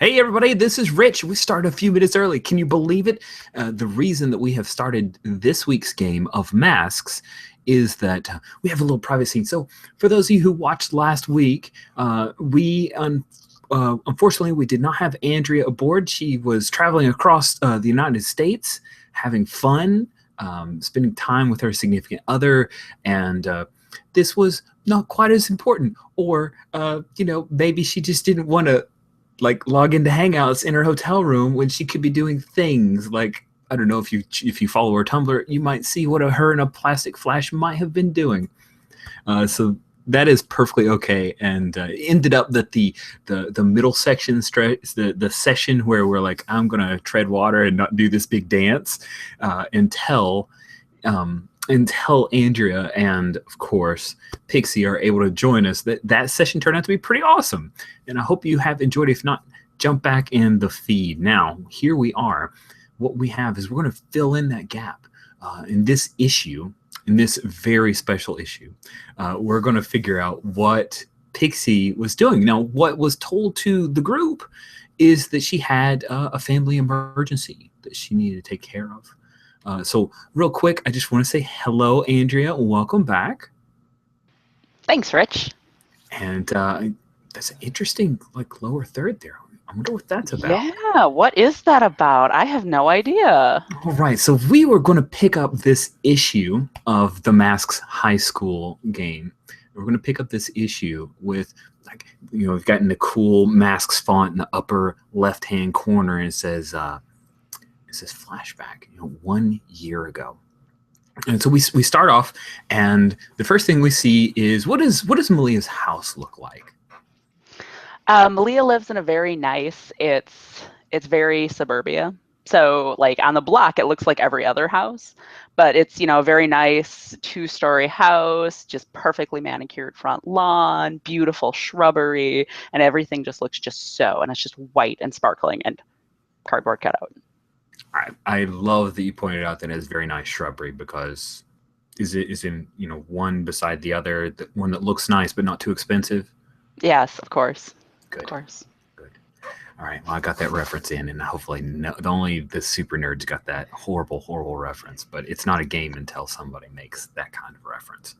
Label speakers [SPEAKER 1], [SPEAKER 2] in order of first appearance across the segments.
[SPEAKER 1] Hey everybody, this is Rich. We started a few minutes early. Can you believe it? The reason that we have started this week's game of masks is that we have a little private scene. So for those of you who watched last week, unfortunately we did not have Andrea aboard. She was traveling across the United States, having fun, spending time with her significant other, and this was not quite as important. Or, maybe she just didn't want to log into Hangouts in her hotel room when she could be doing things like, I don't know, if you follow her Tumblr, you might see what her and a plastic flash might have been doing. So that is perfectly okay. And ended up that the middle section the session where we're like, I'm gonna tread water and not do this big dance until Andrea and, of course, Pixie are able to join us. That session turned out to be pretty awesome, and I hope you have enjoyed it. If not, jump back in the feed. Now, here we are. What we have is we're going to fill in that gap in this issue, in this very special issue. We're going to figure out what Pixie was doing. Now, what was told to the group is that she had a family emergency that she needed to take care of. So real quick, I just want to say hello, Andrea. Welcome back.
[SPEAKER 2] Thanks, Rich.
[SPEAKER 1] And that's an interesting lower third there. I wonder what that's about.
[SPEAKER 2] Yeah, what is that about? I have no idea.
[SPEAKER 1] All right, so we were going to pick up this issue of the Masks High School game. We're going to pick up this issue with, we've gotten the cool Masks font in the upper left-hand corner, and it says flashback, 1 year ago. And so we start off, and the first thing we see is what does Malia's house look like?
[SPEAKER 2] Malia lives in a very nice, it's very suburbia. So on the block, it looks like every other house, but it's, a very nice 2-story house, just perfectly manicured front lawn, beautiful shrubbery, and everything just looks and it's just white and sparkling and cardboard cutout.
[SPEAKER 1] I love that you pointed out that it has very nice shrubbery, because is in one beside the other, the one that looks nice but not too expensive?
[SPEAKER 2] Yes, of course.
[SPEAKER 1] Good.
[SPEAKER 2] Of course.
[SPEAKER 1] Good. All right. Well, I got that reference in, and hopefully only the super nerds got that horrible reference. But it's not a game until somebody makes that kind of reference.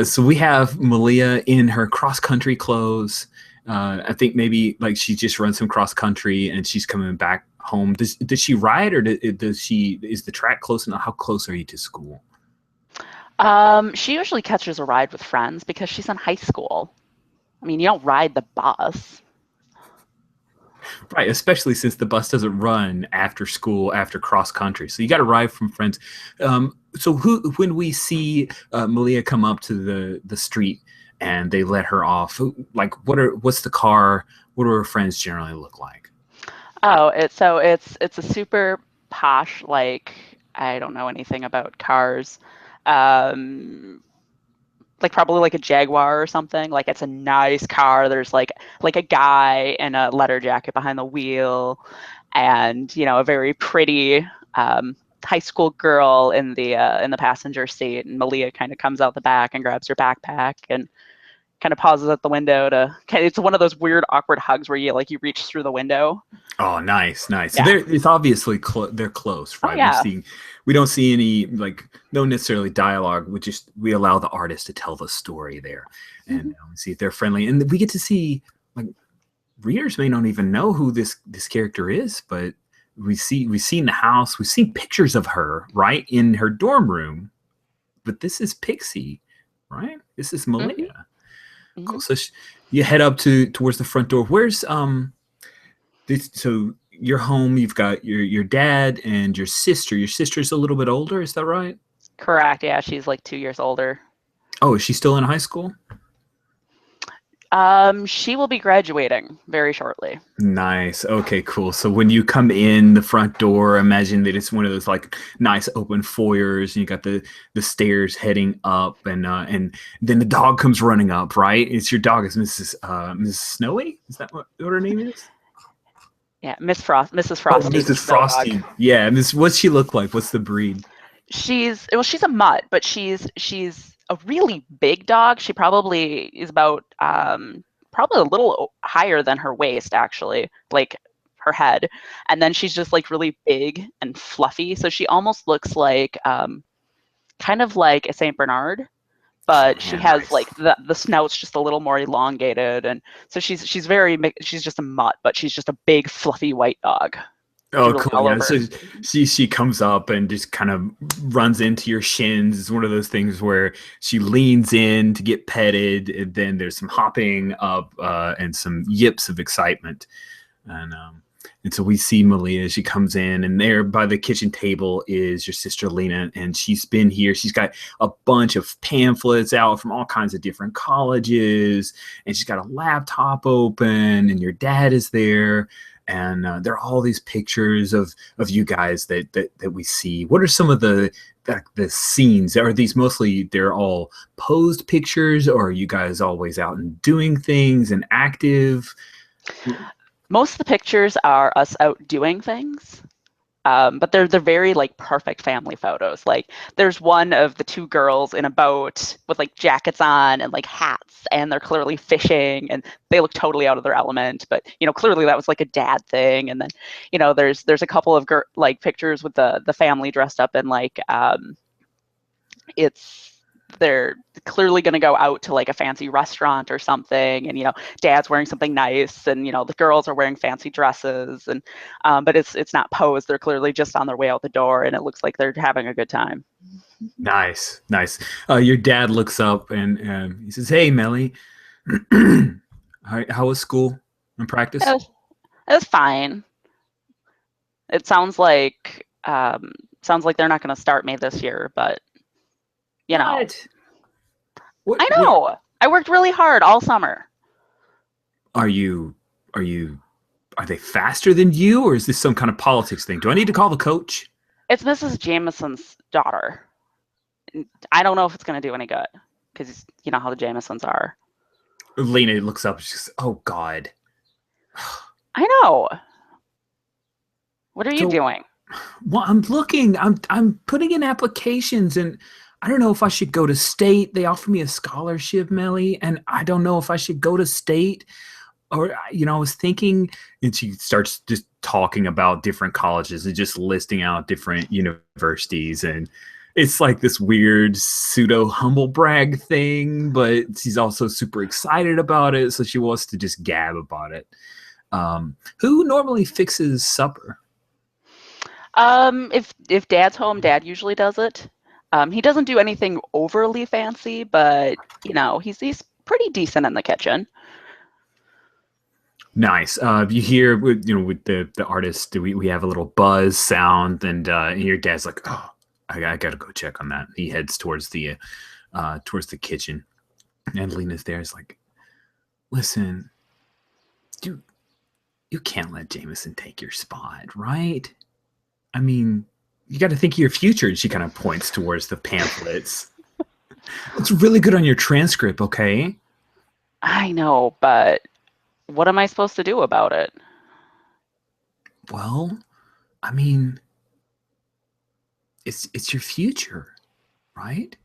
[SPEAKER 1] So we have Malia in her cross country clothes. I think maybe she just run some cross country and she's coming back home. Does she ride, or is the track close enough? How close are you to school?
[SPEAKER 2] She usually catches a ride with friends because she's in high school. I mean, you don't ride the bus.
[SPEAKER 1] Right, especially since the bus doesn't run after school, after cross country. So you got to ride from friends. So when we see Malia come up to the street and they let her off, what's the car? What do her friends generally look like?
[SPEAKER 2] Oh, it's a super posh, I don't know anything about cars. Probably a Jaguar or something. It's a nice car. There's like a guy in a leather jacket behind the wheel, and a very pretty high school girl in the passenger seat. And Malia kind of comes out the back and grabs her backpack and kind of pauses at the window it's one of those weird awkward hugs where you reach through the window.
[SPEAKER 1] Oh, nice.
[SPEAKER 2] Yeah.
[SPEAKER 1] So it's obviously they're close, right?
[SPEAKER 2] Oh, yeah.
[SPEAKER 1] We don't see any no necessarily dialogue. We allow the artist to tell the story there, and see if they're friendly. And we get to see readers may not even know who this character is, but we've seen the house, we've seen pictures of her right in her dorm room, but this is Pixie, right? This is Malia. Mm-hmm. Cool. So you head up towards the front door. Where's so you're home, you've got your dad and your sister. Your sister's a little bit older, is that right?
[SPEAKER 2] Correct. Yeah, she's 2 years older.
[SPEAKER 1] Oh, is she still in high school?
[SPEAKER 2] She will be graduating very shortly.
[SPEAKER 1] Nice. Okay, cool. So when you come in the front door, imagine that it's one of those nice open foyers, and you got the stairs heading up, and then the dog comes running up, right? It's your dog, is Mrs. Snowy? Is that what her name is?
[SPEAKER 2] Yeah, Mrs. Frosty.
[SPEAKER 1] Oh, Mrs. Frosty. Yeah, what's she look like? What's the breed?
[SPEAKER 2] She's a mutt, but she's a really big dog. She probably is about probably a little higher than her waist, actually, like her head. And then she's just like really big and fluffy. So she almost looks like kind of like a Saint Bernard,
[SPEAKER 1] Oh
[SPEAKER 2] but she
[SPEAKER 1] man,
[SPEAKER 2] has
[SPEAKER 1] nice.
[SPEAKER 2] like the snout's just a little more elongated, and so she's she's just a mutt, but she's just a big fluffy white dog,
[SPEAKER 1] Oh,
[SPEAKER 2] drooling
[SPEAKER 1] cool.
[SPEAKER 2] all
[SPEAKER 1] Yeah.
[SPEAKER 2] over.
[SPEAKER 1] So she comes up and just kind of runs into your shins. It's one of those things where she leans in to get petted, and then there's some hopping up and some yips of excitement. And so we see Malia. She comes in, and there by the kitchen table is your sister Lena, and she's been here. She's got a bunch of pamphlets out from all kinds of different colleges, and she's got a laptop open, and your dad is there, and there are all these pictures of you guys that we see. What are some of the scenes? Are these mostly they're all posed pictures, or are you guys always out and doing things and active?
[SPEAKER 2] Most of the pictures are us out doing things. But they're very like perfect family photos. Like there's one of the two girls in a boat with like jackets on and like hats, and they're clearly fishing, and they look totally out of their element. But clearly that was like a dad thing. And then there's a couple of like pictures with the family dressed up in like it's they're clearly going to go out to like a fancy restaurant or something, and dad's wearing something nice, and the girls are wearing fancy dresses, and but it's not posed. They're clearly just on their way out the door, and it looks like they're having a good time.
[SPEAKER 1] Nice, nice. Your dad looks up and he says, "Hey, Melly, how was school and
[SPEAKER 2] it
[SPEAKER 1] practice?"
[SPEAKER 2] was, it was fine. It sounds like they're not going to start me this year, but you know
[SPEAKER 1] What? What?
[SPEAKER 2] I
[SPEAKER 1] What?
[SPEAKER 2] know I worked really hard all summer.
[SPEAKER 1] Are you? Are you? Are they faster than you, or is this some kind of politics thing? Do I need to call the coach?
[SPEAKER 2] It's Mrs. Jameson's daughter. I don't know if it's going to do any good, because you know how the Jamesons are.
[SPEAKER 1] Lena looks up. She says, "Oh God."
[SPEAKER 2] I know. What are you
[SPEAKER 1] So,
[SPEAKER 2] doing?
[SPEAKER 1] well, I'm looking. I'm putting in applications, and I don't know if I should go to state. They offer me a scholarship, Melly, and I don't know if I should go to state or I was thinking, and she starts just talking about different colleges and just listing out different universities, and it's like this weird pseudo humble brag thing, but she's also super excited about it, so she wants to just gab about it. Who normally fixes supper?
[SPEAKER 2] If Dad's home, Dad usually does it. He doesn't do anything overly fancy, but he's pretty decent in the kitchen.
[SPEAKER 1] Nice. You hear with the artist, we have a little buzz sound, and your dad's like, "Oh, I gotta go check on that." He heads towards the kitchen, and Lena's there. Is like, "Listen, you can't let Jameson take your spot, right? I mean, you got to think of your future." And she kind of points towards the pamphlets. It's really good on your transcript, okay?
[SPEAKER 2] I know, but what am I supposed to do about it?
[SPEAKER 1] Well, I mean, it's your future, right?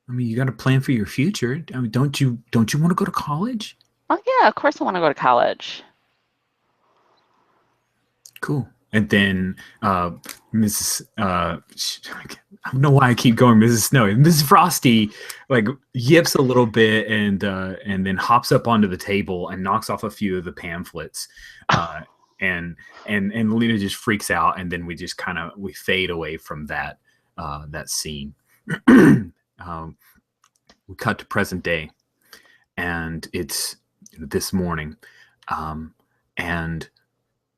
[SPEAKER 1] I mean, you got to plan for your future. I mean, don't you want to go to college?
[SPEAKER 2] Oh yeah, of course I want to go to college.
[SPEAKER 1] Cool. And then Mrs. I don't know why I keep going Mrs. Snow. Mrs. Frosty like yips a little bit and then hops up onto the table and knocks off a few of the pamphlets. And Lena just freaks out, and then we just we fade away from that scene. We cut to present day, and it's this morning, and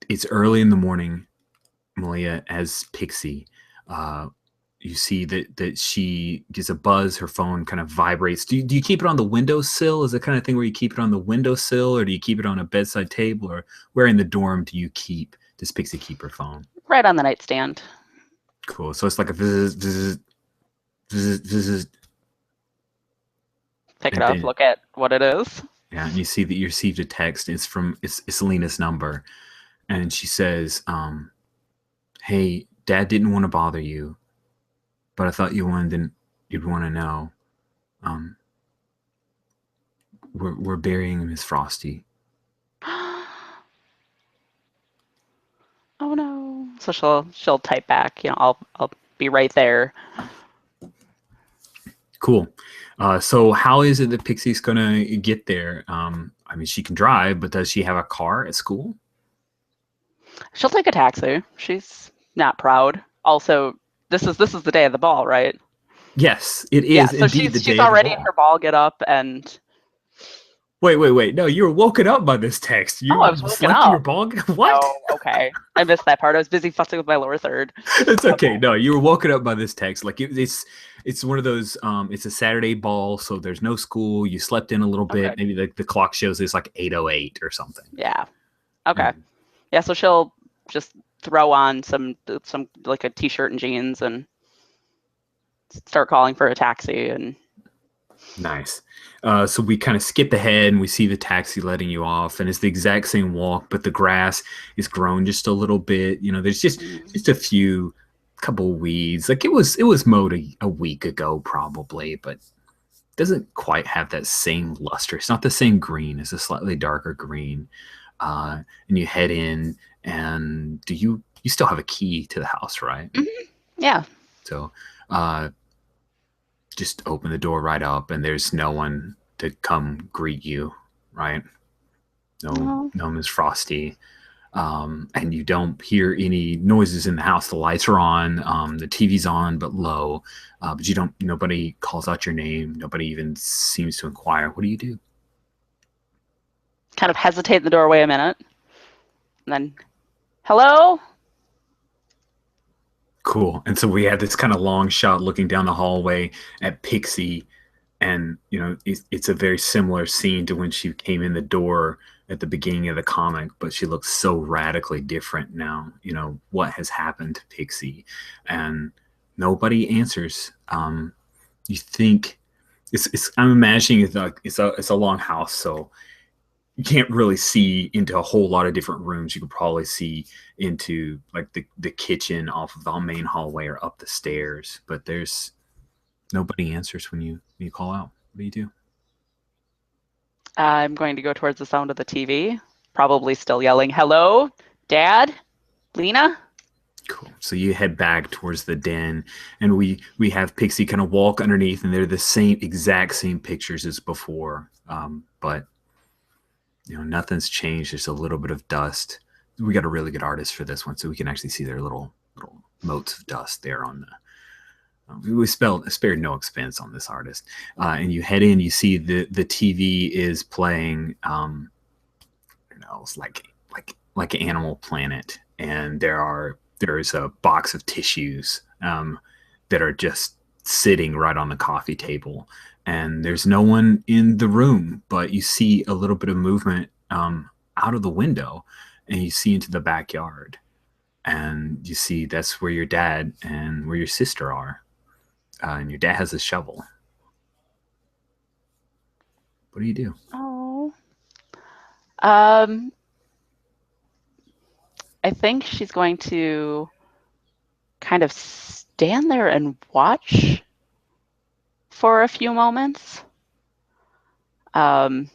[SPEAKER 1] it's early in the morning. Malia as Pixie, you see that she gets a buzz. Her phone kind of vibrates. Do you keep it on the windowsill? Is the kind of thing where you keep it on the windowsill, or do you keep it on a bedside table, or where in the dorm does Pixie keep her phone?
[SPEAKER 2] Right on the nightstand.
[SPEAKER 1] Cool. So it's like a visit.
[SPEAKER 2] Pick it
[SPEAKER 1] And
[SPEAKER 2] up,
[SPEAKER 1] then
[SPEAKER 2] look at what it is.
[SPEAKER 1] yeah, and you see that you received a text. It's Lena's number, and she says, "Hey, Dad didn't want to bother you, but I thought you'd want to know. Um, We're burying Miss Frosty.
[SPEAKER 2] Oh no. So she'll type back, I'll be right there.
[SPEAKER 1] Cool. So how is it that Pixie's gonna get there? I mean, she can drive, but does she have a car at school?
[SPEAKER 2] She'll take a taxi. She's not proud. Also, this is the day of the ball, right?
[SPEAKER 1] Yes, it
[SPEAKER 2] Yeah,
[SPEAKER 1] is
[SPEAKER 2] so
[SPEAKER 1] indeed the
[SPEAKER 2] she's
[SPEAKER 1] day of the
[SPEAKER 2] already in
[SPEAKER 1] ball.
[SPEAKER 2] her ball get up and
[SPEAKER 1] Wait. No, you were woken up by this text.
[SPEAKER 2] oh, I
[SPEAKER 1] You
[SPEAKER 2] was woken
[SPEAKER 1] slept in
[SPEAKER 2] up.
[SPEAKER 1] your ball. What?
[SPEAKER 2] Oh, okay. I missed that part. I was busy fussing with my lower third.
[SPEAKER 1] It's
[SPEAKER 2] Okay.
[SPEAKER 1] okay. No, you were woken up by this text. Like it's one of those. It's a Saturday ball, so there's no school. You slept in a little
[SPEAKER 2] Okay.
[SPEAKER 1] bit. Maybe the clock shows it's like 8:08 or something.
[SPEAKER 2] Yeah. Okay.
[SPEAKER 1] And
[SPEAKER 2] Yeah, so she'll just throw on some like a t-shirt and jeans and start calling for a taxi and
[SPEAKER 1] nice. So we kind of skip ahead and we see the taxi letting you off, and it's the exact same walk, but the grass is grown just a little bit. There's just a few couple weeds. Like it was mowed a week ago probably, but doesn't quite have that same luster. It's not the same green. It's a slightly darker green. And you head in, and do you still have a key to the house, right?
[SPEAKER 2] yeah.
[SPEAKER 1] So uh, just open the door right up, and there's no one to come greet you, right?
[SPEAKER 2] Oh.
[SPEAKER 1] No Miss Frosty. And you don't hear any noises in the house. The lights are on, the TV's on, but low. But you don't. Nobody calls out your name. Nobody even seems to inquire. What do you do?
[SPEAKER 2] Kind of hesitate in the doorway a minute and then hello?
[SPEAKER 1] Cool. And so we had this kind of long shot looking down the hallway at Pixie, and it's a very similar scene to when she came in the door at the beginning of the comic, but she looks so radically different now. What has happened to Pixie, and nobody answers. You think it's I'm imagining it's a long house, so you can't really see into a whole lot of different rooms. You could probably see into like the kitchen off of the main hallway or up the stairs, but there's nobody answers when you call out. What do you do?
[SPEAKER 2] I'm going to go towards the sound of the TV, probably still yelling, "Hello, Dad? Lena?"
[SPEAKER 1] Cool. So you head back towards the den, and we have Pixie kind of walk underneath, and they're the exact same pictures as before, but nothing's changed. There's a little bit of dust. We got a really good artist for this one, so we can actually see their little motes of dust there on the. We spared no expense on this artist. And you head in, you see the TV is playing. It's like Animal Planet, and there's a box of tissues that are just sitting right on the coffee table, and there's no one in the room, but you see a little bit of movement out of the window, and you see into the backyard, and you see that's where your dad and where your sister are, and your dad has a shovel. What do you do?
[SPEAKER 2] Oh. Um, I think she's going to kind of stand there and watch for a few moments. And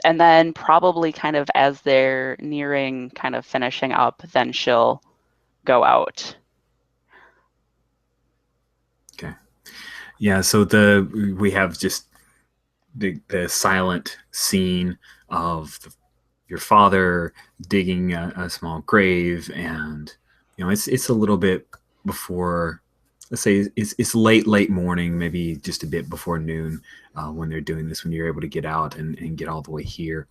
[SPEAKER 2] then probably kind of as they're nearing kind of finishing up, then she'll go out.
[SPEAKER 1] Okay. Yeah, so we have just the silent scene of your father digging a small grave, and it's a little bit before, let's say it's late morning, maybe just a bit before noon, when they're doing this, when you're able to get out and get all the way here.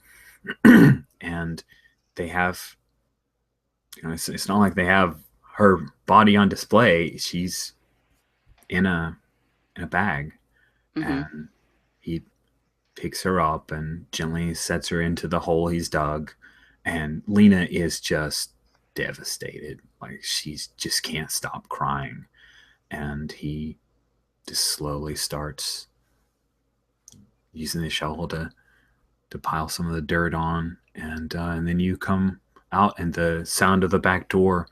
[SPEAKER 1] And they have, it's not like they have her body on display. She's in a bag,
[SPEAKER 2] Mm-hmm.
[SPEAKER 1] and he picks her up and gently sets her into the hole he's dug. And Lena is just devastated. Like, she's just can't stop crying. And he just slowly starts using the shovel to pile some of the dirt on. And then you come out, and the sound of the back door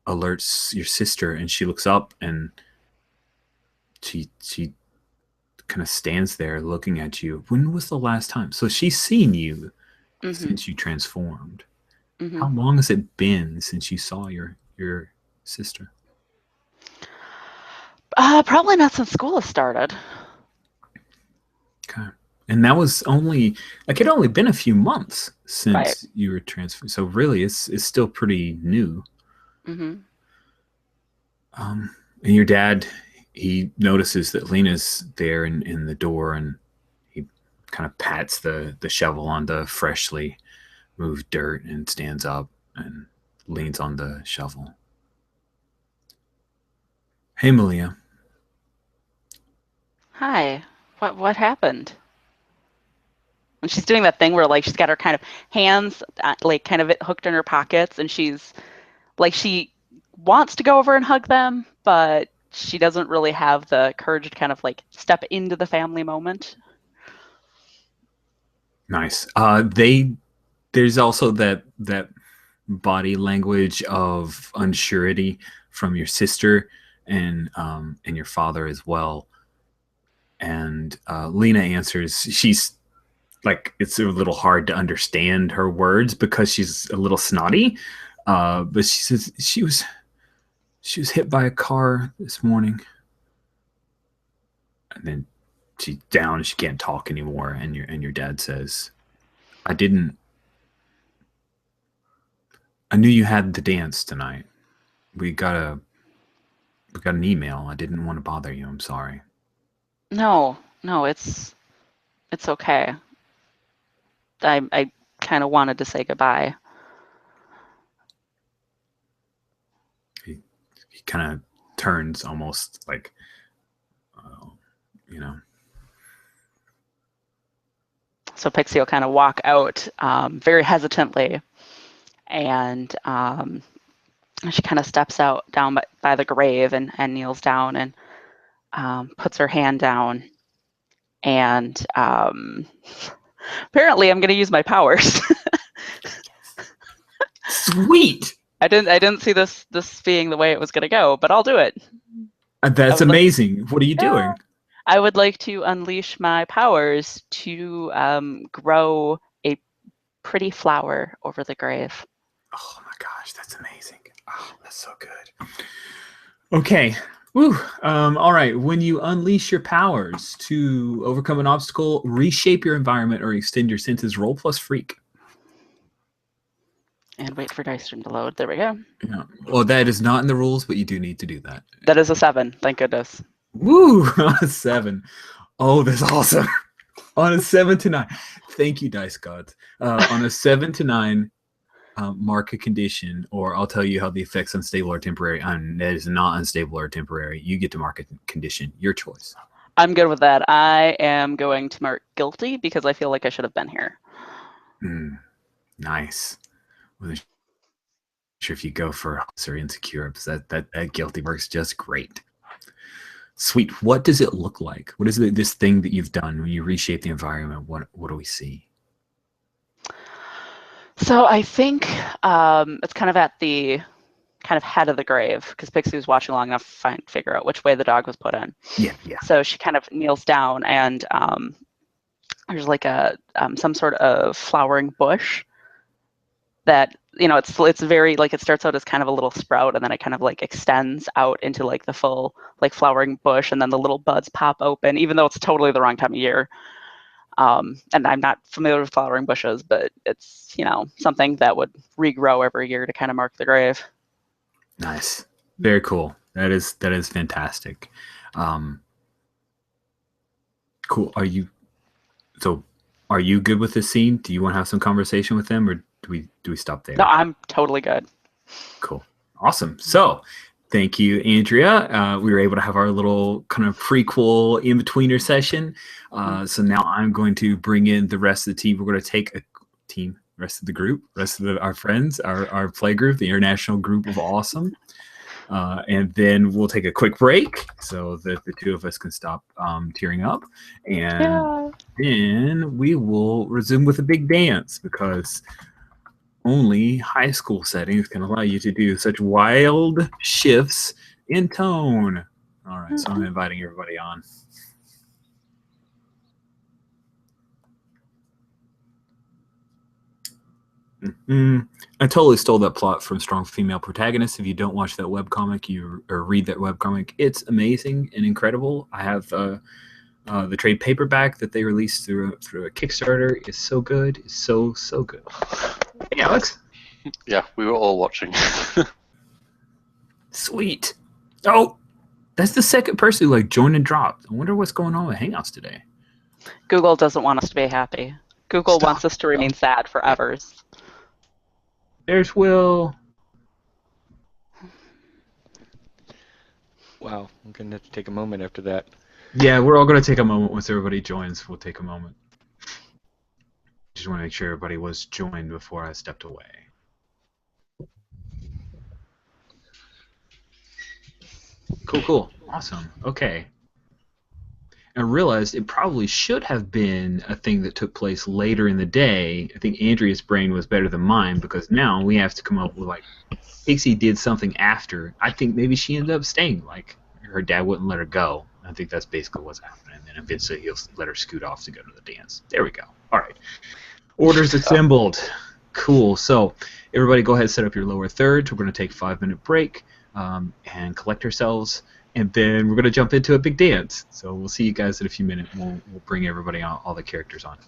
[SPEAKER 1] alerts your sister, and she looks up, and she kind of stands there looking at you. When was the last time? So she's seen you since you transformed. How long has it been since you saw your sister?
[SPEAKER 2] Probably not since school has started.
[SPEAKER 1] Okay. And that was only like it only been a few months
[SPEAKER 2] Right.
[SPEAKER 1] since you were transferred. So really, it's still pretty new. And your dad, he notices that Lena's there in the door, and he kind of pats the shovel on the freshly moved dirt and stands up and leans on the shovel. Hey, Malia.
[SPEAKER 2] Hi. What happened? And she's doing that thing where like she's got her kind of hands like kind of hooked in her pockets, and she's like she wants to go over and hug them, but she doesn't really have the courage to kind of like step into the family moment.
[SPEAKER 1] Nice. There's also that body language of unsurety from your sister and your father as well. And Lena answers. She's like, it's a little hard to understand her words because she's a little snotty. But she says she was hit by a car this morning, and then she's down. She can't talk anymore. And your dad says, I knew you had the dance tonight. We got an email. I didn't want to bother you. I'm sorry.
[SPEAKER 2] No, it's okay. I kind of wanted to say goodbye.
[SPEAKER 1] He kind of turns almost like, you know.
[SPEAKER 2] So Pixie will kind of walk out very hesitantly, and she kind of steps out down by the grave and kneels down and puts her hand down. And apparently I'm going to use my powers.
[SPEAKER 1] Sweet.
[SPEAKER 2] I didn't see this being the way it was going to go, but I'll do it.
[SPEAKER 1] That's amazing. What are you doing?
[SPEAKER 2] I would like to unleash my powers to grow a pretty flower over the grave.
[SPEAKER 1] Oh my gosh, that's amazing. Oh, that's so good. Okay. Woo. All right. When you unleash your powers to overcome an obstacle, reshape your environment, or extend your senses, roll plus freak.
[SPEAKER 2] And wait for dice stream to load. There we go.
[SPEAKER 1] Yeah. Well, that is not in the rules, but you do need to do that.
[SPEAKER 2] That is a 7. Thank goodness.
[SPEAKER 1] Woo! A 7. Oh, that's awesome. On a 7 to 9. Thank you, Dice Gods. On a 7 to 9, mark a condition, or I'll tell you how the effect's unstable or temporary. That is not unstable or temporary. You get to mark a condition. Your choice.
[SPEAKER 2] I'm good with that. I am going to mark guilty because I feel like I should have been here.
[SPEAKER 1] Nice. Well, sure if you go for or insecure, because that guilty works just great. Sweet. What does it look like? What is this thing that you've done when you reshape the environment? What do we see?
[SPEAKER 2] So I think it's kind of at the kind of head of the grave, because Pixie was watching long enough to figure out which way the dog was put in.
[SPEAKER 1] Yeah.
[SPEAKER 2] So she kind of kneels down, and there's like a some sort of flowering bush that, it's very like, it starts out as kind of a little sprout, and then it kind of like extends out into like the full like flowering bush, and then the little buds pop open, even though it's totally the wrong time of year. And I'm not familiar with flowering bushes, but it's, something that would regrow every year to kind of mark the grave.
[SPEAKER 1] Nice. Very cool. That is fantastic. Cool. Are you good with this scene? Do you want to have some conversation with them, or do we stop there?
[SPEAKER 2] No, I'm totally good.
[SPEAKER 1] Cool. Awesome. So thank you, Andrea. We were able to have our little kind of prequel in-betweener session. So now I'm going to bring in the rest of the team. We're going to take a team, rest of the group, our friends, our play group, the International Group of Awesome. And then we'll take a quick break so that the two of us can stop tearing up. And then we will resume with a big dance, because only high school settings can allow you to do such wild shifts in tone. All right, so I'm inviting everybody on. I totally stole that plot from Strong Female Protagonists. If you don't watch that webcomic, or read that webcomic, it's amazing and incredible. I have the trade paperback that they released through a Kickstarter. Is so good. It's so good. Hey, Alex.
[SPEAKER 3] Yeah, we were all watching.
[SPEAKER 1] Sweet. Oh, that's the second person who joined and dropped. I wonder what's going on with Hangouts today.
[SPEAKER 2] Google doesn't want us to be happy. Google
[SPEAKER 1] Stop.
[SPEAKER 2] wants us to remain sad forever.
[SPEAKER 1] There's Will.
[SPEAKER 4] Wow, I'm going to have to take a moment after that.
[SPEAKER 1] Yeah, we're all going to take a moment once everybody joins. We'll take a moment. Just want to make sure everybody was joined before I stepped away. Cool. Awesome. Okay. I realized it probably should have been a thing that took place later in the day. I think Andrea's brain was better than mine because now we have to come up with Pixie did something after. I think maybe she ended up staying. Her dad wouldn't let her go. I think that's basically what's happening. And then eventually he'll let her scoot off to go to the dance. There we go. All right. Orders assembled. Cool. So everybody go ahead and set up your lower thirds. We're going to take a 5-minute break and collect ourselves. And then we're going to jump into a big dance. So we'll see you guys in a few minutes. We'll bring everybody on, all the characters on.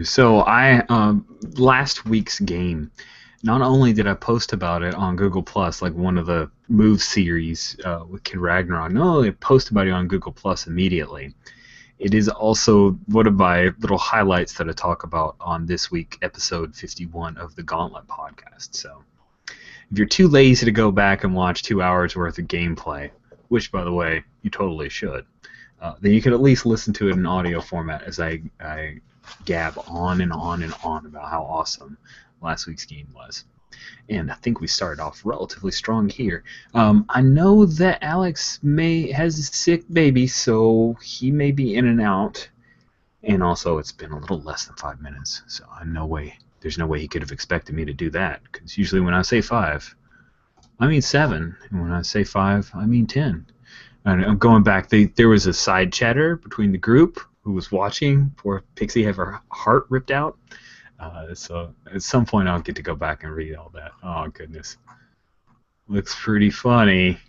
[SPEAKER 1] So last week's game, not only did I post about it on Google Plus, like one of the move series with Kid Ragnarok, not only did I post about it on Google Plus immediately, it is also one of my little highlights that I talk about on this week, episode 51 of the Gauntlet podcast. So if you're too lazy to go back and watch 2 hours worth of gameplay, which, by the way, you totally should, then you can at least listen to it in audio format as I gab on and on and on about how awesome last week's game was. And I think we started off relatively strong here. I know that Alex has a sick baby, so he may be in and out. And also, it's been a little less than 5 minutes, so there's no way he could have expected me to do that. Because usually when I say 5, I mean 7, and when I say 5, I mean 10. And I'm going back. There was a side chatter between the group who was watching poor Pixie have her heart ripped out. So at some point I'll get to go back and read all that. Oh, goodness. Looks pretty funny.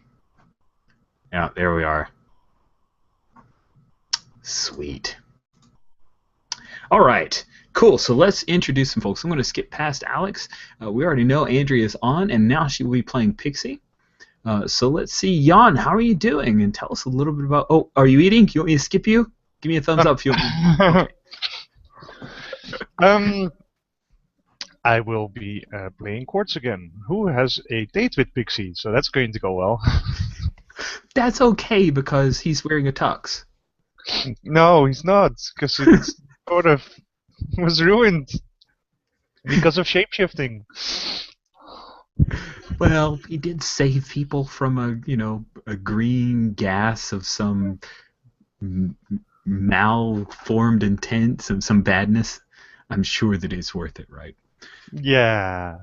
[SPEAKER 1] Yeah, there we are. Sweet. All right. Cool. So let's introduce some folks. I'm going to skip past Alex. We already know Andrea's on, and now she will be playing Pixie. So let's see. Jan, how are you doing? And tell us a little bit about... Oh, are you eating? You want me to skip you? Give me a thumbs up if you want. Okay.
[SPEAKER 5] I will be playing Quartz again, who has a date with Pixie, so that's going to go well.
[SPEAKER 1] That's okay, because he's wearing a tux.
[SPEAKER 5] No, he's not, because it sort of was ruined because of shapeshifting.
[SPEAKER 1] Well, he did save people from a green gas of some malformed intent, some badness. I'm sure that it's worth it, right?
[SPEAKER 5] Yeah.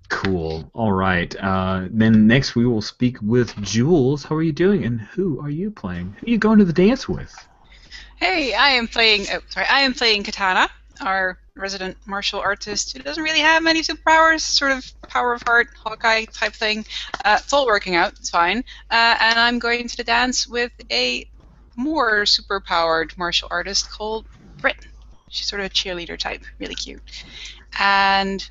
[SPEAKER 1] Cool. All right. Then next we will speak with Jules. How are you doing? And who are you playing? Who are you going to the dance with?
[SPEAKER 6] Hey, I am playing Katana, our resident martial artist who doesn't really have many superpowers, sort of power of heart, Hawkeye type thing. It's all working out, it's fine. And I'm going to the dance with a more superpowered martial artist called Brit. She's sort of a cheerleader type, really cute. And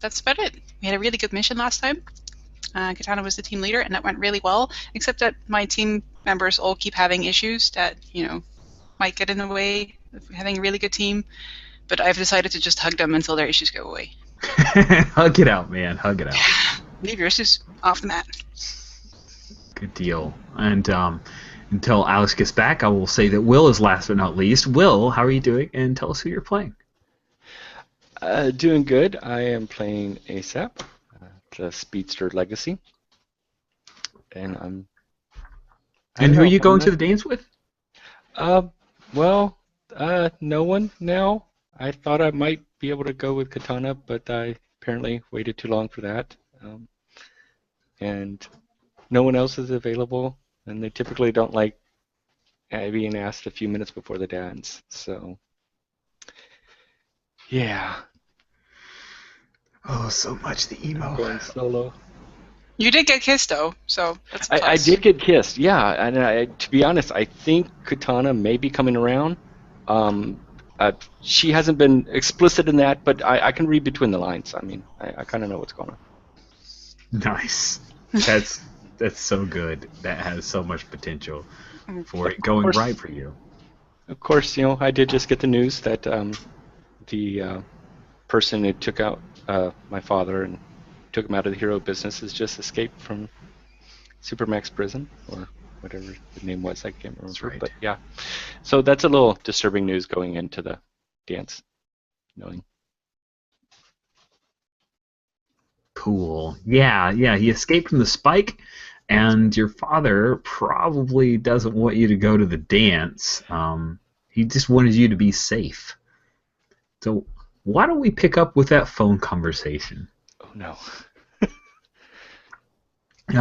[SPEAKER 6] that's about it. We had a really good mission last time. Katana was the team leader, and that went really well, except that my team members all keep having issues that, might get in the way of having a really good team. But I've decided to just hug them until their issues go away.
[SPEAKER 1] Hug it out, man. Hug it out.
[SPEAKER 6] Leave your issues off the mat.
[SPEAKER 1] Good deal. And until Alex gets back, I will say that Will is last but not least. Will, how are you doing? And tell us who you're playing.
[SPEAKER 4] Doing good. I am playing ASAP, the Speedster Legacy. And
[SPEAKER 1] who are you going to the dance with?
[SPEAKER 4] No one now. I thought I might be able to go with Katana, but I apparently waited too long for that. And no one else is available, and they typically don't like being asked a few minutes before the dance. So, yeah.
[SPEAKER 1] Oh, so much the emo.
[SPEAKER 4] Going solo.
[SPEAKER 6] You did get kissed, though, so that's a
[SPEAKER 4] I
[SPEAKER 6] plus.
[SPEAKER 4] did get kissed, yeah. And to be honest, I think Katana may be coming around. She hasn't been explicit in that, but I can read between the lines. I mean, I kind of know what's going on.
[SPEAKER 1] Nice. That's so good. That has so much potential for it going right for you.
[SPEAKER 4] Of course, I did just get the news that the person who took out my father and took him out of the hero business has just escaped from Supermax prison, or whatever the name was. I can't remember. That's right. But yeah, so that's a little disturbing news going into the dance. Knowing.
[SPEAKER 1] Cool. Yeah. He escaped from the spike, and your father probably doesn't want you to go to the dance. He just wanted you to be safe. So why don't we pick up with that phone conversation?
[SPEAKER 4] Oh no.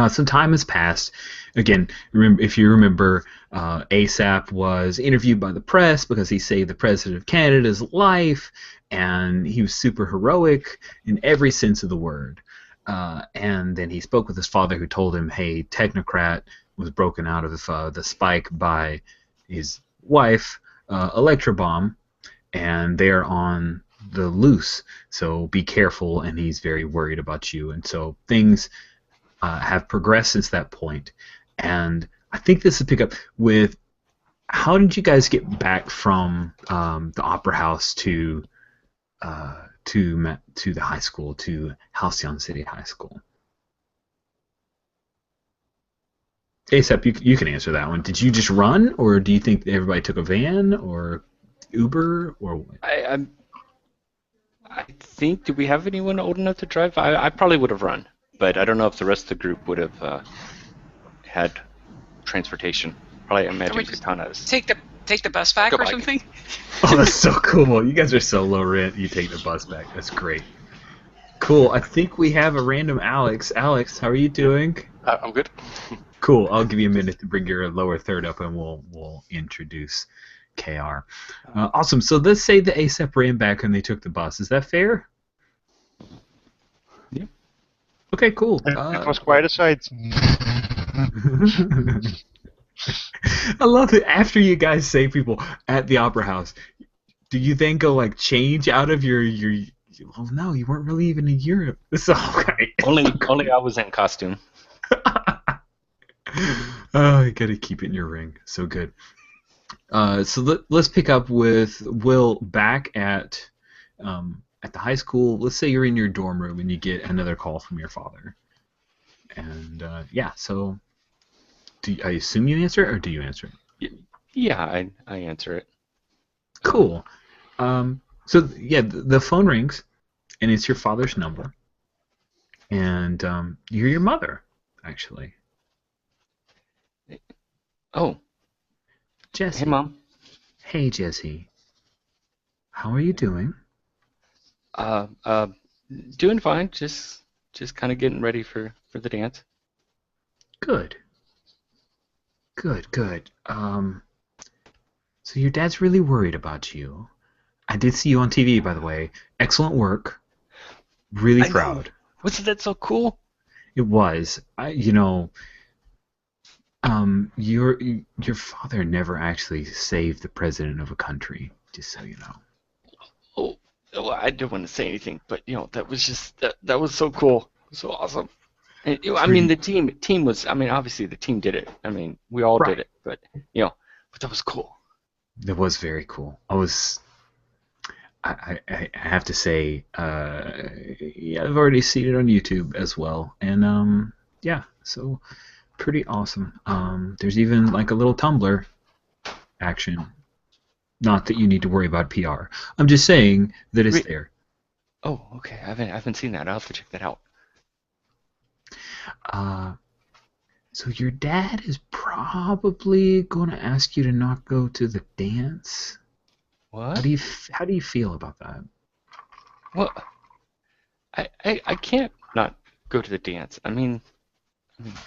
[SPEAKER 1] Some time has passed. Again, if you remember, ASAP was interviewed by the press because he saved the President of Canada's life, and he was super heroic in every sense of the word. And then he spoke with his father, who told him, hey, Technocrat was broken out of the spike by his wife, electro bomb, and they're on the loose. So be careful, and he's very worried about you. And so things have progressed since that point. And I think this will pick up with how did you guys get back from the Opera House to the high school, to Halcyon City High School? ASAP, you can answer that one. Did you just run, or do you think everybody took a van or Uber, or what?
[SPEAKER 4] I think, do we have anyone old enough to drive? I probably would have run, but I don't know if the rest of the group would have had transportation. Probably imagine
[SPEAKER 6] we just
[SPEAKER 4] Katana's.
[SPEAKER 6] take the bus back
[SPEAKER 3] Go
[SPEAKER 6] or
[SPEAKER 3] bike.
[SPEAKER 6] something?
[SPEAKER 1] Oh, that's so cool. You guys are so low rent. You take the bus back. That's great. Cool. I think we have a random Alex. Alex, how are you doing?
[SPEAKER 3] I'm good.
[SPEAKER 1] Cool. I'll give you a minute to bring your lower third up, and we'll introduce KR. Awesome. So let's say the ASAP ran back and they took the bus. Is that fair?
[SPEAKER 4] Yeah.
[SPEAKER 1] Okay, cool.
[SPEAKER 5] It was quite a sight.
[SPEAKER 1] I love it. After you guys save people at the Opera House, do you then go like change out of your? Oh no, you weren't really even in Europe. So okay.
[SPEAKER 4] Only I was in costume.
[SPEAKER 1] Oh, you gotta keep it in your ring. So good. So let's pick up with Will back at the high school. Let's say you're in your dorm room and you get another call from your father. And yeah, so I assume you answer it, or do you answer it?
[SPEAKER 4] Yeah, I answer it.
[SPEAKER 1] Cool. So yeah, the phone rings, and it's your father's number, and you're your mother, actually.
[SPEAKER 4] Oh,
[SPEAKER 1] Jesse.
[SPEAKER 4] hey, Mom.
[SPEAKER 1] Hey, Jesse. How are you doing?
[SPEAKER 4] Doing fine. Just kind of getting ready for the dance.
[SPEAKER 1] Good. Good. So your dad's really worried about you. I did see you on TV, by the way. Excellent work. Really
[SPEAKER 4] I know.
[SPEAKER 1] proud.
[SPEAKER 4] Wasn't that so cool?
[SPEAKER 1] It was. Your father never actually saved the president of a country, just so you know.
[SPEAKER 4] Oh, I didn't want to say anything, but that was just that was so cool, so awesome. And, I mean, the team was. I mean, obviously the team did it. I mean, we all did it, but but that was cool.
[SPEAKER 1] It was very cool. I have to say, yeah, I've already seen it on YouTube as well, and yeah, so pretty awesome. There's even like a little Tumblr action. Not that you need to worry about PR. I'm just saying that it's there.
[SPEAKER 4] Oh, okay. I haven't seen that. I'll have to check that out.
[SPEAKER 1] So your dad is probably going to ask you to not go to the dance.
[SPEAKER 4] What?
[SPEAKER 1] How do you feel about that?
[SPEAKER 4] Well, I can't not go to the dance. I mean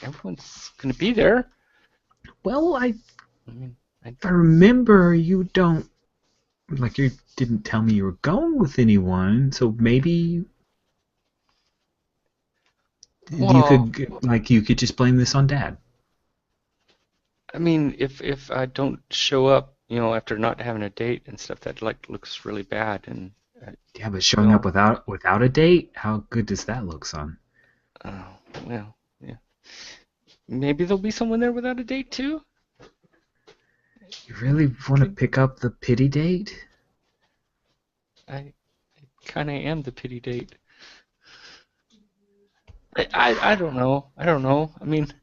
[SPEAKER 4] everyone's gonna be there.
[SPEAKER 1] Well, if I remember, you didn't tell me you were going with anyone, so maybe you could just blame this on Dad.
[SPEAKER 4] I mean, if I don't show up, after not having a date and stuff, that looks really bad. And
[SPEAKER 1] yeah, but showing up without a date, how good does that look, son?
[SPEAKER 4] Oh, well, yeah. Maybe there'll be someone there without a date too.
[SPEAKER 1] You really want to pick up the pity date?
[SPEAKER 4] I kind of am the pity date. I don't know. I mean,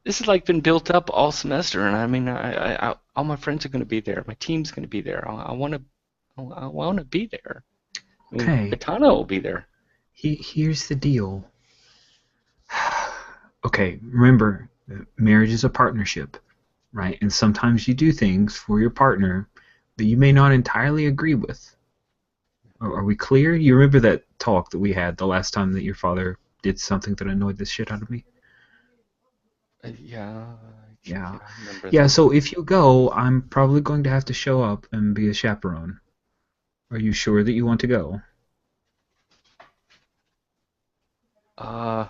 [SPEAKER 4] this has been built up all semester, and I mean, I all my friends are going to be there. My team's going to be there. I want to be there. I mean,
[SPEAKER 1] Okay.
[SPEAKER 4] Katana will be there.
[SPEAKER 1] Here's the deal. Okay, remember, marriage is a partnership, right? And sometimes you do things for your partner that you may not entirely agree with. Are we clear? You remember that talk that we had the last time that your father did something that annoyed the shit out of me?
[SPEAKER 4] Yeah.
[SPEAKER 1] Yeah.
[SPEAKER 4] I remember
[SPEAKER 1] Yeah,
[SPEAKER 4] that.
[SPEAKER 1] so if you go, I'm probably going to have to show up and be a chaperone. Are you sure that you want to go? I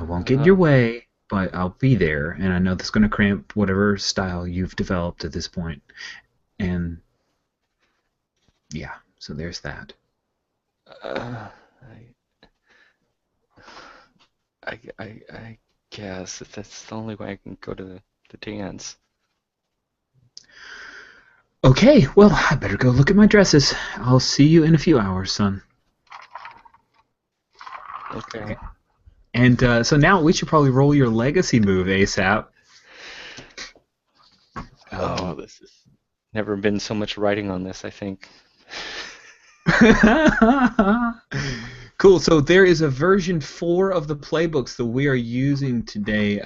[SPEAKER 1] won't get in your way. but I'll be there, and I know that's going to cramp whatever style you've developed at this point. And yeah, so there's that.
[SPEAKER 4] I guess if that's the only way I can go to the dance.
[SPEAKER 1] Okay, well, I better go look at my dresses. I'll see you in a few hours, son.
[SPEAKER 4] Okay.
[SPEAKER 1] And so now we should probably roll your legacy move ASAP.
[SPEAKER 4] Oh, this has never been so much writing on this, I think.
[SPEAKER 1] Cool. So there is a version 4 of the playbooks that we are using today.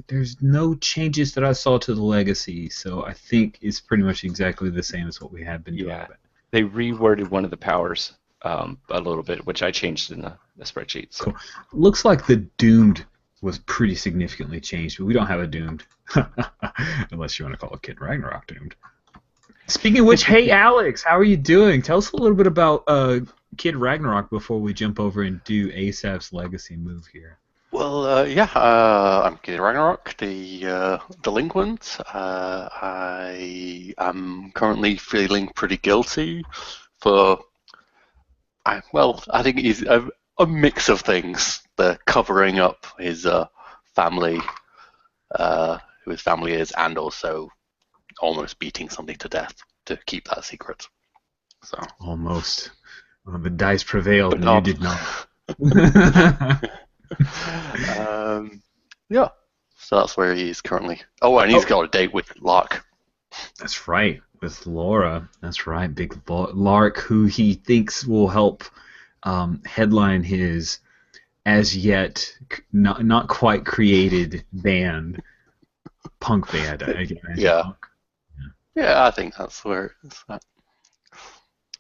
[SPEAKER 1] There's no changes that I saw to the legacy, so I think it's pretty much exactly the same as what we had been doing.
[SPEAKER 4] Yeah, they reworded one of the powers a little bit, which I changed in the spreadsheet. So.
[SPEAKER 1] Cool. Looks like the doomed was pretty significantly changed, but we don't have a doomed. Unless you want to call it Kid Ragnarok doomed. Speaking of which, hey Alex, how are you doing? Tell us a little bit about Kid Ragnarok before we jump over and do ASAP's legacy move here.
[SPEAKER 3] Well, I'm Kid Ragnarok, the delinquent. I am currently feeling pretty guilty for, I think he's a mix of things. The covering up his family, who his family is, and also almost beating somebody to death to keep that secret. So
[SPEAKER 1] almost. Well, the dice prevailed, and you did not.
[SPEAKER 3] Yeah, so that's where he is currently. Oh, and he's got a date with Lark.
[SPEAKER 1] That's right, with Laura. That's right, big Lark, who he thinks will help headline his as yet not quite created band, punk band.
[SPEAKER 3] Yeah. Yeah, I think that's where it's at.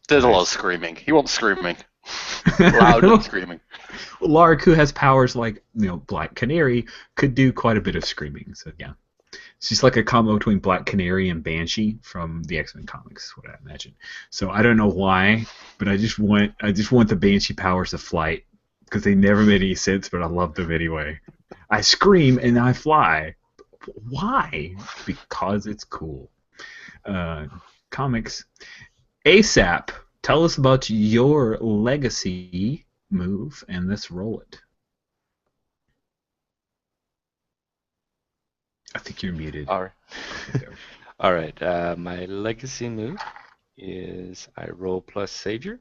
[SPEAKER 3] There's a lot of screaming. He wants screaming. Loudly screaming.
[SPEAKER 1] Well, Lark, who has powers like Black Canary, could do quite a bit of screaming. So yeah, she's like a combo between Black Canary and Banshee from the X-Men comics, is what I imagine. So I don't know why, but I just want the Banshee powers of flight because they never made any sense, but I love them anyway. I scream and I fly. Why? Because it's cool. Comics. ASAP, tell us about your legacy move, and let's roll it. I think you're muted.
[SPEAKER 4] All right. All right. My legacy move is I roll plus Savior,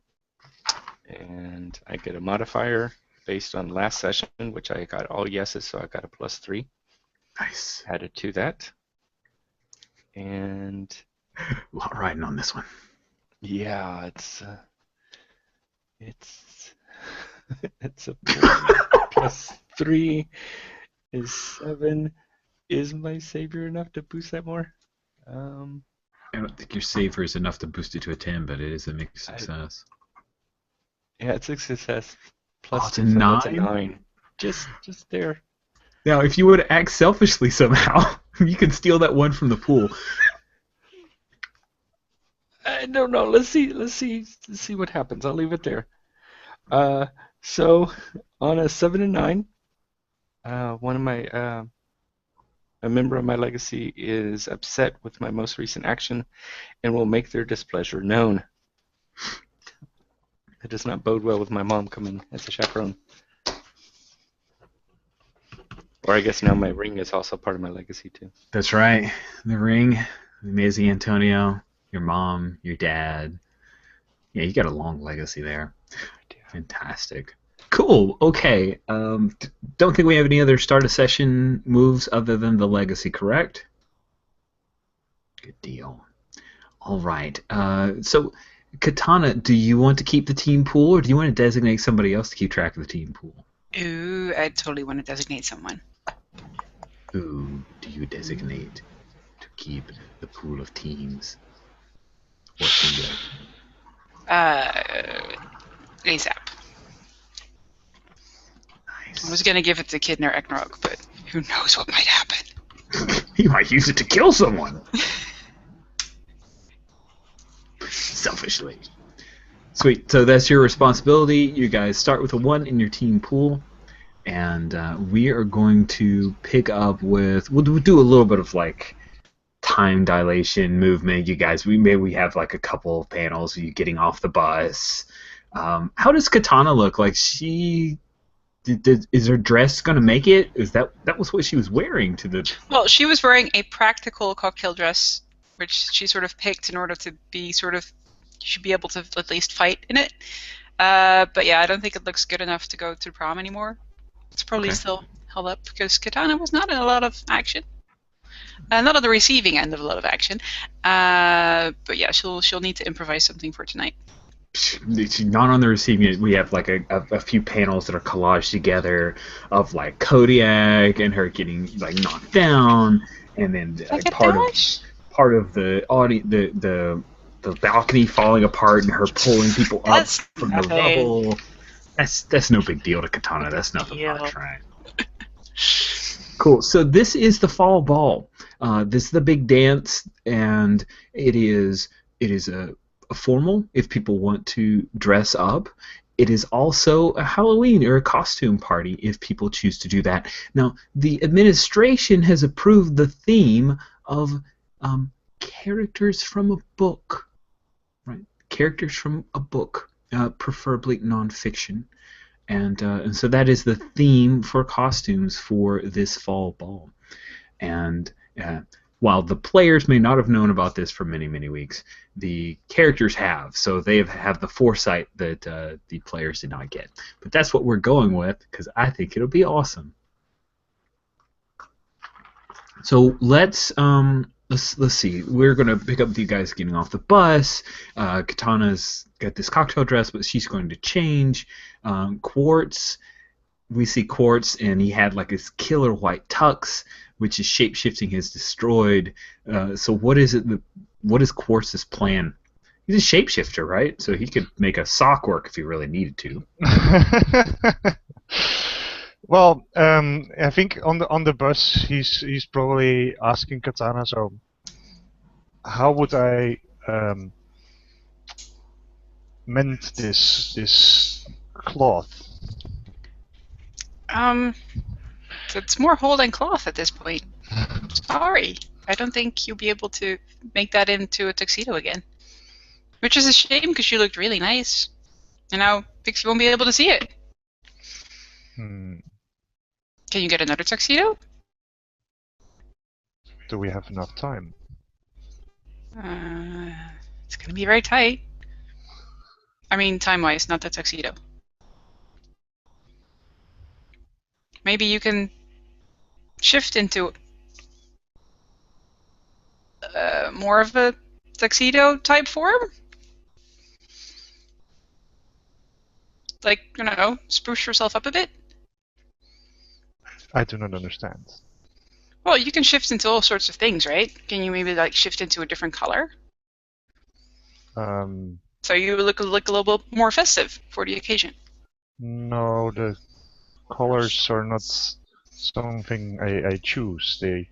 [SPEAKER 4] and I get a modifier based on last session, which I got all yeses, so I got a +3.
[SPEAKER 1] Nice.
[SPEAKER 4] Added to that. And
[SPEAKER 1] a lot riding on this one.
[SPEAKER 4] Yeah, it's a +3 is 7. Is my Savior enough to boost that more?
[SPEAKER 1] I don't think your Savior is enough to boost it to a 10, but it is a mixed success.
[SPEAKER 4] Yeah, it's a success.
[SPEAKER 1] Plus a 9?
[SPEAKER 4] 9. Just there.
[SPEAKER 1] Now, if you would act selfishly somehow, you can steal that one from the pool.
[SPEAKER 4] I don't know. Let's see what happens. I'll leave it there. So on a 7 and 9, one of my a member of my legacy is upset with my most recent action and will make their displeasure known. It does not bode well with my mom coming as a chaperone. Or I guess now my ring is also part of my legacy too.
[SPEAKER 1] That's right. The ring, the amazing Antonio, your mom, your dad. Yeah, you got a long legacy there. Fantastic. Cool. Okay. Don't think we have any other start of session moves other than the legacy, correct? Good deal. All right. So, Katana, do you want to keep the team pool, or do you want to designate somebody else to keep track of the team pool?
[SPEAKER 6] Ooh, I totally want to designate someone.
[SPEAKER 1] Who do you designate to keep the pool of teams? What do you
[SPEAKER 6] ASAP.
[SPEAKER 1] Nice.
[SPEAKER 6] I was going to give it to Kid Ragnarok, but who knows what might happen.
[SPEAKER 1] He might use it to kill someone. Selfishly. Sweet. So that's your responsibility. You guys start with a 1 in your team pool. and we are going to pick up with. We'll do a little bit of like time dilation movement. You guys, we have like a couple of panels of you getting off the bus. How does Katana look? Like she. Is her dress going to make it? Is that was what she was wearing to the?
[SPEAKER 6] Well, she was wearing a practical cocktail dress, which she sort of picked in order to be sort of. You should be able to at least fight in it. But yeah, I don't think it looks good enough to go to prom anymore. It's probably still held up because Katana was not in a lot of action. Not on the receiving end of a lot of action. But yeah, she'll need to improvise something for tonight.
[SPEAKER 1] She's not on the receiving end. We have like a few panels that are collaged together of like Kodiak and her getting like knocked down, and then part of the audience, the balcony falling apart and her pulling people up from the rubble. That's no big deal to Katana. That's nothing much, right? Cool. So this is the fall ball. This is the big dance, and it is a formal if people want to dress up. It is also a Halloween or a costume party if people choose to do that. Now, the administration has approved the theme of characters from a book, right? Characters from a book, preferably nonfiction. And so that is the theme for costumes for this fall ball. And while the players may not have known about this for many, many weeks, the characters have. So they have the foresight that the players did not get. But that's what we're going with because I think it'll be awesome. So let's see. We're gonna pick up with you guys getting off the bus. Katana's got this cocktail dress, but she's going to change. Quartz, we see Quartz, and he had like his killer white tux, which is shape-shifting has destroyed. So what is it? What is Quartz's plan? He's a shapeshifter, right? So he could make a sock work if he really needed to.
[SPEAKER 5] Well, I think on the bus he's probably asking Katana. So, how would I mend this cloth?
[SPEAKER 6] It's more hole than cloth at this point. Sorry, I don't think you'll be able to make that into a tuxedo again. Which is a shame because you looked really nice, and now Pixie won't be able to see it. Can you get another tuxedo?
[SPEAKER 5] Do we have enough time?
[SPEAKER 6] It's gonna be very tight. I mean, time-wise, not the tuxedo. Maybe you can shift into more of a tuxedo type form? Like, I don't know, spruce yourself up a bit?
[SPEAKER 5] I do not understand.
[SPEAKER 6] Well, you can shift into all sorts of things, right? Can you maybe like shift into a different color? So you look a little bit more festive for the occasion.
[SPEAKER 5] No, the colors are not something I choose. They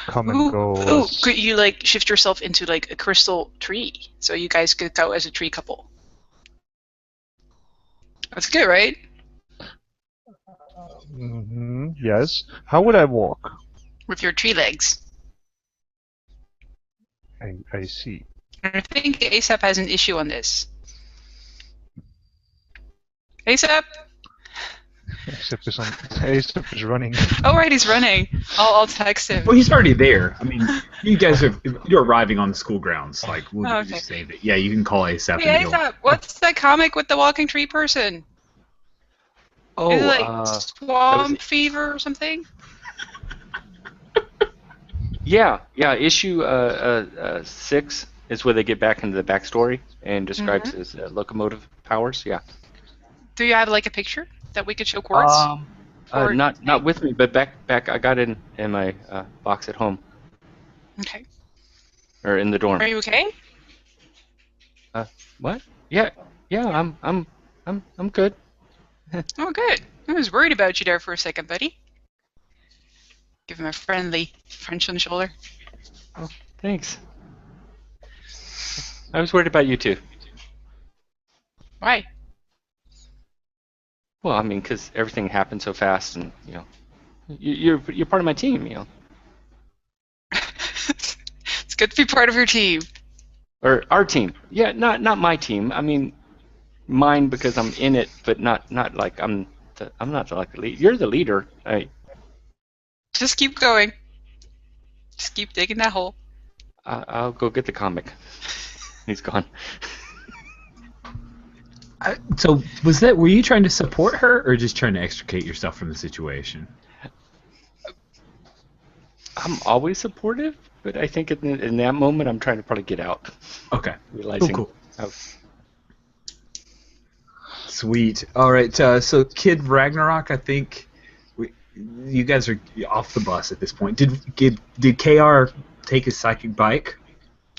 [SPEAKER 5] come and go.
[SPEAKER 6] Ooh, could you like shift yourself into like a crystal tree so you guys could go as a tree couple? That's good, right?
[SPEAKER 5] Yes. How would I walk?
[SPEAKER 6] With your tree legs.
[SPEAKER 5] I see.
[SPEAKER 6] I think ASAP has an issue on this. ASAP?
[SPEAKER 5] ASAP is running.
[SPEAKER 6] Oh right, he's running. I'll text him.
[SPEAKER 1] Well, he's already there. I mean, you guys you're arriving on the school grounds. Like, we'll just say that. Yeah, you can call ASAP.
[SPEAKER 6] Hey ASAP, what's that comic with the walking tree person?
[SPEAKER 4] Oh,
[SPEAKER 6] is it like Swamp Fever or something?
[SPEAKER 4] Yeah. Issue 6 is where they get back into the backstory and describes his locomotive powers. Yeah.
[SPEAKER 6] Do you have like a picture that we could show Quartz?
[SPEAKER 4] Not with me, but back. I got it in my box at home.
[SPEAKER 6] Okay.
[SPEAKER 4] Or in the dorm.
[SPEAKER 6] Are you okay?
[SPEAKER 4] What? Yeah. I'm good.
[SPEAKER 6] Oh, good. I was worried about you there for a second, buddy. Give him a friendly French on the shoulder.
[SPEAKER 4] Oh, thanks. I was worried about you too.
[SPEAKER 6] Why?
[SPEAKER 4] Well, I mean, because everything happened so fast, and you're part of my team,
[SPEAKER 6] It's good to be part of your team.
[SPEAKER 4] or our team. Yeah, not my team. I mean, mine because I'm in it, but not like I'm not like the lead. You're the leader.
[SPEAKER 6] Just keep going. Just keep digging that hole.
[SPEAKER 4] I'll go get the comic. He's gone.
[SPEAKER 1] So were you trying to support her or just trying to extricate yourself from the situation?
[SPEAKER 4] I'm always supportive, but I think in that moment I'm trying to probably get out.
[SPEAKER 1] Okay.
[SPEAKER 4] Realizing.
[SPEAKER 1] Cool. Sweet. All right. So Kid Ragnarok, I think you guys are off the bus at this point. Did KR take his psychic bike?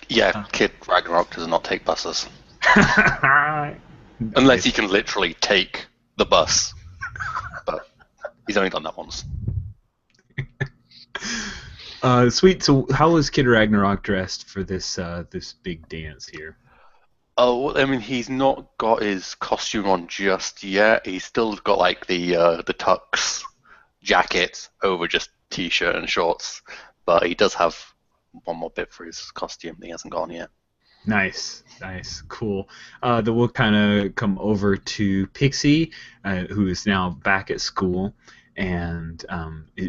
[SPEAKER 3] Yeah, Kid Ragnarok does not take buses. Unless he can literally take the bus. But he's only done that once.
[SPEAKER 1] Sweet. So how was Kid Ragnarok dressed for this big dance here?
[SPEAKER 3] Oh, well, I mean, he's not got his costume on just yet. He's still got like the tux jacket over just t-shirt and shorts. But he does have one more bit for his costume that he hasn't got on yet.
[SPEAKER 1] Nice, cool. Then we'll kind of come over to Pixie, who is now back at school, and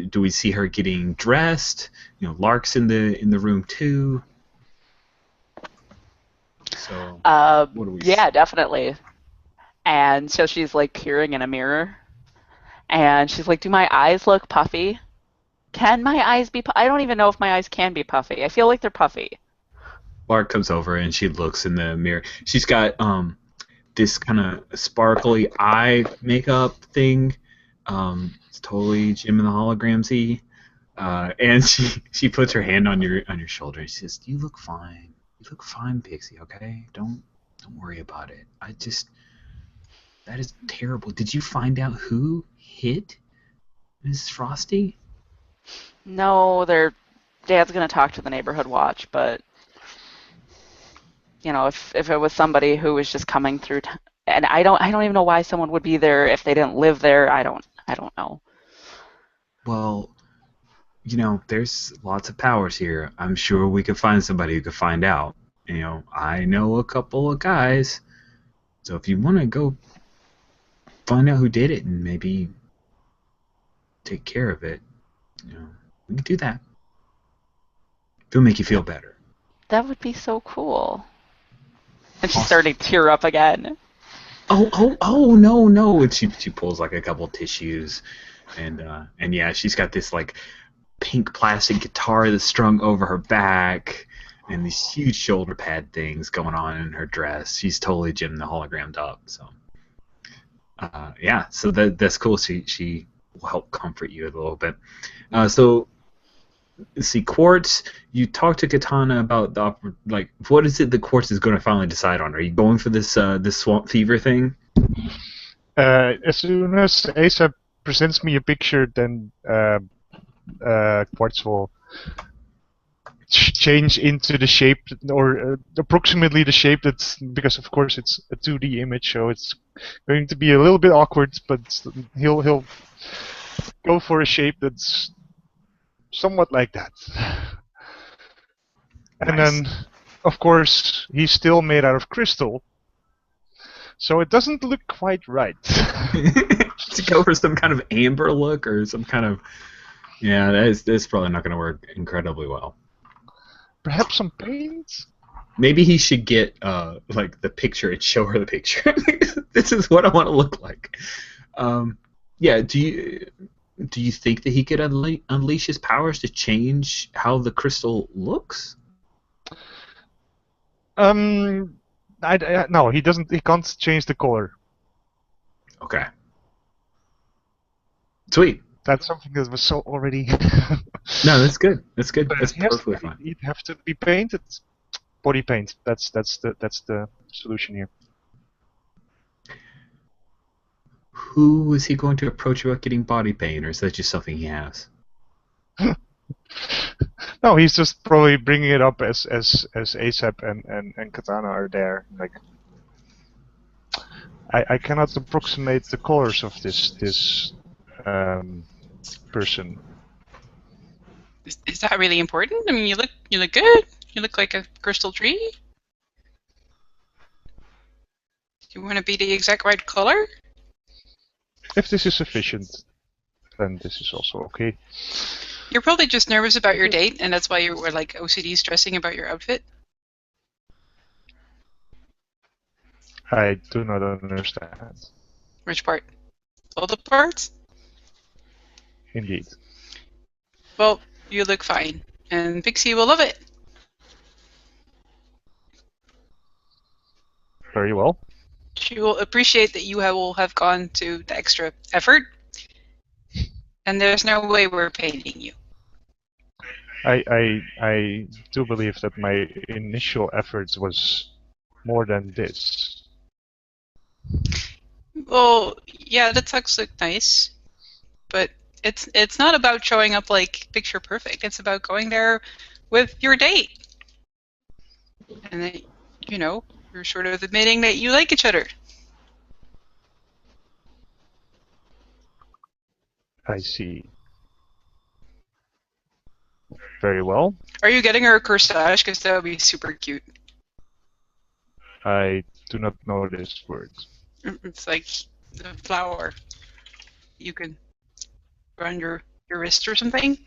[SPEAKER 1] do we see her getting dressed? Lark's in the room too. So, what do we see?
[SPEAKER 2] Definitely. And so she's like peering in a mirror, and she's like, "Do my eyes look puffy? Can my eyes be? I don't even know if my eyes can be puffy. I feel like they're puffy."
[SPEAKER 1] Lark comes over and she looks in the mirror. She's got this kind of sparkly eye makeup thing. It's totally Jim and the Holograms-y. And she puts her hand on your shoulder and she says, "You look fine. You look fine, Pixie, okay? Don't worry about it. That is terrible. Did you find out who hit Miss Frosty?"
[SPEAKER 2] No, their dad's gonna talk to the neighborhood watch, but if it was somebody who was just coming through, and I don't even know why someone would be there if they didn't live there. I don't know.
[SPEAKER 1] Well, there's lots of powers here. I'm sure we could find somebody who could find out. I know a couple of guys. So if you want to go find out who did it and maybe take care of it, we could do that. It'll make you feel better.
[SPEAKER 2] That would be so cool. And she's starting to tear up again.
[SPEAKER 1] Oh no! And she pulls like a couple tissues, and yeah, she's got this like pink plastic guitar that's strung over her back, and these huge shoulder pad things going on in her dress. She's totally Jim the Hologrammed up. So yeah, so that's cool. She will help comfort you a little bit. So. See, Quartz, you talked to Katana about what is it that Quartz is going to finally decide on? Are you going for this swamp fever thing?
[SPEAKER 5] As soon as Asa presents me a picture, then Quartz will change into the shape, or approximately the shape that's, because of course it's a 2D image, so it's going to be a little bit awkward, but he'll go for a shape that's somewhat like that. And
[SPEAKER 1] Nice.
[SPEAKER 5] then, of course, he's still made out of crystal, so it doesn't look quite right.
[SPEAKER 1] To go for some kind of amber look or some kind of... Yeah, that's probably not going to work incredibly well.
[SPEAKER 5] Perhaps some paint?
[SPEAKER 1] Maybe he should get the picture and show her the picture. This is what I want to look like. Yeah, do you think that he could unleash his powers to change how the crystal looks?
[SPEAKER 5] No, he doesn't. He can't change the color.
[SPEAKER 1] Okay. Sweet.
[SPEAKER 5] That's something that was so already.
[SPEAKER 1] No, that's good. That's good.
[SPEAKER 5] But
[SPEAKER 1] That's
[SPEAKER 5] it has
[SPEAKER 1] perfectly
[SPEAKER 5] to
[SPEAKER 1] fine.
[SPEAKER 5] be, it'd have to be painted. Body paint. That's the solution here.
[SPEAKER 1] Who is he going to approach about getting body paint, or is that just something he has?
[SPEAKER 5] No, he's just probably bringing it up as ASAP and Katana are there. Like, I cannot approximate the colors of this person.
[SPEAKER 6] Is that really important? I mean, you look good. You look like a crystal tree. Do you want to be the exact right color?
[SPEAKER 5] If this is sufficient, then this is also okay.
[SPEAKER 6] You're probably just nervous about your date, and that's why you were like OCD stressing about your outfit.
[SPEAKER 5] I do not understand.
[SPEAKER 6] Which part? All the parts?
[SPEAKER 5] Indeed.
[SPEAKER 6] Well, you look fine, and Pixie will love it.
[SPEAKER 5] Very well.
[SPEAKER 6] She will appreciate that you will have gone to the extra effort, and there's no way we're painting you.
[SPEAKER 5] I do believe that my initial efforts was more than this.
[SPEAKER 6] Well, yeah, the tux look nice, but it's not about showing up like picture perfect. It's about going there with your date, and then you're sort of admitting that you like each other.
[SPEAKER 5] I see. Very well.
[SPEAKER 6] Are you getting her a corsage? Because that would be super cute.
[SPEAKER 5] I do not know this word.
[SPEAKER 6] It's like the flower. You can around your wrist or something.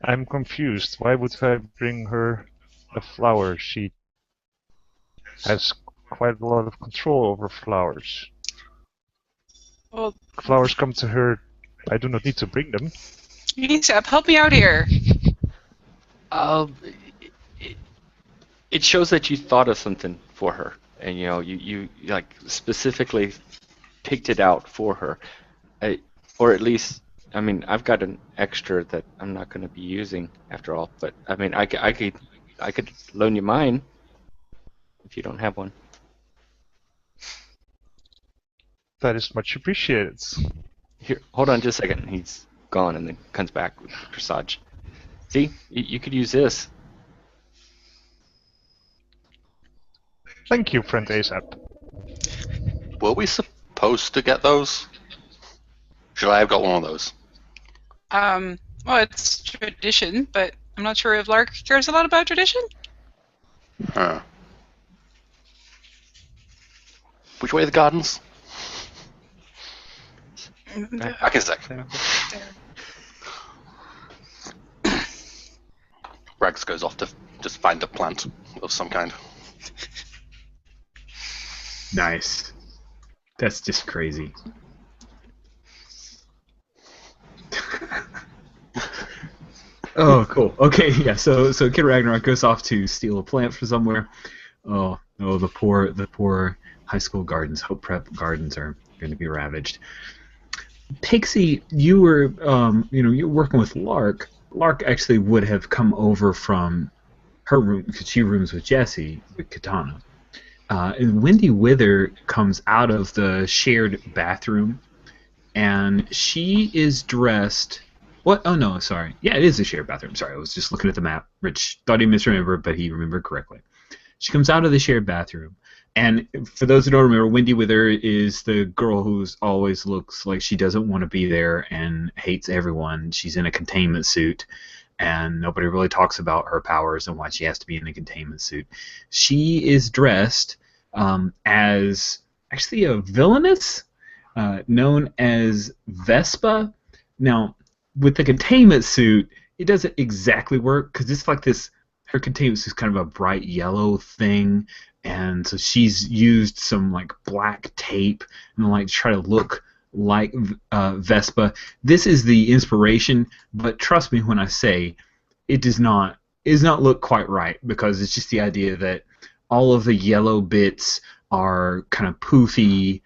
[SPEAKER 5] I'm confused. Why would I bring her a flower? She has quite a lot of control over flowers.
[SPEAKER 6] Well,
[SPEAKER 5] Flowers come to her. I do not need to bring them.
[SPEAKER 6] Nisab, help me out here.
[SPEAKER 4] It shows that you thought of something for her, and you like specifically picked it out for her, or at least, I mean, I've got an extra that I'm not going to be using after all. But I mean, I could loan you mine if you don't have one.
[SPEAKER 5] That is much appreciated.
[SPEAKER 4] Here, hold on just a second. He's gone and then comes back with corsage. See, you could use this.
[SPEAKER 5] Thank you, friend ASAP.
[SPEAKER 3] Were we supposed to get those? Should I have got one of those?
[SPEAKER 6] Well, it's tradition, but I'm not sure if Lark cares a lot about tradition.
[SPEAKER 3] Huh. Which way are the gardens? Back in a sec. Rags goes off to just find a plant of some kind.
[SPEAKER 1] Nice. That's just crazy. Oh, cool. Okay, yeah. So Kid Ragnarok goes off to steal a plant from somewhere. Oh, the poor high school gardens, Hope Prep gardens are going to be ravaged. Pixie, you were you're working with Lark. Lark actually would have come over from her room because she rooms with Jesse with Katana. And Wendy Wither comes out of the shared bathroom, and she is dressed. What? Oh no, sorry. Yeah, it is a shared bathroom. Sorry, I was just looking at the map. Rich thought he misremembered, but he remembered correctly. She comes out of the shared bathroom, and for those who don't remember, Wendy Wither is the girl who always looks like she doesn't want to be there and hates everyone. She's in a containment suit, and nobody really talks about her powers and why she has to be in a containment suit. She is dressed as actually a villainous, known as Vespa. Now, with the containment suit, it doesn't exactly work because it's like this. Her containment suit is kind of a bright yellow thing, and so she's used some like black tape and like try to look like Vespa. This is the inspiration, but trust me when I say it does not look quite right because it's just the idea that all of the yellow bits are kind of poofy.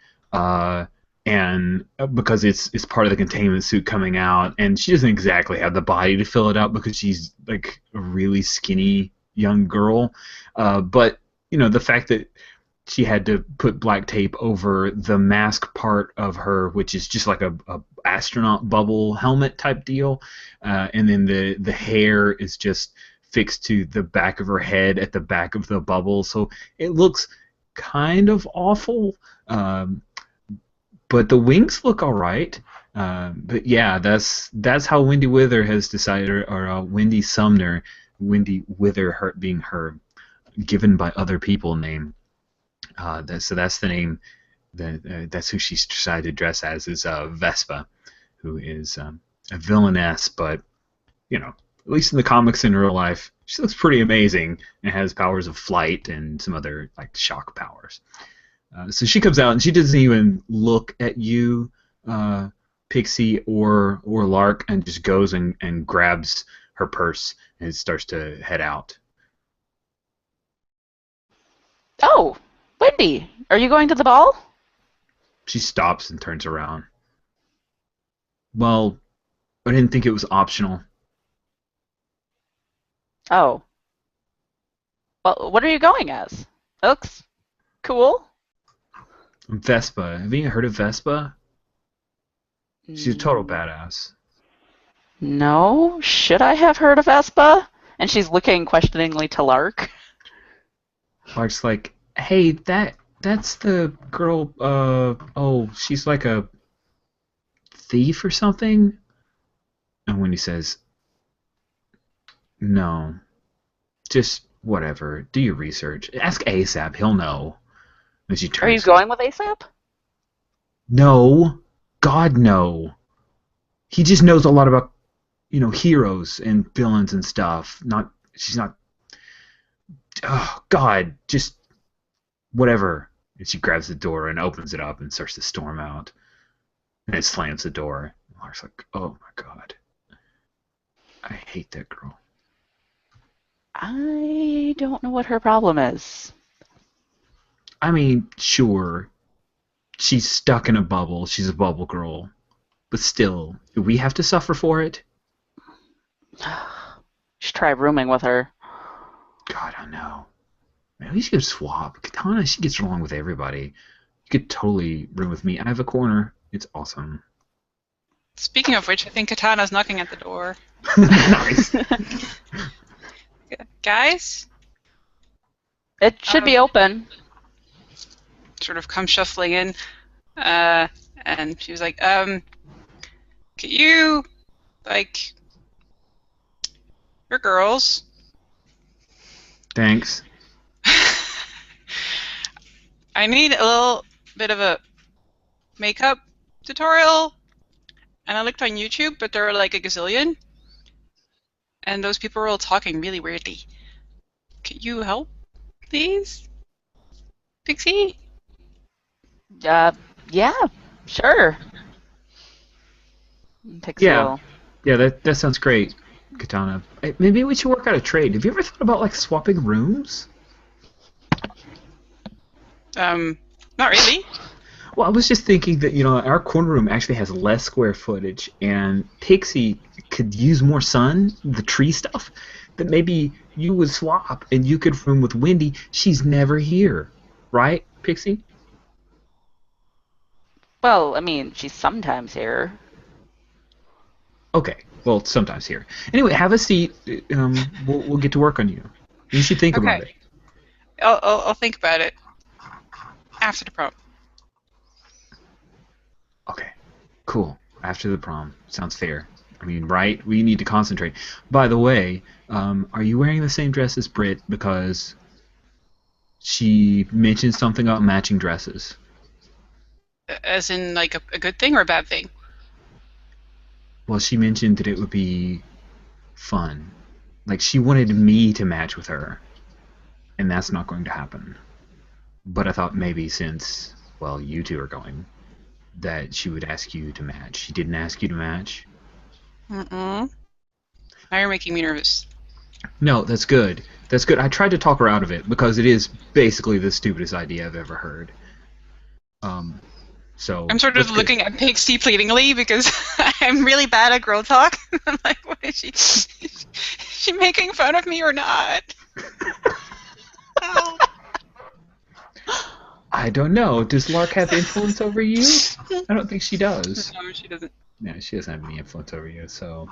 [SPEAKER 1] And because it's part of the containment suit coming out, and she doesn't exactly have the body to fill it out because she's like a really skinny young girl. But the fact that she had to put black tape over the mask part of her, which is just like a astronaut bubble helmet type deal, and then the hair is just fixed to the back of her head at the back of the bubble, so it looks kind of awful, but the wings look all right. But yeah, that's how Wendy Wither has decided, or Wendy Sumner, Wendy Wither, being her given by other people name. So that's the name. That's who she's decided to dress as, is Vespa, who is a villainess, but at least in the comics and real life, she looks pretty amazing and has powers of flight and some other like shock powers. So she comes out and she doesn't even look at you, Pixie or Lark, and just goes and grabs her purse and starts to head out.
[SPEAKER 2] Oh, Wendy, are you going to the ball?
[SPEAKER 1] She stops and turns around. Well, I didn't think it was optional.
[SPEAKER 2] Oh. Well, what are you going as? Looks cool.
[SPEAKER 1] Vespa. Have you heard of Vespa? She's a total badass.
[SPEAKER 2] No. Should I have heard of Vespa? And she's looking questioningly to Lark.
[SPEAKER 1] Lark's like, hey, that's the girl, she's like a thief or something? And Wendy says, no, just whatever. Do your research. Ask ASAP. He'll know. And she turns.
[SPEAKER 2] Are you going with ASAP?
[SPEAKER 1] No. God, no. He just knows a lot about, heroes and villains and stuff. She's not. Oh, God, just whatever. And she grabs the door and opens it up and starts to storm out. And it slams the door. And Lark's like, oh my God. I hate that girl.
[SPEAKER 2] I don't know what her problem is.
[SPEAKER 1] I mean, sure, she's stuck in a bubble. She's a bubble girl. But still, do we have to suffer for it?
[SPEAKER 2] Should try rooming with her.
[SPEAKER 1] God, I know. Maybe we should swap. Katana, she gets along with everybody. You could totally room with me. I have a corner. It's awesome.
[SPEAKER 6] Speaking of which, I think Katana's knocking at the door.
[SPEAKER 1] Nice.
[SPEAKER 6] Guys?
[SPEAKER 2] It should be open.
[SPEAKER 6] Sort of come shuffling in. And she was like, can you, you're girls.
[SPEAKER 1] Thanks.
[SPEAKER 6] I need a little bit of a makeup tutorial. And I looked on YouTube, but there are like a gazillion. And those people were all talking really weirdly. Could you help, please? Pixie?
[SPEAKER 2] Yeah, sure. Pixie will.
[SPEAKER 1] Yeah, that sounds great, Katana. Maybe we should work out a trade. Have you ever thought about swapping rooms?
[SPEAKER 6] Not really.
[SPEAKER 1] Well, I was just thinking that, our corner room actually has less square footage, and Pixie could use more sun, the tree stuff, that maybe you would swap, and you could room with Wendy. She's never here. Right, Pixie?
[SPEAKER 2] Well, I mean, she's sometimes here.
[SPEAKER 1] Okay, well, sometimes here. Anyway, have a seat. We'll get to work on you. You should think about it.
[SPEAKER 6] I'll think about it after the prom.
[SPEAKER 1] Okay, cool. After the prom. Sounds fair. I mean, right? We need to concentrate. By the way, are you wearing the same dress as Britt? Because she mentioned something about matching dresses.
[SPEAKER 6] As in, a good thing or a bad thing?
[SPEAKER 1] Well, she mentioned that it would be fun. She wanted me to match with her. And that's not going to happen. But I thought maybe since, you two are going, that she would ask you to match. She didn't ask you to match?
[SPEAKER 6] Mm-mm. Now you're making me nervous.
[SPEAKER 1] No, that's good. That's good. I tried to talk her out of it because it is basically the stupidest idea I've ever heard. So
[SPEAKER 6] I'm sort of looking at Pixie pleadingly because I'm really bad at girl talk. I'm like, what is she? Is she making fun of me or not? Oh.
[SPEAKER 1] I don't know. Does Lark have influence over you? I don't think she does.
[SPEAKER 6] No, she doesn't.
[SPEAKER 1] No, she doesn't have any influence over you. So,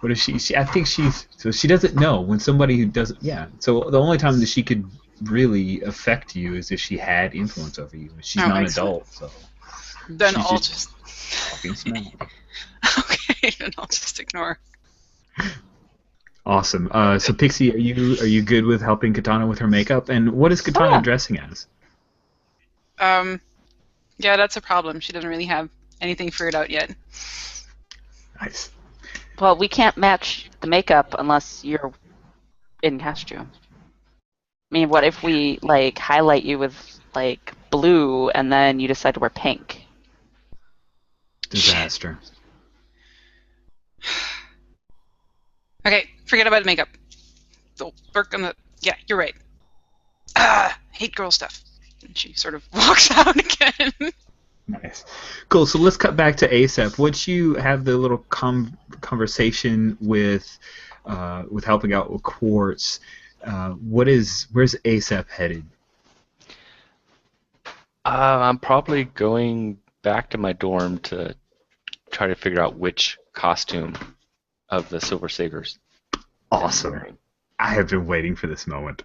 [SPEAKER 1] what if she I think she's. So she doesn't know when somebody who doesn't. Yeah. So the only time that she could really affect you as if she had influence over you. She's
[SPEAKER 6] Oh,
[SPEAKER 1] not an
[SPEAKER 6] excellent.
[SPEAKER 1] adult, so
[SPEAKER 6] Then
[SPEAKER 1] she's
[SPEAKER 6] I'll
[SPEAKER 1] just talking smack.
[SPEAKER 6] Okay, then I'll just ignore.
[SPEAKER 1] Awesome. So Pixie, are you good with helping Katana with her makeup? And what is Katana
[SPEAKER 2] yeah.
[SPEAKER 1] dressing as?
[SPEAKER 6] Yeah, that's a problem. She doesn't really have anything figured out yet.
[SPEAKER 1] Nice.
[SPEAKER 2] Well, we can't match the makeup unless you're in costume. I mean, what if we like highlight you with like blue and then you decide to wear pink?
[SPEAKER 1] Disaster.
[SPEAKER 6] Okay, forget about the makeup. They'll work on the. Yeah, you're right. Hate girl stuff. And she sort of walks out again.
[SPEAKER 1] Nice. Cool. So let's cut back to ASAP. Once you have the little conversation with helping out with Quartz, where's ASAP headed?
[SPEAKER 4] I'm probably going back to my dorm to try to figure out which costume of the Silver Sabers.
[SPEAKER 1] Awesome. I have been waiting for this moment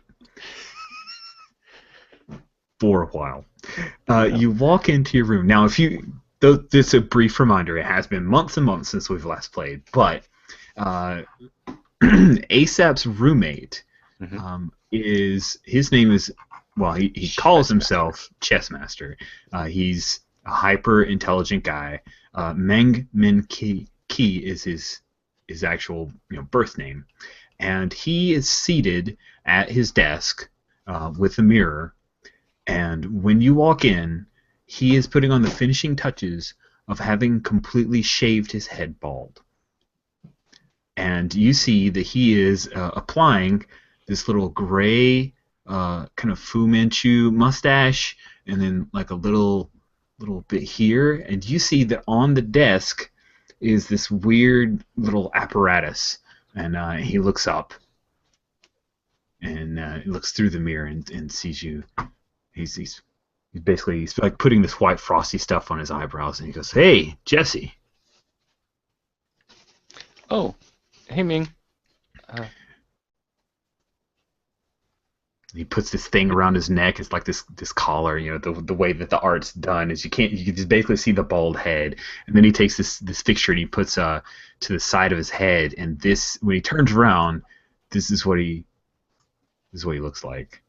[SPEAKER 1] for a while. You walk into your room. Now, this is a brief reminder. It has been months and months since we've last played, but ASAP's roommate his name is, well, he calls himself Chessmaster. He's a hyper intelligent guy. Meng Min Ki is his actual birth name, and he is seated at his desk with a mirror. And when you walk in, he is putting on the finishing touches of having completely shaved his head bald. And you see that he is applying this little gray kind of Fu Manchu mustache, and then like a little bit here. And you see that on the desk is this weird little apparatus. And he looks up and looks through the mirror and sees you. He's basically like putting this white frosty stuff on his eyebrows, and he goes, "Hey, Jesse."
[SPEAKER 4] Oh, hey Ming.
[SPEAKER 1] He puts this thing around his neck. It's like this collar. The way that the art's done is you can just basically see the bald head, and then he takes this fixture and he puts to the side of his head, and this, when he turns around, this is what he looks like.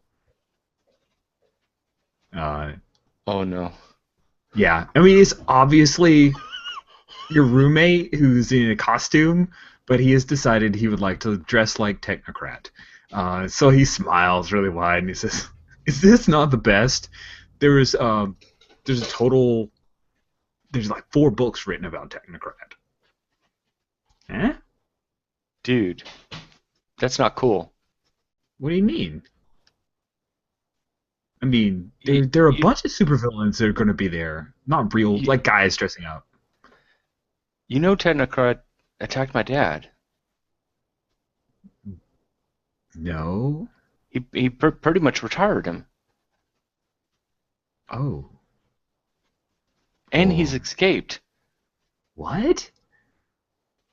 [SPEAKER 4] Oh no.
[SPEAKER 1] Yeah, I mean, it's obviously your roommate who's in a costume, but he has decided he would like to dress like technocrat. So he smiles really wide and he says, "Is this not the best? There's like 4 books written about technocrat." Eh?
[SPEAKER 4] Dude, that's not cool.
[SPEAKER 1] What do you mean? I mean, there are a bunch of supervillains that are going to be there. Not real, like guys dressing up.
[SPEAKER 4] You know Technocrat attacked my dad.
[SPEAKER 1] No.
[SPEAKER 4] He pretty much retired him.
[SPEAKER 1] Oh.
[SPEAKER 4] And he's escaped.
[SPEAKER 1] What?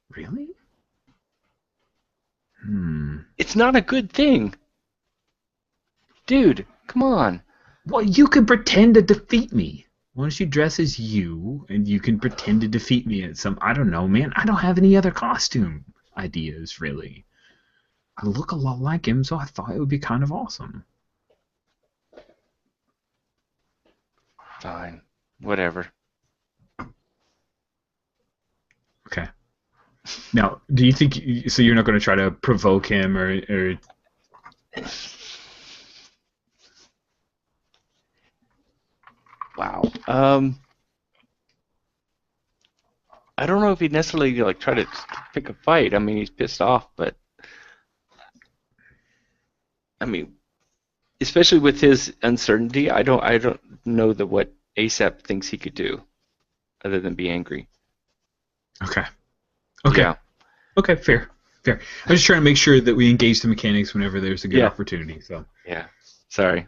[SPEAKER 1] Really?
[SPEAKER 4] It's not a good thing. Dude, come on.
[SPEAKER 1] Well, you can pretend to defeat me. Why don't you dress as you, and you can pretend to defeat me at some... I don't know, man. I don't have any other costume ideas, really. I look a lot like him, so I thought it would be kind of awesome.
[SPEAKER 4] Fine. Whatever.
[SPEAKER 1] Okay. Now, do you think... So you're not going to try to provoke him or...
[SPEAKER 4] Wow. I don't know if he'd necessarily like try to pick a fight. I mean, he's pissed off, but I mean, especially with his uncertainty, I don't know that what ASAP thinks he could do, other than be angry.
[SPEAKER 1] Okay.
[SPEAKER 4] Yeah.
[SPEAKER 1] Okay, fair. I'm just trying to make sure that we engage the mechanics whenever there's a good opportunity. So.
[SPEAKER 4] Yeah. Sorry.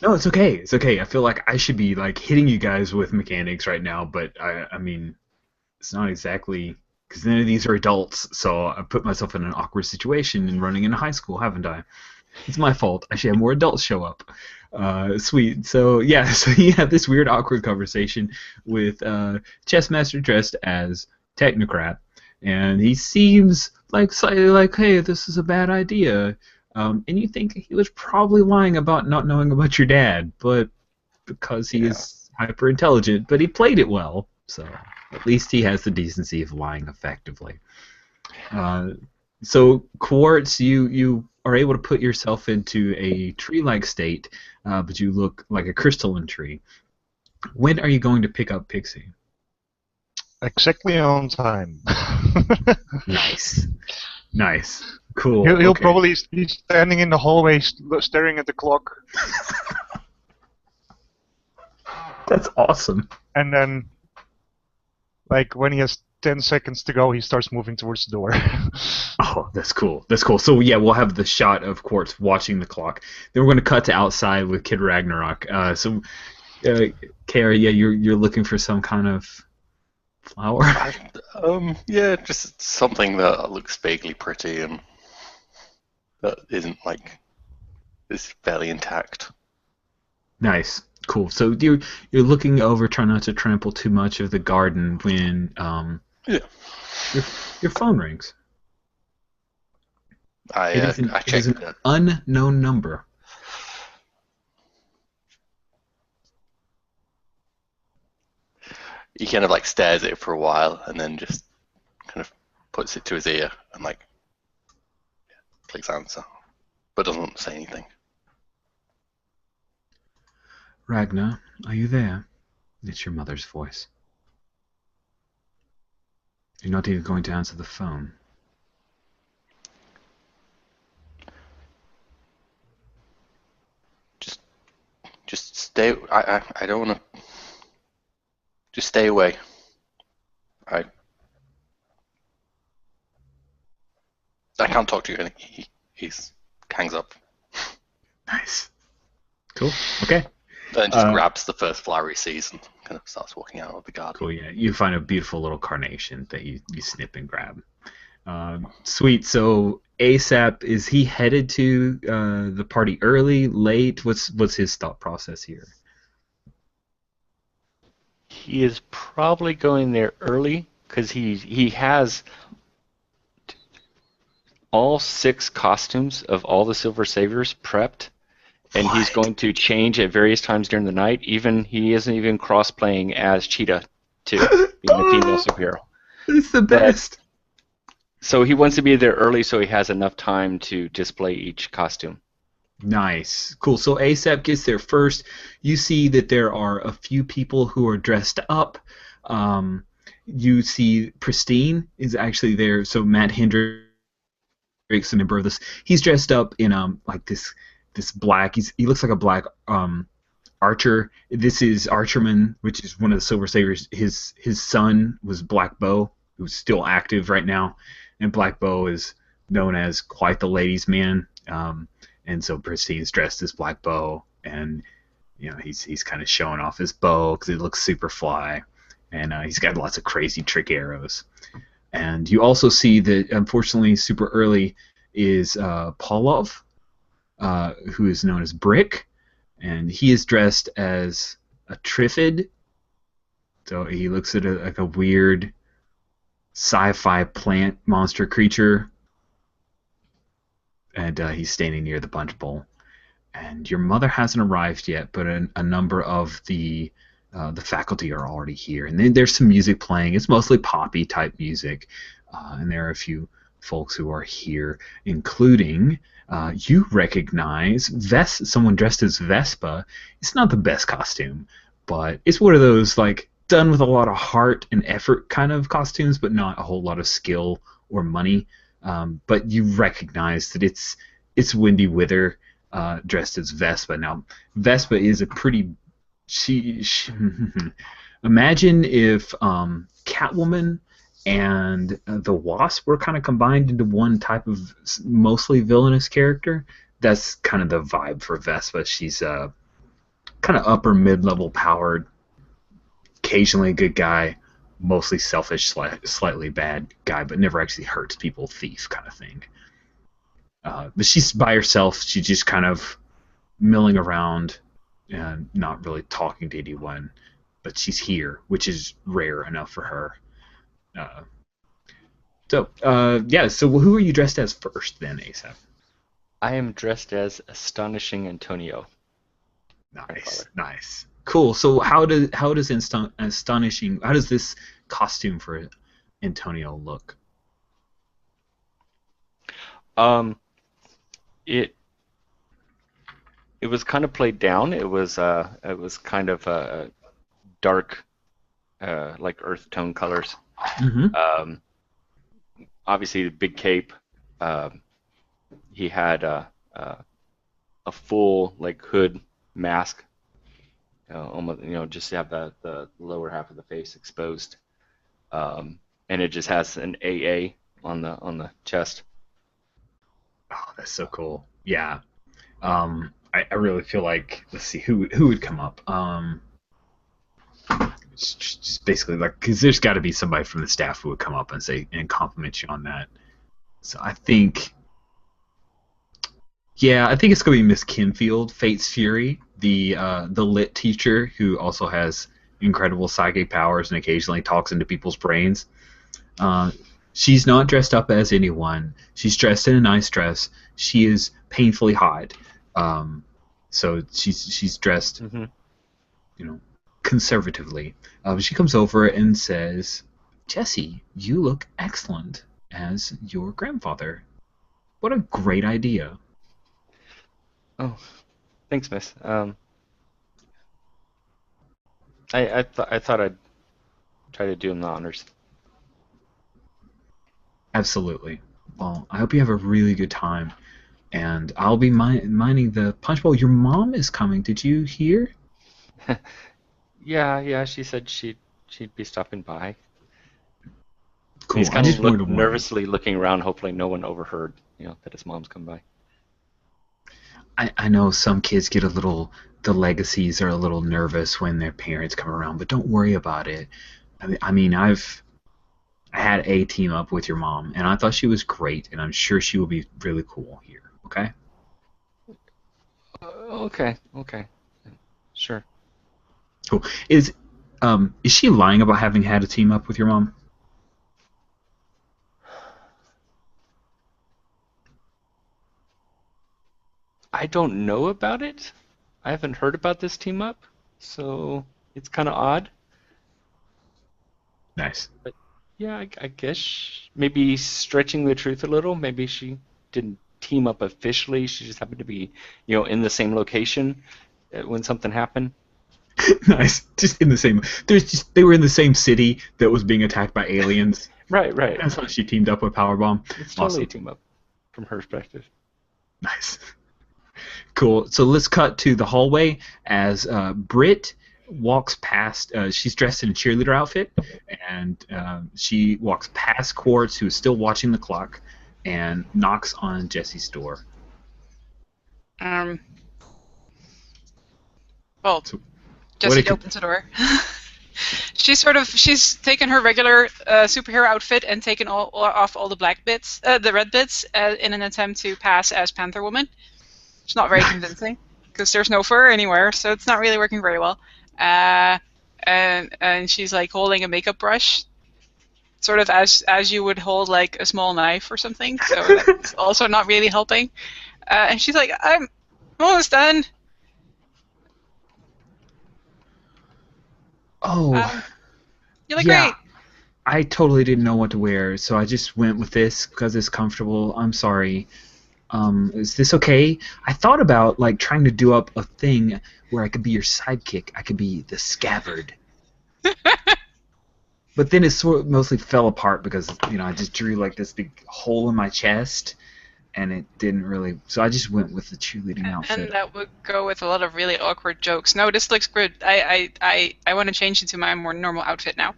[SPEAKER 1] No, it's okay. It's okay. I feel like I should be like hitting you guys with mechanics right now, but I mean, it's not exactly, because none of these are adults. So I put myself in an awkward situation in running into high school, haven't I? It's my fault. I should have more adults show up. Sweet. So yeah, so you have this weird, awkward conversation with Chessmaster dressed as Technocrat, and he seems like slightly like, hey, this is a bad idea. And you think he was probably lying about not knowing about your dad, but because he is hyper intelligent, but he played it well, so at least he has the decency of lying effectively. So Quartz, you are able to put yourself into a tree-like state, but you look like a crystalline tree. When are you going to pick up Pixie?
[SPEAKER 5] Exactly on time.
[SPEAKER 1] Nice. Nice. Cool.
[SPEAKER 5] He'll
[SPEAKER 1] Okay.
[SPEAKER 5] probably be standing in the hallway staring at the clock.
[SPEAKER 1] That's awesome.
[SPEAKER 5] And then, like, when he has 10 seconds to go, he starts moving towards the door.
[SPEAKER 1] Oh, that's cool. That's cool. So yeah, we'll have the shot of Quartz watching the clock. Then we're going to cut to outside with Kid Ragnarok. Kara, yeah, you're looking for some kind of flower.
[SPEAKER 3] Yeah, just something that looks vaguely pretty and that isn't is fairly intact.
[SPEAKER 1] Nice. Cool. So you're looking over, trying not to trample too much of the garden when your phone rings.
[SPEAKER 3] I
[SPEAKER 1] It is
[SPEAKER 3] checked
[SPEAKER 1] an unknown number.
[SPEAKER 3] He kind of stares at it for a while and then just kind of puts it to his ear and clicks answer, but doesn't say anything.
[SPEAKER 1] Ragnar, are you there? It's your mother's voice. You're not even going to answer the phone.
[SPEAKER 3] Just stay. I don't want to. Just stay away. I can't talk to you. He's hangs up.
[SPEAKER 1] Nice. Cool. Okay.
[SPEAKER 3] Then just grabs the first flower he sees and kind of starts walking out of the garden.
[SPEAKER 1] Cool. Yeah. You find a beautiful little carnation that you snip and grab. Sweet. So ASAP, is he headed to the party early, late? What's his thought process here?
[SPEAKER 4] He is probably going there early because he has all 6 costumes of all the Silver Saviors prepped, and he's going to change at various times during the night. He isn't even cross-playing as Cheetah too, being a female superhero.
[SPEAKER 1] It's the best.
[SPEAKER 4] So he wants to be there early so he has enough time to display each costume.
[SPEAKER 1] Nice. Cool. So ASAP gets there first. You see that there are a few people who are dressed up. You see Pristine is actually there. So Matt Hendricks, a member of this, he's dressed up in this black. He looks like a black archer. This is Archerman, which is one of the Silver Saviors. His son was Black Bow, who's still active right now, and Black Bow is known as quite the ladies' man. And so Pristine's dressed as Black Bow, and he's kind of showing off his bow because it looks super fly, and he's got lots of crazy trick arrows. And you also see that, unfortunately, super early is Paulov, who is known as Brick, and he is dressed as a Triffid. So he looks at like a weird sci-fi plant monster creature. And he's standing near the punch bowl. And your mother hasn't arrived yet, but a number of the faculty are already here. And then there's some music playing. It's mostly poppy type music. And there are a few folks who are here, including you recognize someone dressed as Vespa. It's not the best costume, but it's one of those done with a lot of heart and effort kind of costumes, but not a whole lot of skill or money. But you recognize that it's Wendy Wither dressed as Vespa. Now, Vespa is a pretty... Imagine if Catwoman and the Wasp were kind of combined into one type of mostly villainous character. That's kind of the vibe for Vespa. She's kind of upper mid-level powered, occasionally a good guy, mostly selfish, slightly bad guy, but never actually hurts people, thief kind of thing. But she's by herself. She's just kind of milling around and not really talking to anyone. But she's here, which is rare enough for her. So who are you dressed as first then, Asaph?
[SPEAKER 4] I am dressed as Astonishing Antonio.
[SPEAKER 1] Nice. Cool. So how does astonishing? How does this costume for Antonio look?
[SPEAKER 4] It was kind of played down. It was kind of dark, like earth tone colors.
[SPEAKER 1] Mm-hmm.
[SPEAKER 4] Obviously, the big cape. He had a full like hood mask. Almost, just to have the lower half of the face exposed, and it just has an AA on the chest.
[SPEAKER 1] Oh, that's so cool. Yeah. I really feel like, let's see, who would come up? Just basically like, because there's got to be somebody from the staff who would come up and say and compliment you on that. So I think it's gonna be Miss Kinfield, Fate's Fury, the lit teacher who also has incredible psychic powers and occasionally talks into people's brains. She's not dressed up as anyone. She's dressed in a nice dress. She is painfully hot. So she's dressed, conservatively. She comes over and says, "Jesse, you look excellent as your grandfather. What a great idea."
[SPEAKER 4] Oh, thanks, miss. I thought I'd try to do him the honors.
[SPEAKER 1] Absolutely. Well, I hope you have a really good time, and I'll be minding the punch bowl. Your mom is coming. Did you hear?
[SPEAKER 4] Yeah. She said she'd be stopping by.
[SPEAKER 1] Cool.
[SPEAKER 4] He's
[SPEAKER 1] I
[SPEAKER 4] kind
[SPEAKER 1] just wanted to
[SPEAKER 4] of
[SPEAKER 1] warn you.
[SPEAKER 4] nervously looking around, hopefully no one overheard, that his mom's come by.
[SPEAKER 1] I know some kids get the legacies are a little nervous when their parents come around, but don't worry about it. I mean, I had a team up with your mom, and I thought she was great, and I'm sure she will be really cool here. Okay?
[SPEAKER 4] Okay. Sure.
[SPEAKER 1] Cool. Is she lying about having had a team up with your mom?
[SPEAKER 4] I don't know about it. I haven't heard about this team up, so it's kind of odd.
[SPEAKER 1] Nice.
[SPEAKER 4] But yeah, I guess maybe stretching the truth a little. Maybe she didn't team up officially. She just happened to be, in the same location when something happened.
[SPEAKER 1] Nice. Just in the same. They were in the same city that was being attacked by aliens.
[SPEAKER 4] Right.
[SPEAKER 1] That's why she teamed up with Powerbomb.
[SPEAKER 4] It's totally
[SPEAKER 1] Awesome.
[SPEAKER 4] a team up from her perspective.
[SPEAKER 1] Nice. Cool. So let's cut to the hallway as Britt walks past. She's dressed in a cheerleader outfit, and she walks past Quartz, who is still watching the clock, and knocks on Jesse's door.
[SPEAKER 6] Well,
[SPEAKER 1] So,
[SPEAKER 6] Jessie opens the door. She's taken her regular superhero outfit and taken off all the black bits, the red bits, in an attempt to pass as Panther Woman. It's not very convincing because there's no fur anywhere, so it's not really working very well. And she's like holding a makeup brush, sort of as you would hold like a small knife or something. So that's also not really helping. And she's like, "I'm almost done."
[SPEAKER 1] Oh,
[SPEAKER 6] You look
[SPEAKER 1] yeah.
[SPEAKER 6] great.
[SPEAKER 1] I totally didn't know what to wear, so I just went with this because it's comfortable. I'm sorry. Is this okay? I thought about like trying to do up a thing where I could be your sidekick. I could be the scabbard. But then it sort of mostly fell apart because I just drew like this big hole in my chest, and it didn't really. So I just went with the cheerleading outfit.
[SPEAKER 6] And that would go with a lot of really awkward jokes. No, this looks good. I want to change into my more normal outfit now.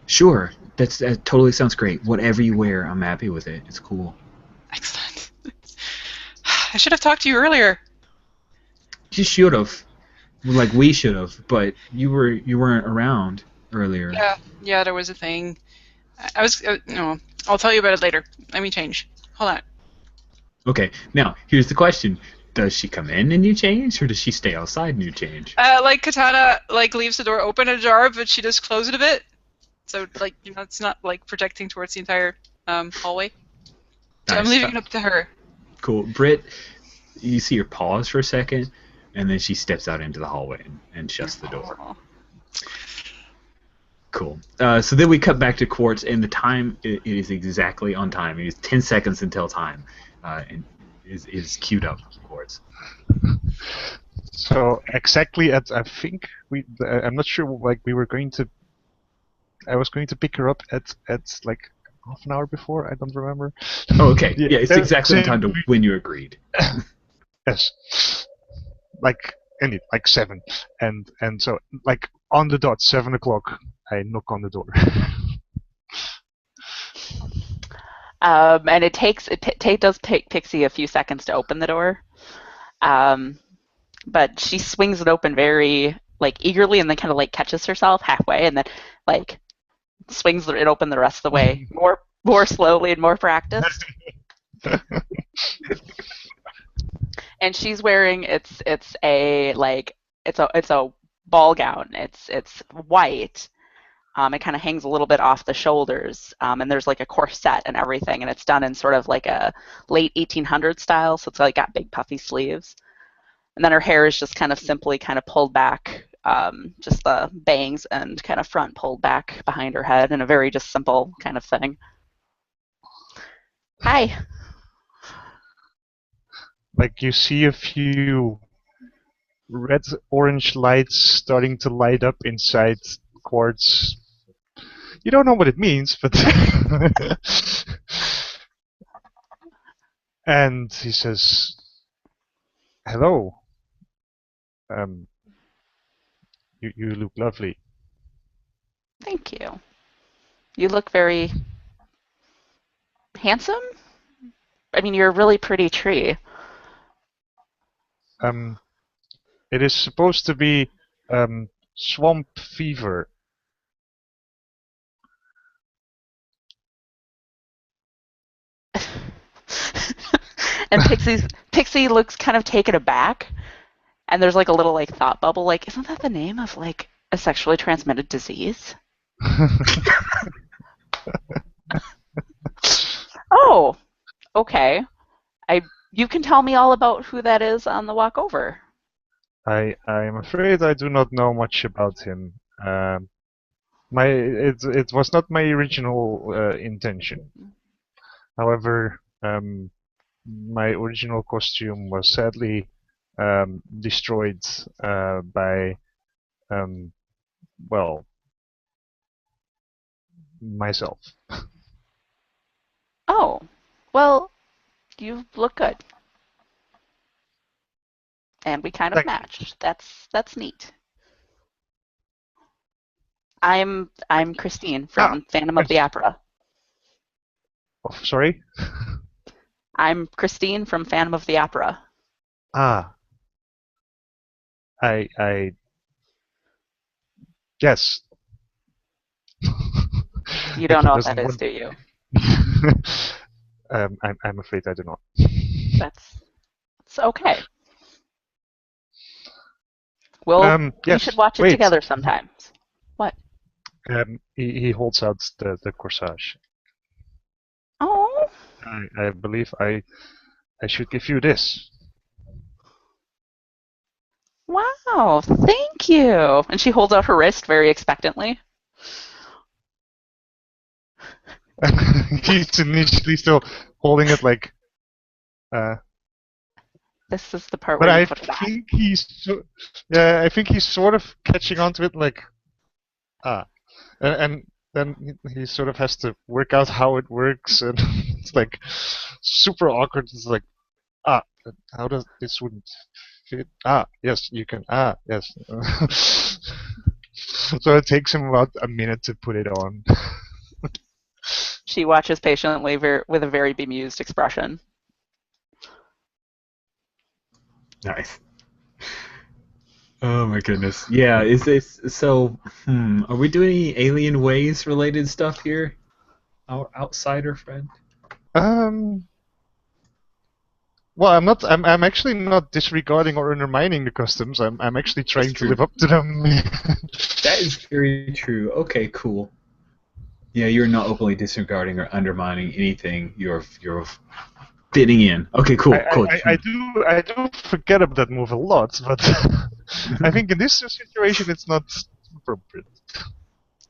[SPEAKER 1] Sure, that totally sounds great. Whatever you wear, I'm happy with it. It's cool.
[SPEAKER 6] Excellent. I should have talked to you earlier.
[SPEAKER 1] You should have, like we should have, but you weren't around earlier.
[SPEAKER 6] Yeah, there was a thing. I was no. I'll tell you about it later. Let me change. Hold on.
[SPEAKER 1] Okay, now here's the question: does she come in and you change, or does she stay outside and you change?
[SPEAKER 6] Like Katana leaves the door open ajar, but she does close it a bit. So it's not projecting towards the entire hallway. So I'm
[SPEAKER 1] Nice.
[SPEAKER 6] leaving it up to her.
[SPEAKER 1] Cool. Britt, you see her pause for a second, and then she steps out into the hallway and shuts the door.
[SPEAKER 6] Oh.
[SPEAKER 1] Cool. So then we cut back to Quartz, and the time it is exactly on time. It is 10 seconds until time, and is queued up, Quartz.
[SPEAKER 5] So exactly at I think I'm not sure we were going to. I was going to pick her up at like half an hour before. I don't remember.
[SPEAKER 1] Oh, okay. Yeah, it's exactly on
[SPEAKER 5] same-
[SPEAKER 1] time to when you agreed.
[SPEAKER 5] Yes. Like 7, and so on the dot 7 o'clock, I knock on the door.
[SPEAKER 2] And it does take Pixie a few seconds to open the door, but she swings it open very eagerly, and then kind of catches herself halfway, and then swings it open the rest of the way, more slowly and more practiced. And she's wearing it's a ball gown. It's white. It kind of hangs a little bit off the shoulders, and there's a corset and everything, and it's done in sort of a late 1800s style, so it's got big puffy sleeves. And then her hair is just kind of simply kind of pulled back, just the bangs and kind of front pulled back behind her head, in a very just simple kind of thing. Hi.
[SPEAKER 5] You see a few red-orange lights starting to light up inside Quartz. You don't know what it means, but and he says, "Hello. You look lovely."
[SPEAKER 2] Thank you. You look very handsome. I mean, you're a really pretty tree.
[SPEAKER 5] It is supposed to be swamp fever.
[SPEAKER 2] And Pixie looks kind of taken aback, and there's a little thought bubble, isn't that the name of a sexually transmitted disease? Oh, okay. You can tell me all about who that is on the walk over.
[SPEAKER 5] I am afraid I do not know much about him. It was not my original intention. However, my original costume was sadly destroyed by myself.
[SPEAKER 2] Oh, well, you look good. And we kind of
[SPEAKER 5] Thank
[SPEAKER 2] match. That's neat. I'm Christine from Phantom of the Opera.
[SPEAKER 5] Oh, sorry?
[SPEAKER 2] I'm Christine from Phantom of the Opera.
[SPEAKER 5] I yes.
[SPEAKER 2] You don't know what
[SPEAKER 5] doesn't
[SPEAKER 2] that is,
[SPEAKER 5] want-
[SPEAKER 2] do you?
[SPEAKER 5] I'm afraid I do not.
[SPEAKER 2] It's okay. We
[SPEAKER 5] Yes,
[SPEAKER 2] should watch it
[SPEAKER 5] wait.
[SPEAKER 2] together sometimes. What?
[SPEAKER 5] He holds out the corsage.
[SPEAKER 2] Oh.
[SPEAKER 5] I believe I should give you this.
[SPEAKER 2] Wow, thank you. And she holds out her wrist very expectantly.
[SPEAKER 5] He's initially still holding it
[SPEAKER 2] This is the part
[SPEAKER 5] but
[SPEAKER 2] where you
[SPEAKER 5] I
[SPEAKER 2] put it on.
[SPEAKER 5] think I think he's sort of catching on to it and then he sort of has to work out how it works, and it's super awkward. It's how does this wouldn't fit? Yes, you can. Yes. So it takes him about a minute to put it on.
[SPEAKER 2] She watches patiently with a very bemused expression.
[SPEAKER 1] Nice. Oh my goodness. Yeah, is this so? Are we doing any alien ways related stuff here? Our outsider friend.
[SPEAKER 5] Well, I'm not. I'm actually not disregarding or undermining the customs. I'm actually trying to
[SPEAKER 1] true.
[SPEAKER 5] live up to them.
[SPEAKER 1] That is very true. Okay, cool. Yeah, you're not openly disregarding or undermining anything. You're fitting in. Okay, cool. Cool.
[SPEAKER 5] I do forget about that move a lot, but I think in this situation it's not appropriate.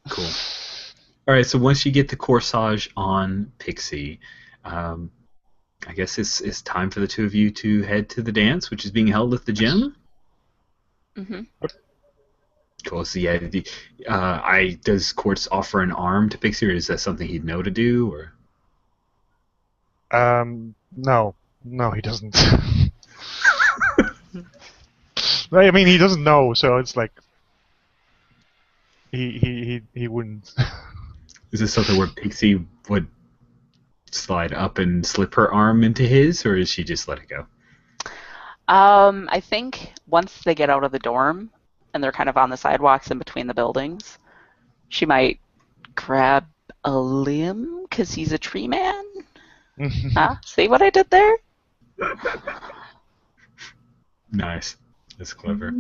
[SPEAKER 1] Cool. All right. So once you get the corsage on Pixie, I guess it's time for the two of you to head to the dance, which is being held at the gym.
[SPEAKER 2] Mm-hmm.
[SPEAKER 1] Cool. So yeah, does Quartz offer an arm to Pixie, or is that something he'd know to do, or?
[SPEAKER 5] No, he doesn't. I mean, he doesn't know, so it's like he wouldn't.
[SPEAKER 1] Is this something where Pixie would slide up and slip her arm into his, or does she just let it go?
[SPEAKER 2] I think once they get out of the dorm and they're kind of on the sidewalks in between the buildings, she might grab a limb because he's a tree man. Huh? See what I did there?
[SPEAKER 1] Nice. That's clever.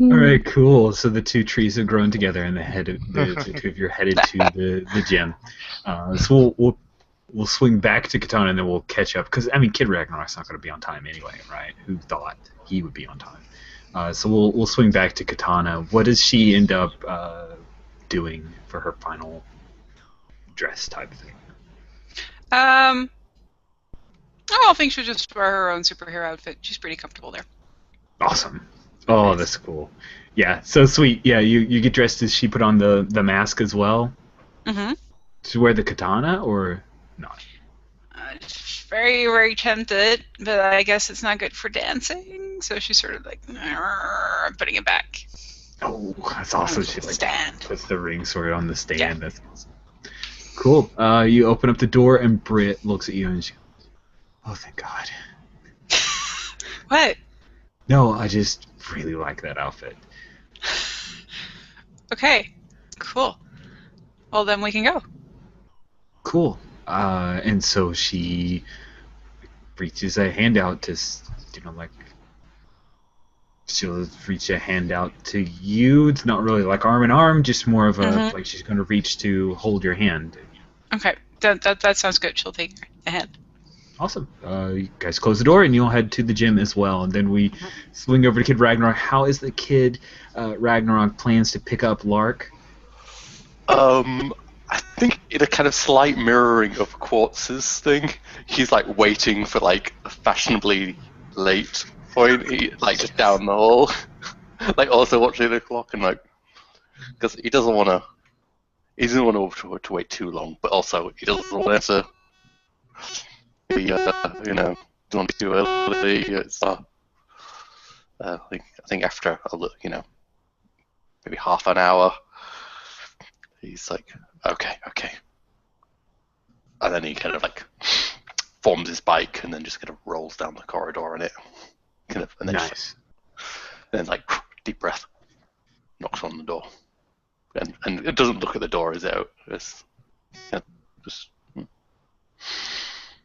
[SPEAKER 1] All right, cool. So the two trees have grown together, and the two of you are headed to the gym. So we'll swing back to Katana, and then we'll catch up. Because I mean, Kid Ragnarok's not going to be on time anyway, right? Who thought he would be on time? So we'll swing back to Katana. What does she end up doing for her final dress type thing?
[SPEAKER 6] I think she'll just wear her own superhero outfit. She's pretty comfortable there.
[SPEAKER 1] Awesome. Oh, that's cool. Yeah, so sweet. Yeah, you get dressed. Does she put on the mask as well?
[SPEAKER 6] Mm-hmm.
[SPEAKER 1] Does she wear the katana or not?
[SPEAKER 6] Very, very tempted, but I guess it's not good for dancing. So she's sort of like putting it back.
[SPEAKER 1] Oh, that's awesome. She
[SPEAKER 6] Stand.
[SPEAKER 1] puts the ring sword on the stand.
[SPEAKER 6] Yeah.
[SPEAKER 1] That's awesome. Cool. You open up the door and Britt looks at you and she goes, "Oh, thank God."
[SPEAKER 6] What?
[SPEAKER 1] No, I just really like that outfit.
[SPEAKER 6] Okay, cool. Well, then we can go.
[SPEAKER 1] Cool. And so she reaches a hand out to, she'll reach a hand out to you. It's not really like arm in arm, just more of a, like she's going to reach to hold your hand.
[SPEAKER 6] Okay, that sounds good. She'll take a hand.
[SPEAKER 1] Awesome. You guys close the door and you'll head to the gym as well. And then we swing over to Kid Ragnarok. How is the Kid Ragnarok plans to pick up Lark?
[SPEAKER 3] I think in a kind of slight mirroring of Quartz's thing, he's like waiting for like a fashionably late point, like just down the hall, like also watching the clock and like, because he doesn't want to wait too long, but also he doesn't want to be, don't want to be too early. It's, I think after maybe half an hour, he's like, okay, and then he kind of like forms his bike and then just kind of rolls down the corridor in it, kind of, and then
[SPEAKER 1] Nice.
[SPEAKER 3] and then like deep breath, knocks on the door, and it doesn't look at the door as out. It's just.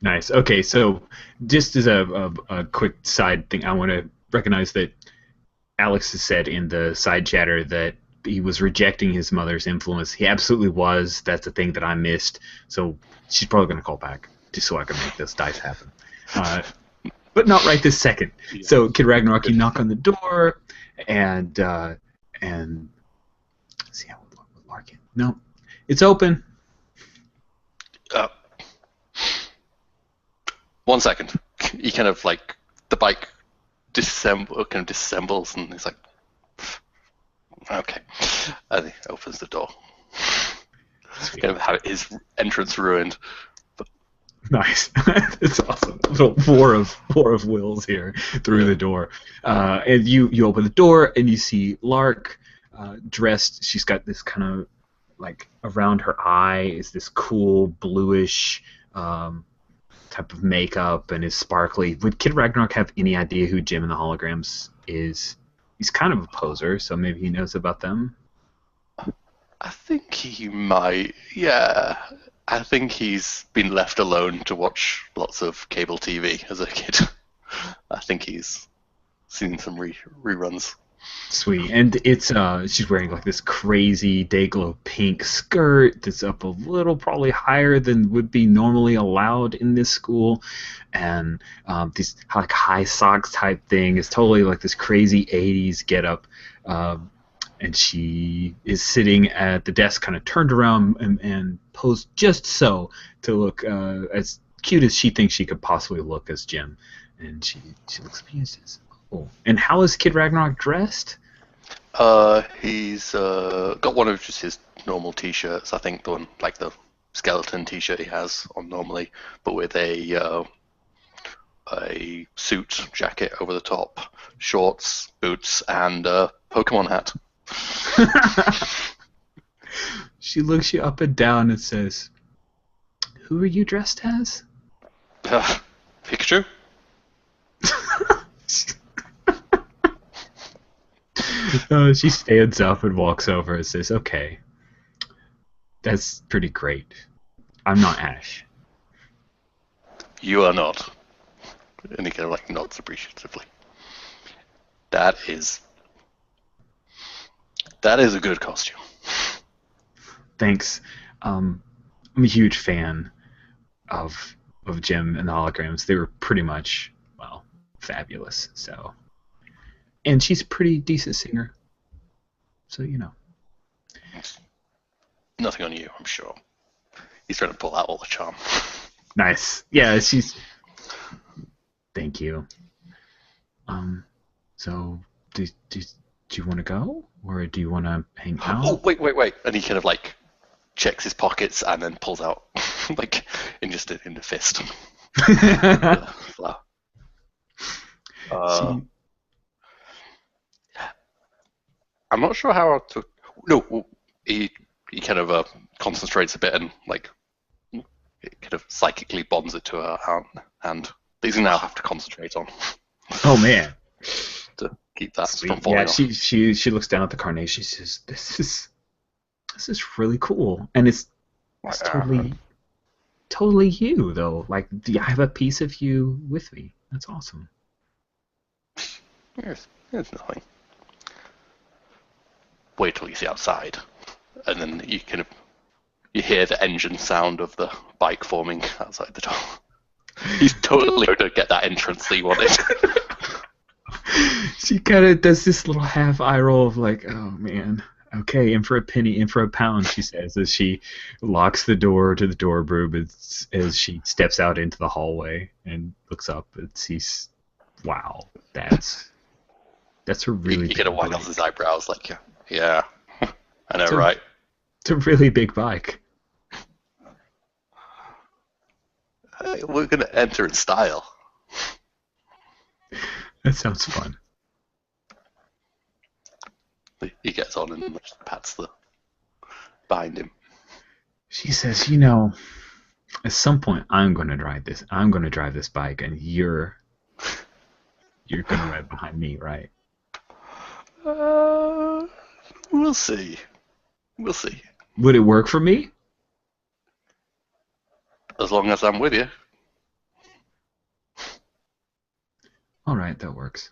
[SPEAKER 1] Nice. Okay, so just as a quick side thing, I want to recognize that Alex has said in the side chatter that he was rejecting his mother's influence. He absolutely was. That's the thing that I missed. So she's probably going to call back just so I can make those dice happen. But not right this second. Yeah. So Kid Ragnarok, you knock on the door, and see how we'll mark it. No, it's open.
[SPEAKER 3] 1 second. He kind of like the bike disassembles, and he's like, okay. And he opens the door. Kind of have his entrance ruined.
[SPEAKER 1] Nice. It's awesome. So four of Wills here through the door. And you open the door and you see Lark dressed. She's got this kind of like around her eye is this cool bluish type of makeup and is sparkly. Would Kid Ragnarok have any idea who Jim and the Holograms is? He's kind of a poser, so maybe he knows about them.
[SPEAKER 3] I think he might, yeah. I think he's been left alone to watch lots of cable TV as a kid. I think he's seen some reruns.
[SPEAKER 1] Sweet. And it's she's wearing like this crazy Dayglow pink skirt that's up a little probably higher than would be normally allowed in this school, and these like high socks type thing is totally like this crazy 80s getup. And she is sitting at the desk kind of turned around and posed just so to look as cute as she thinks she could possibly look as Jim. And she looks amused. Oh. And how is Kid Ragnarok dressed?
[SPEAKER 3] He's got one of just his normal t-shirts, I think the one like the skeleton t-shirt he has on normally, but with a suit jacket over the top, shorts, boots, and a Pokemon hat.
[SPEAKER 1] She looks you up and down and says, "Who are you dressed as?"
[SPEAKER 3] Pikachu?
[SPEAKER 1] She stands up and walks over and says, "Okay, that's pretty great. I'm not Ash."
[SPEAKER 3] You are not. And he kind of like nods appreciatively. That is a good costume.
[SPEAKER 1] Thanks. I'm a huge fan of Jim and the holograms. They were pretty much, well, fabulous. So, and she's a pretty decent singer. So, you know.
[SPEAKER 3] Nothing on you, I'm sure. He's trying to pull out all the charm.
[SPEAKER 1] Nice. Yeah, she's... Thank you. So, do you want to go? Or do you want to hang out?
[SPEAKER 3] Oh, wait. And he kind of like checks his pockets and then pulls out like in the fist. Flower. I'm not sure how to... No, he kind of concentrates a bit and like it kind of psychically bonds it to her hand. These you now have to concentrate on.
[SPEAKER 1] Oh man.
[SPEAKER 3] To keep that
[SPEAKER 1] Sweet.
[SPEAKER 3] from falling
[SPEAKER 1] Yeah,
[SPEAKER 3] off.
[SPEAKER 1] she looks down at the carnation. She says, "This is really cool, and it's totally you though. Like, I have a piece of you with me. That's awesome."
[SPEAKER 3] There's nothing. Wait till you see outside, and then you hear the engine sound of the bike forming outside the door. He's totally going to get that entrance that he wanted.
[SPEAKER 1] She kind of does this little half eye roll of like, "Oh man, okay, in for a penny, in for a pound," she says as she locks the door to the door broom as she steps out into the hallway and looks up and sees, wow, that's a really
[SPEAKER 3] You get a wide off his eyebrows like, yeah, I know, right?
[SPEAKER 1] It's a really big bike.
[SPEAKER 3] We're going to enter in style.
[SPEAKER 1] That sounds fun.
[SPEAKER 3] He gets on and pats behind him.
[SPEAKER 1] She says, "You know, at some point I'm going to drive this. I'm going to drive this bike, and you're going to ride behind me, right?"
[SPEAKER 3] We'll see.
[SPEAKER 1] Would it work for me?
[SPEAKER 3] As long as I'm with you.
[SPEAKER 1] All right, that works.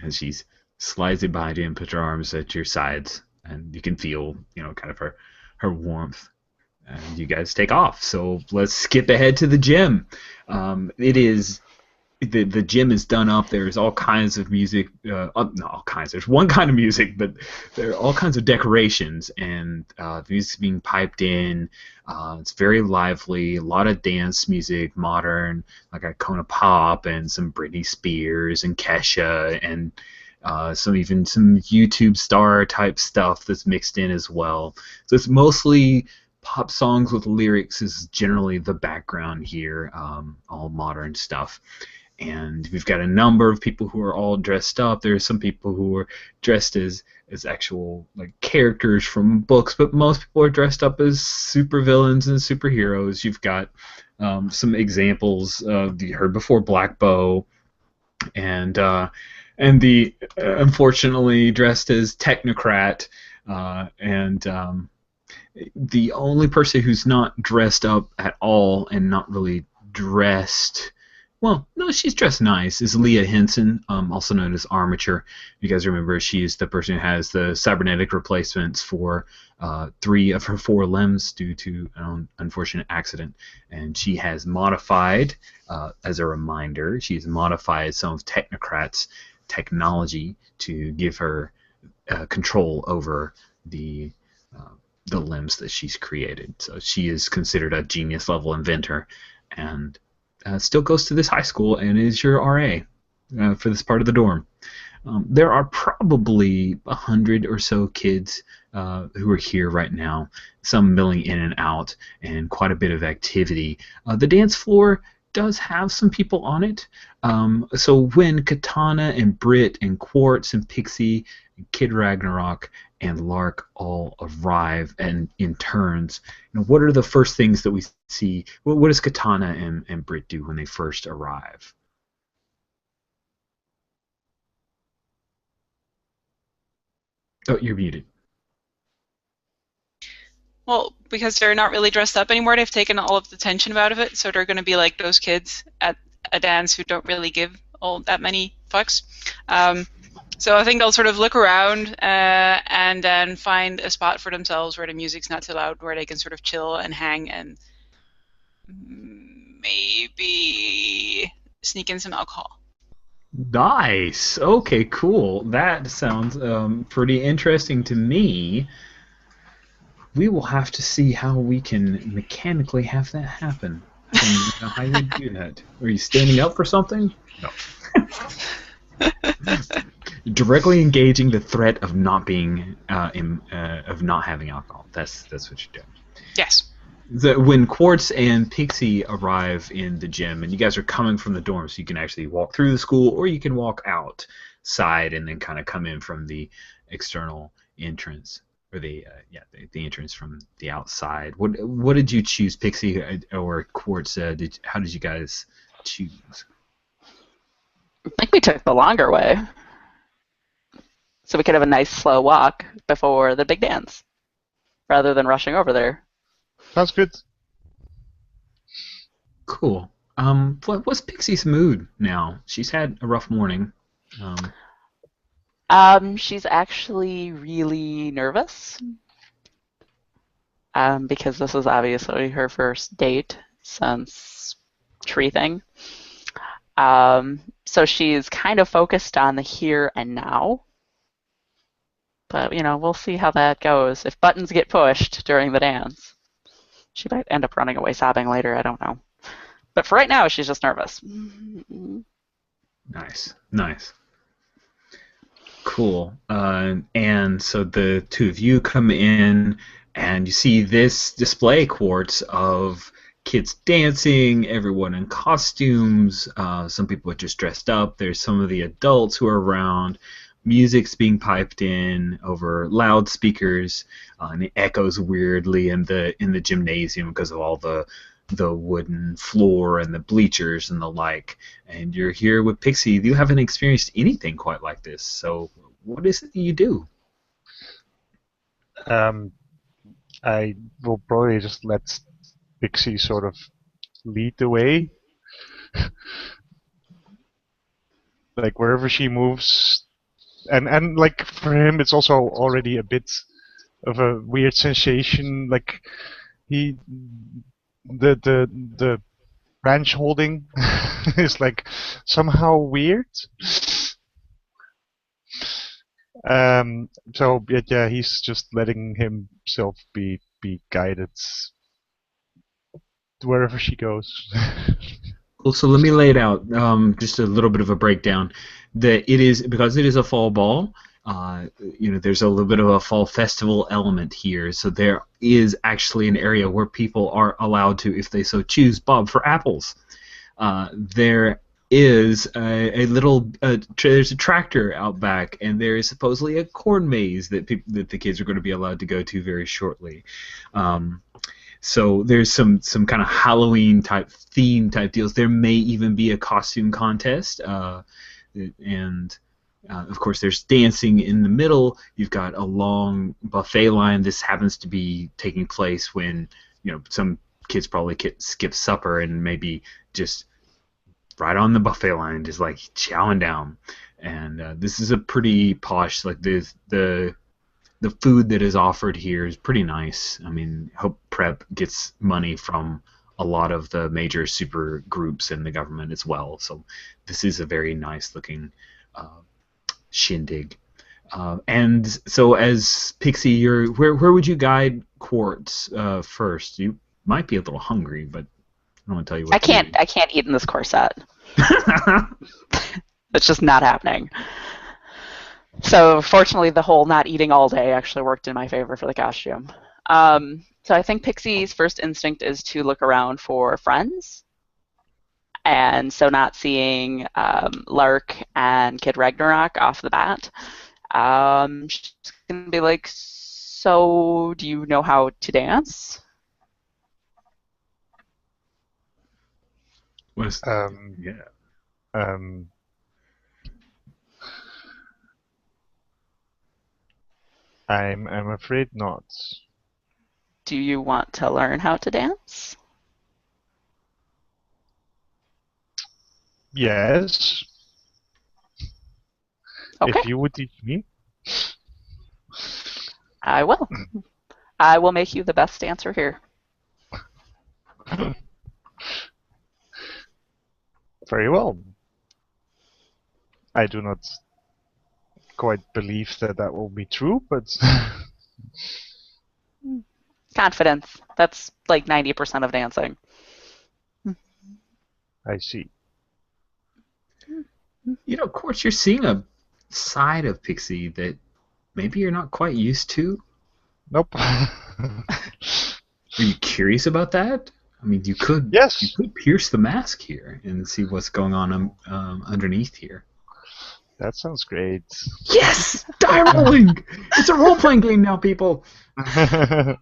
[SPEAKER 1] And she slides it behind you and puts her arms at your sides, and you can feel, kind of her warmth. And you guys take off. So let's skip ahead to the gym. It is the gym is done up. There's all kinds of music. Not all kinds. There's one kind of music, but there are all kinds of decorations, and the music's being piped in. It's very lively. A lot of dance music, modern, like Icona Pop and some Britney Spears and Kesha and some YouTube star type stuff that's mixed in as well. So it's mostly pop songs with lyrics is generally the background here. All modern stuff. And we've got a number of people who are all dressed up. There's some people who are dressed as actual like characters from books, but most people are dressed up as supervillains and superheroes. You've got some examples. You heard before Black Bow, and the unfortunately dressed as Technocrat, and the only person who's not dressed up at all and not really dressed. well, no, she's dressed nice, is Leah Henson, also known as Armature. You guys remember she's the person who has the cybernetic replacements for 3 of her 4 limbs due to an unfortunate accident. And she has modified, as a reminder, she's modified some of Technocrat's technology to give her control over the limbs that she's created. So she is considered a genius-level inventor, and still goes to this high school and is your RA for this part of the dorm. There are probably 100 or so kids who are here right now, some milling in and out, and quite a bit of activity. The dance floor does have some people on it. So when Katana and Britt and Quartz and Pixie and Kid Ragnarok and Lark all arrive and in turns, what are the first things that we see? What does Katana and Britt do when they first arrive? Oh, you're muted.
[SPEAKER 6] Well, because they're not really dressed up anymore, they've taken all of the tension out of it, so they're going to be like those kids at a dance who don't really give all that many fucks. So I think they'll sort of look around and then find a spot for themselves where the music's not too loud, where they can sort of chill and hang and maybe sneak in some alcohol.
[SPEAKER 1] Nice. Okay, cool. That sounds pretty interesting to me. We will have to see how we can mechanically have that happen. I don't know how you do that. Are you standing up for something? No. Directly engaging the threat of not being of not having alcohol. That's what you're doing.
[SPEAKER 6] Yes.
[SPEAKER 1] When Quartz and Pixie arrive in the gym, and you guys are coming from the dorm, so you can actually walk through the school, or you can walk outside and then kind of come in from the external entrance, or the entrance from the outside. What did you choose, Pixie or Quartz? How did you guys choose?
[SPEAKER 2] I think we took the longer way, so we could have a nice slow walk before the big dance, rather than rushing over there.
[SPEAKER 5] Sounds good.
[SPEAKER 1] Cool. What's Pixie's mood now? She's had a rough morning.
[SPEAKER 2] She's actually really nervous, because this is obviously her first date since tree thing. So she's kind of focused on the here and now. But, we'll see how that goes. If buttons get pushed during the dance, she might end up running away sobbing later. I don't know. But for right now, she's just nervous.
[SPEAKER 1] Nice. Cool. And so the two of you come in, and you see this display, Quartz, of kids dancing, everyone in costumes. Some people are just dressed up. There's some of the adults who are around. Music's being piped in over loudspeakers, and it echoes weirdly in the gymnasium because of all the wooden floor and the bleachers and the like. And you're here with Pixie. You haven't experienced anything quite like this. So what is it that you do?
[SPEAKER 5] I will probably just let Pixie sort of lead the way. Like wherever she moves. And like for him, it's also already a bit of a weird sensation. Like the branch holding is like somehow weird. So yeah, he's just letting himself be guided wherever she goes.
[SPEAKER 1] Well, so let me lay it out. Just a little bit of a breakdown. That it is because it is a fall ball. There's a little bit of a fall festival element here. So there is actually an area where people are allowed to, if they so choose, bob for apples. There is a little there's a tractor out back, and there is supposedly a corn maze that the kids are going to be allowed to go to very shortly. So there's some kind of Halloween type theme type deals. There may even be a costume contest, and of course there's dancing in the middle. You've got a long buffet line. This happens to be taking place when some kids probably skip supper and maybe just right on the buffet line, just like chowing down. And this is a pretty posh, like the food that is offered here is pretty nice. I mean, Hope Prep gets money from a lot of the major super groups in the government as well. So this is a very nice looking shindig. And so as Pixie, where would you guide Quartz first? You might be a little hungry, but I don't want to tell you what
[SPEAKER 2] I can't eat in this corset. It's just not happening. So fortunately, the whole not eating all day actually worked in my favor for the costume. So I think Pixie's first instinct is to look around for friends. And so not seeing Lark and Kid Ragnarok off the bat, she's going to be like, so do you know how to dance?
[SPEAKER 1] Yeah.
[SPEAKER 5] I'm afraid not.
[SPEAKER 2] Do you want to learn how to dance?
[SPEAKER 5] Yes.
[SPEAKER 2] Okay.
[SPEAKER 5] If you would teach me.
[SPEAKER 2] I will. I will make you the best dancer here.
[SPEAKER 5] Very well. I do not quite believe that will be true, but
[SPEAKER 2] Confidence. That's like 90% of dancing.
[SPEAKER 5] I see.
[SPEAKER 1] You know, of course, you're seeing a side of Pixie that maybe you're not quite used to.
[SPEAKER 5] Nope.
[SPEAKER 1] Are you curious about that? I mean, you could pierce the mask here and see what's going on underneath here.
[SPEAKER 5] That sounds great.
[SPEAKER 1] Yes! Die rolling! It's a role-playing game now, people!
[SPEAKER 5] Let's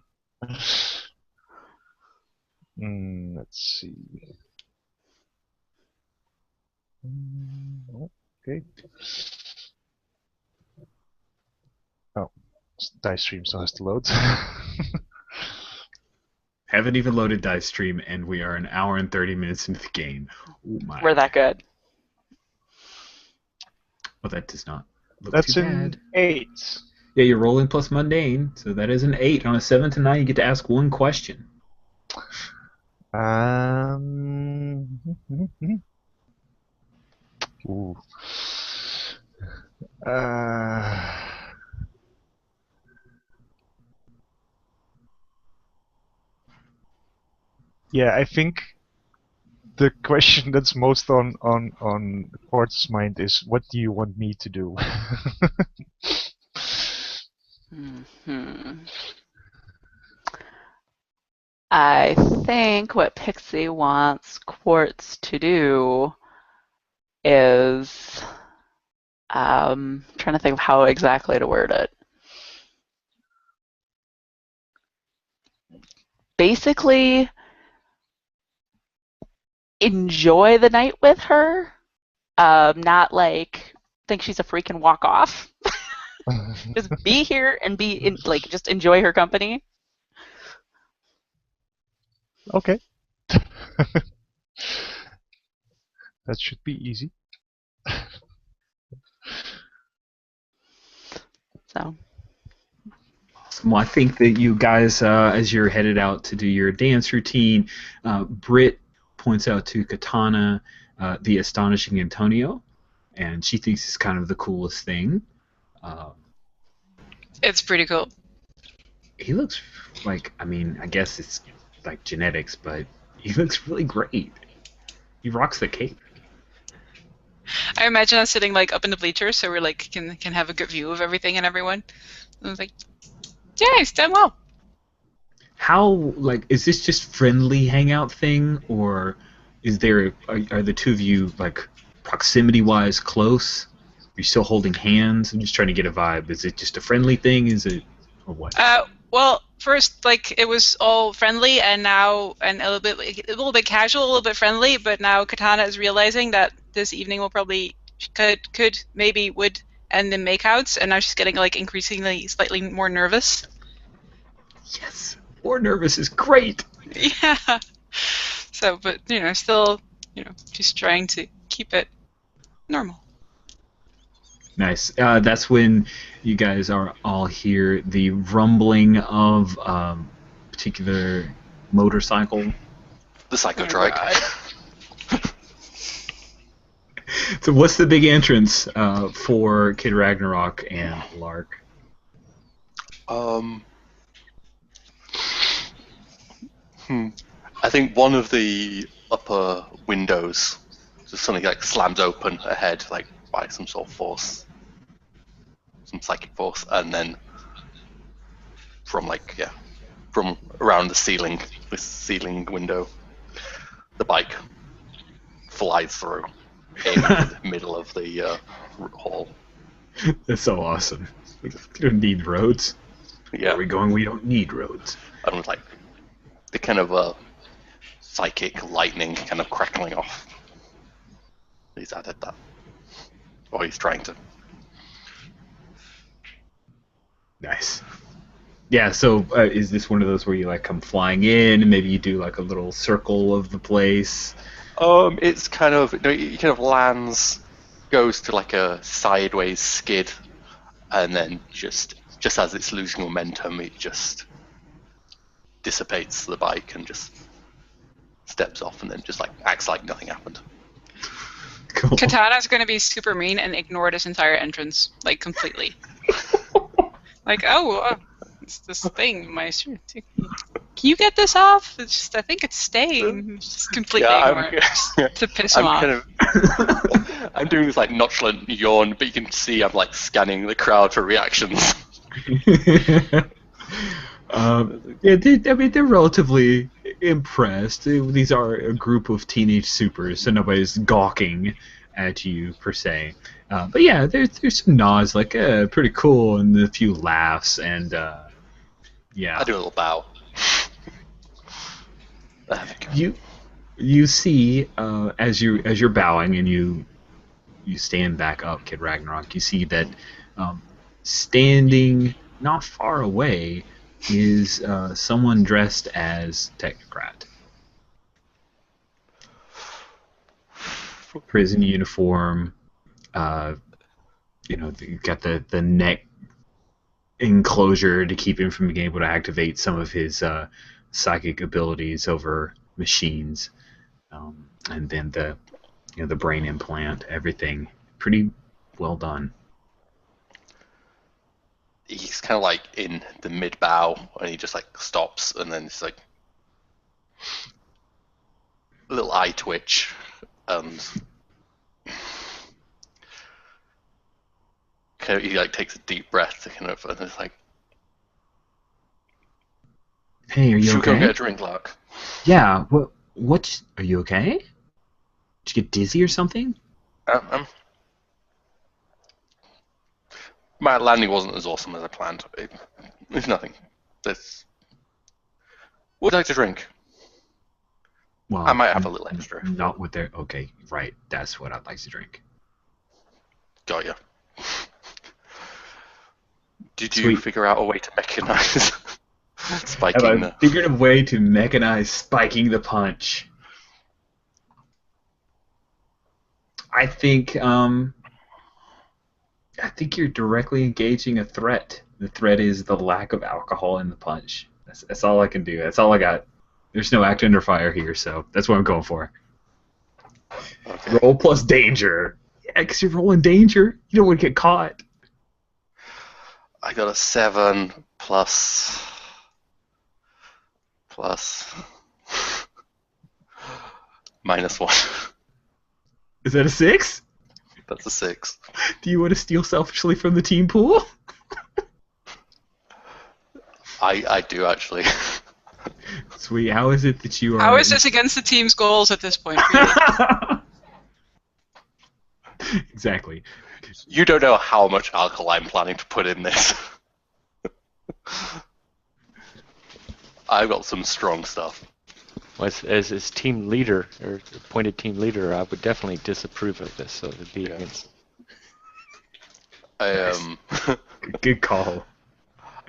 [SPEAKER 5] see. Okay. Oh, Dice Stream still has to load.
[SPEAKER 1] Haven't even loaded Dice Stream, and we are an hour and 30 minutes into the game. Oh my.
[SPEAKER 2] We're that good.
[SPEAKER 1] Well, that does not look
[SPEAKER 5] That's
[SPEAKER 1] too
[SPEAKER 5] an
[SPEAKER 1] bad.
[SPEAKER 5] 8.
[SPEAKER 1] Yeah, you're rolling plus mundane, so that is an 8. On a 7 to 9, you get to ask one question.
[SPEAKER 5] Ooh. Yeah, I think the question that's most on Quartz's mind is, what do you want me to do?
[SPEAKER 2] I think what Pixie wants Quartz to do is trying to think of how exactly to word it. Basically, enjoy the night with her, not like think she's a freak and walk off. Just be here and just enjoy her company.
[SPEAKER 5] Okay. That should be easy.
[SPEAKER 2] So.
[SPEAKER 1] Well, I think that you guys, as you're headed out to do your dance routine, Britt points out to Katana the astonishing Antonio, and she thinks it's kind of the coolest thing.
[SPEAKER 6] It's pretty cool.
[SPEAKER 1] He looks like, I mean, I guess it's like genetics, but he looks really great. He rocks the cape.
[SPEAKER 6] I imagine us sitting like up in the bleachers, so we're like can have a good view of everything and everyone. And I was like, yeah, it's done well.
[SPEAKER 1] How, like, is this just friendly hangout thing, or is there, are the two of you, like, proximity-wise close? Are you still holding hands? I'm just trying to get a vibe. Is it just a friendly thing? Is it, or what?
[SPEAKER 6] Well, first, like, it was all friendly, and now, and a little bit casual, a little bit friendly, but now Katana is realizing that this evening will probably, would end in makeouts, and now she's getting, like, increasingly, slightly more nervous.
[SPEAKER 1] Yes, more nervous is great!
[SPEAKER 6] Yeah. So, but, you know, still just trying to keep it normal.
[SPEAKER 1] Nice. That's when you guys are all hear the rumbling of particular motorcycle.
[SPEAKER 3] The psycho
[SPEAKER 6] Oh,
[SPEAKER 3] trike.
[SPEAKER 6] God.
[SPEAKER 1] So what's the big entrance for Kid Ragnarok and Lark?
[SPEAKER 3] I think one of the upper windows just suddenly like slams open ahead, like by some sort of force, some psychic force, and then from around the ceiling, this ceiling window, the bike flies through into the middle of the hall.
[SPEAKER 1] That's so awesome. We don't need roads.
[SPEAKER 3] Yeah,
[SPEAKER 1] Where are we going? We don't need roads.
[SPEAKER 3] and with like the kind of psychic lightning kind of crackling off. He's added that, or he's trying to.
[SPEAKER 1] Nice. Yeah, so is this one of those where you like come flying in and maybe you do like a little circle of the place?
[SPEAKER 3] It's kind of he kind of lands, goes to like a sideways skid, and then just as it's losing momentum, it just dissipates the bike and just steps off, and then just like acts like nothing happened.
[SPEAKER 1] Cool.
[SPEAKER 6] Katana's going to be super mean and ignore this entire entrance, like, completely. Like, it's this thing, my shirt. Can you get this off? It's just, I think it's staying. Just completely ignore it, just to piss him off.
[SPEAKER 3] I'm doing this like nonchalant yawn, but you can see I'm like scanning the crowd for reactions.
[SPEAKER 1] They're relatively impressed. These are a group of teenage supers, so nobody's gawking at you per se. But yeah, there's some nods, like pretty cool, and a few laughs, and yeah.
[SPEAKER 3] I do a little bow.
[SPEAKER 1] You see as you're bowing and you stand back up, Kid Ragnarok. You see that standing not far away is someone dressed as Technocrat. Prison uniform. You've got the neck enclosure to keep him from being able to activate some of his psychic abilities over machines, and then the brain implant. Everything pretty well done.
[SPEAKER 3] He's kind of like in the mid bow, and he just like stops, and then it's like a little eye twitch, and kind of, he like takes a deep breath, and it's like,
[SPEAKER 1] Hey, are you
[SPEAKER 3] should we go
[SPEAKER 1] okay?
[SPEAKER 3] get a drink, Lark?
[SPEAKER 1] Yeah. What? Are you okay? Did you get dizzy or something?
[SPEAKER 3] My landing wasn't as awesome as I planned. It's nothing. What would you like to drink?
[SPEAKER 1] Well,
[SPEAKER 3] I might have a little extra.
[SPEAKER 1] Not with their. Okay, right. That's what I'd like to drink.
[SPEAKER 3] Got ya. Did you
[SPEAKER 1] Sweet.
[SPEAKER 3] figure out a way to mechanize spiking
[SPEAKER 1] Have I
[SPEAKER 3] the...
[SPEAKER 1] figured a way to mechanize spiking the punch? I think you're directly engaging a threat. The threat is the lack of alcohol in the punch. That's all I can do. That's all I got. There's no act under fire here, so that's what I'm going for.
[SPEAKER 3] Okay.
[SPEAKER 1] Roll plus danger. Yeah, because you're rolling danger. You don't want to get caught.
[SPEAKER 3] I got a 7 plus -1.
[SPEAKER 1] Is that a 6?
[SPEAKER 3] That's a 6.
[SPEAKER 1] Do you want to steal selfishly from the team pool?
[SPEAKER 3] I do actually.
[SPEAKER 1] Sweet. How is it that you are...
[SPEAKER 6] How is this against the team's goals at this point, really?
[SPEAKER 1] Exactly.
[SPEAKER 3] You don't know how much alcohol I'm planning to put in this. I've got some strong stuff.
[SPEAKER 4] Well, as team leader, or appointed team leader, I would definitely disapprove of this, so it would be against...
[SPEAKER 3] I
[SPEAKER 1] Good call.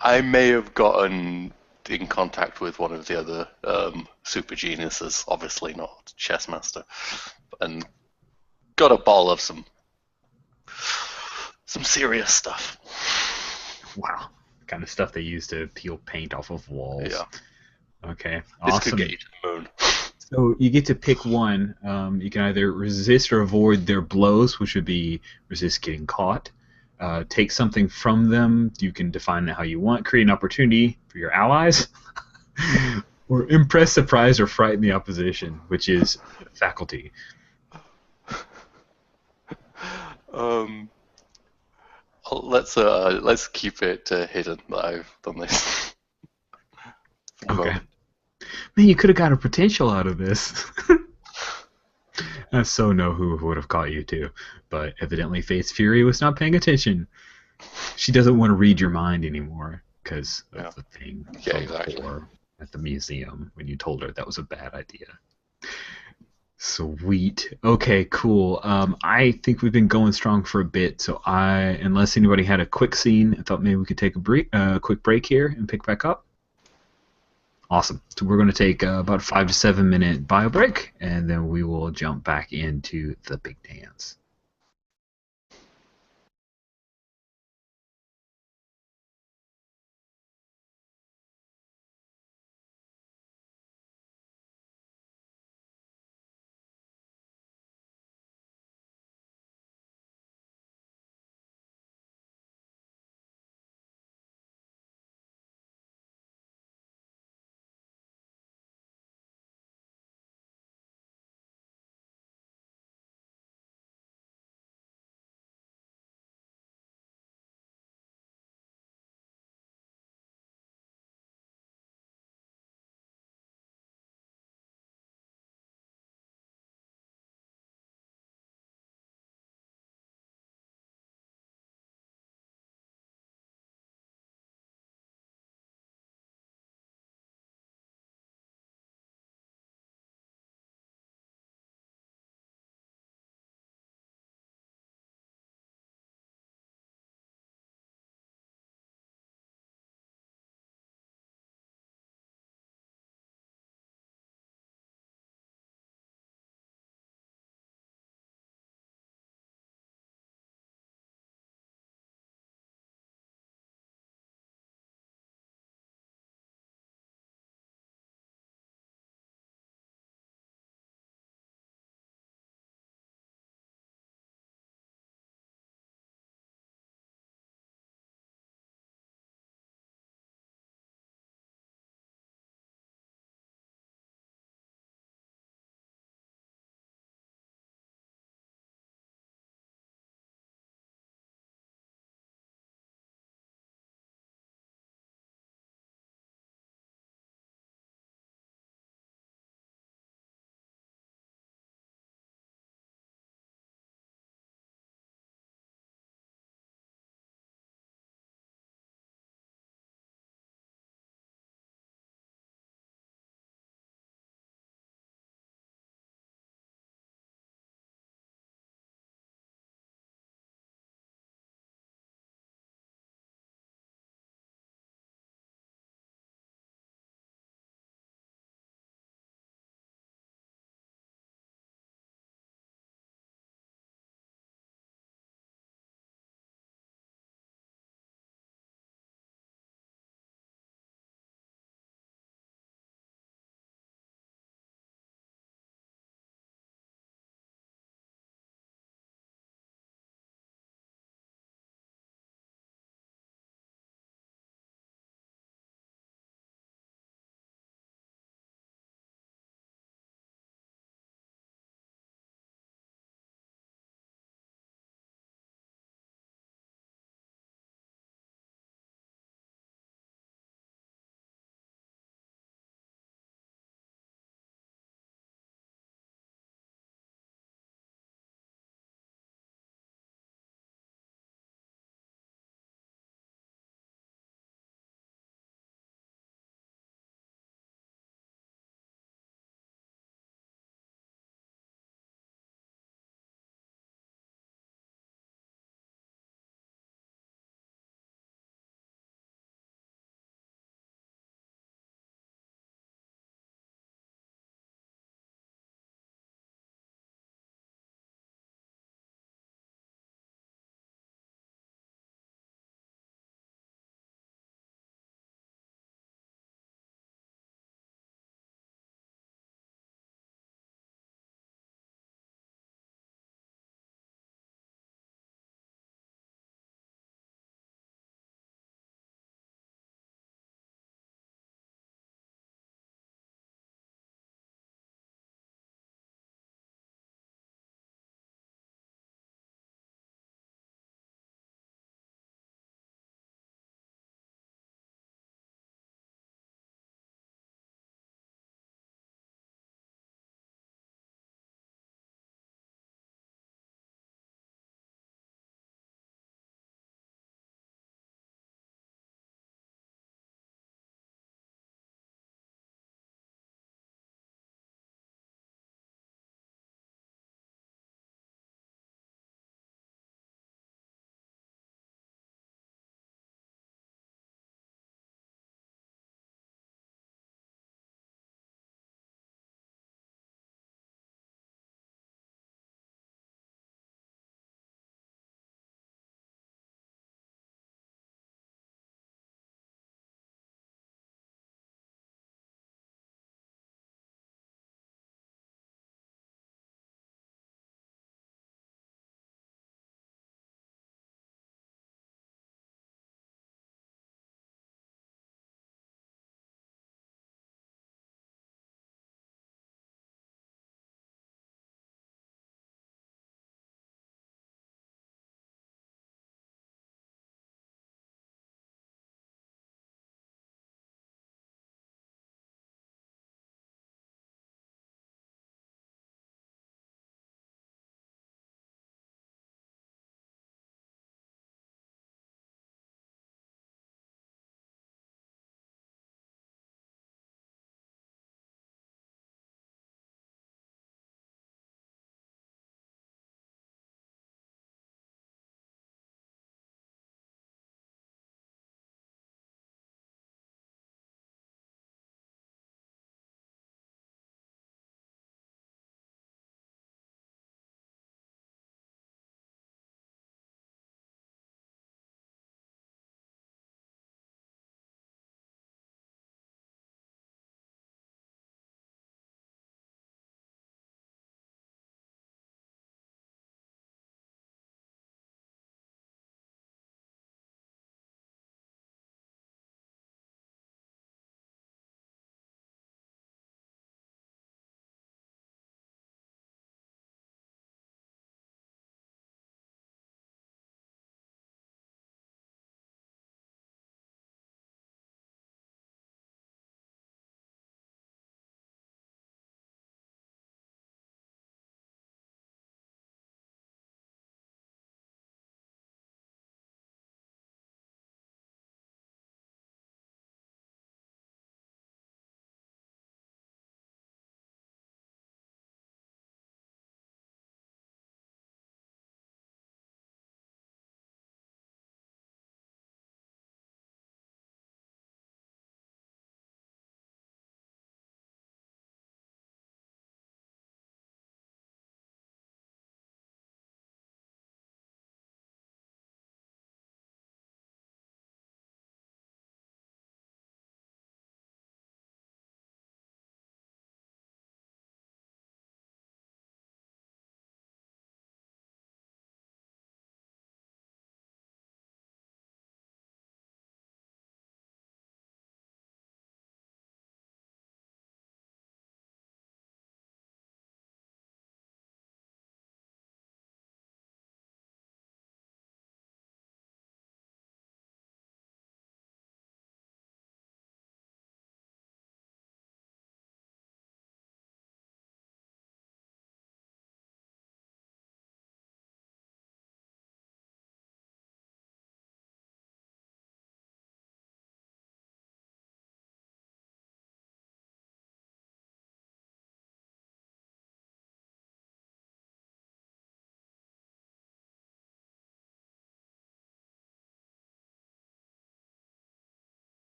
[SPEAKER 3] I may have gotten in contact with one of the other super geniuses, obviously not chess master, and got a ball of some serious stuff.
[SPEAKER 1] Wow. Kind of stuff they use to peel paint off of walls.
[SPEAKER 3] Yeah.
[SPEAKER 1] Okay.
[SPEAKER 3] This
[SPEAKER 1] Awesome.
[SPEAKER 3] could get you to the moon.
[SPEAKER 1] So you get to pick one. You can either resist or avoid their blows, which would be resist getting caught. Take something from them. You can define it how you want. Create an opportunity for your allies. Or impress, surprise, or frighten the opposition, which is faculty.
[SPEAKER 3] Let's keep it hidden that I've done this.
[SPEAKER 1] Okay. Man, you could have got a potential out of this. I so know who would have caught you too, but evidently Faith's Fury was not paying attention. She doesn't want to read your mind anymore because of the thing from before at the museum when you told her that was a bad idea. Sweet. Okay, cool. I think we've been going strong for a bit, so unless anybody had a quick scene, I thought maybe we could take a quick break here and pick back up. Awesome. So we're going to take about a 5 to 7 minute bio break, and then we will jump back into the big dance.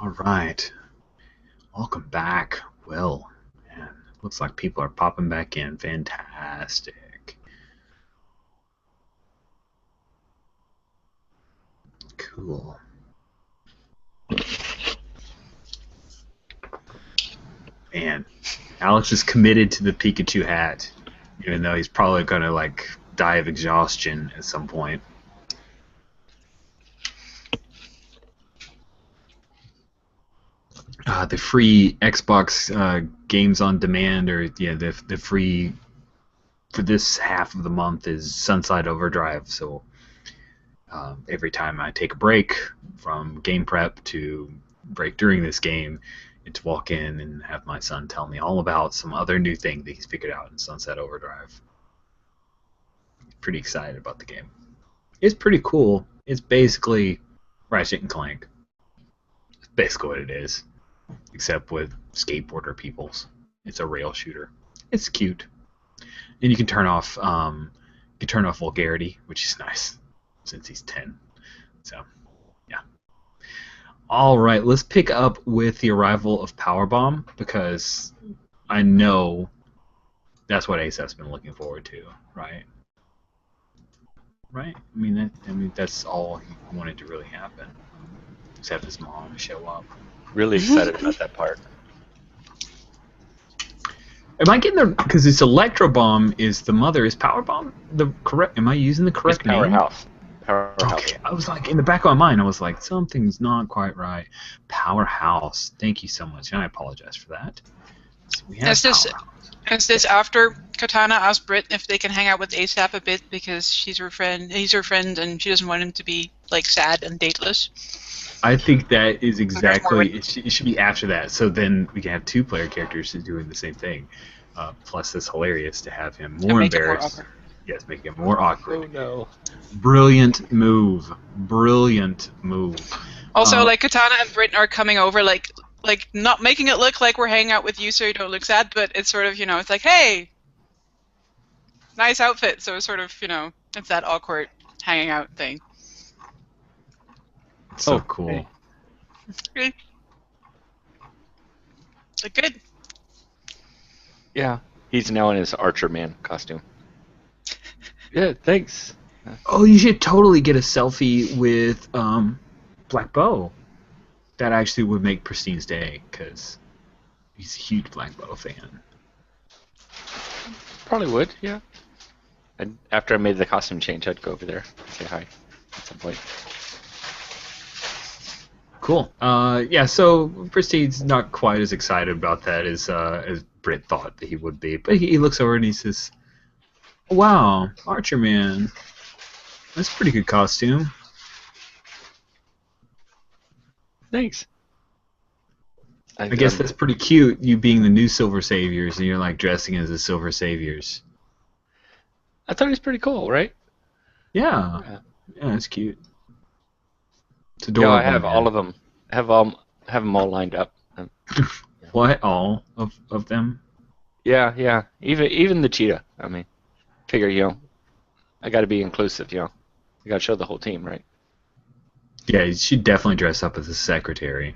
[SPEAKER 1] All right. Welcome back, Will. Man, looks like people are popping back in. Fantastic. Cool. Man, Alex is committed to the Pikachu hat, even though he's probably gonna like die of exhaustion at some point. The free Xbox games on demand, or the free for this half of the month is Sunset Overdrive. So every time I take a break from game prep to break during this game, to walk in and have my son tell me all about some other new thing that he's figured out in Sunset Overdrive. Pretty excited about the game. It's pretty cool. It's basically Ratchet and Clank. It's basically what it is, except with skateboarder peoples. It's a rail shooter. It's cute, and you can turn off vulgarity, which is nice since he's 10. So, yeah. All right, let's pick up with the arrival of Powerbomb, because I know that's what Ace has been looking forward to, right? Right? I mean, that's all he wanted to really happen. Just have his mom show up.
[SPEAKER 4] Really excited about that part.
[SPEAKER 1] Am I getting the because it's Electro Bomb is the mother? Is Powerbomb the correct? Am I using the correct
[SPEAKER 4] It's
[SPEAKER 1] name?
[SPEAKER 4] Powerhouse. Powerhouse.
[SPEAKER 1] Okay, I was like in the back of my mind. I was like, something's not quite right. Powerhouse. Thank you so much, and I apologize for that. So we have
[SPEAKER 6] Is this after Katana asked Britt if they can hang out with ASAP a bit because he's her friend, and she doesn't want him to be like sad and dateless?
[SPEAKER 1] I think that is exactly. It should be after that. So then we can have two player characters doing the same thing. Plus, it's hilarious to have him more embarrassed. Yes, making it more awkward.
[SPEAKER 4] Oh no!
[SPEAKER 1] Brilliant move. Brilliant move.
[SPEAKER 6] Also, like Katana and Britt are coming over, like not making it look like we're hanging out with you so you don't look sad, but it's sort of, it's like, hey, nice outfit. So it's sort of, it's that awkward hanging out thing.
[SPEAKER 1] So cool.
[SPEAKER 4] Hey.
[SPEAKER 6] Good. Look good.
[SPEAKER 4] Yeah, he's now in his Archer Man costume. Yeah, thanks.
[SPEAKER 1] Oh, you should totally get a selfie with Black Bow. That actually would make Pristine's day, because he's a huge Black Bow fan.
[SPEAKER 4] Probably would, yeah. And after I made the costume change, I'd go over there and say hi at some point.
[SPEAKER 1] Cool. Yeah, so Pristine's not quite as excited about that as Britt thought that he would be. But he looks over and he says, wow, Archer Man. That's a pretty good costume.
[SPEAKER 4] Thanks.
[SPEAKER 1] I guess that's pretty cute, you being the new Silver Saviors, and you're like dressing as the Silver Saviors.
[SPEAKER 4] I thought he was pretty cool, right?
[SPEAKER 1] Yeah. Yeah, it's cute. It's adorable.
[SPEAKER 4] Yeah, I have all of them. Have them all lined up.
[SPEAKER 1] What? All of them?
[SPEAKER 4] Yeah. Even the cheetah. I mean, figure, I got to be inclusive, I got to show the whole team, right?
[SPEAKER 1] Yeah, you should definitely dress up as a secretary.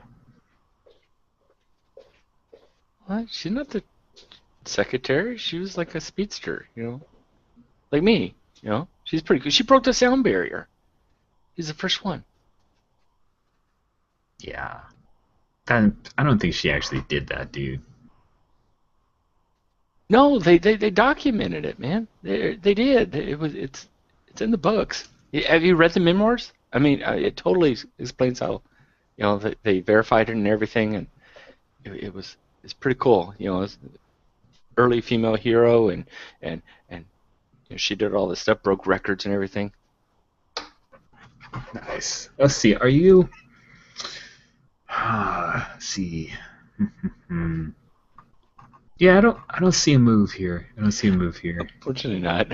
[SPEAKER 4] What? She's not the secretary. She was like a speedster, like me. She's pretty good. She broke the sound barrier. She's the first one.
[SPEAKER 1] Yeah. I don't think she actually did that, dude.
[SPEAKER 4] No, they documented it, man. They did. It's in the books. Have you read the memoirs? I mean, it totally explains how, they verified it and everything, and it's pretty cool. It's early female hero, and she did all this stuff, broke records and everything.
[SPEAKER 1] Nice. Let's see. Are you? Let's see. Yeah, I don't see a move here.
[SPEAKER 4] Unfortunately not.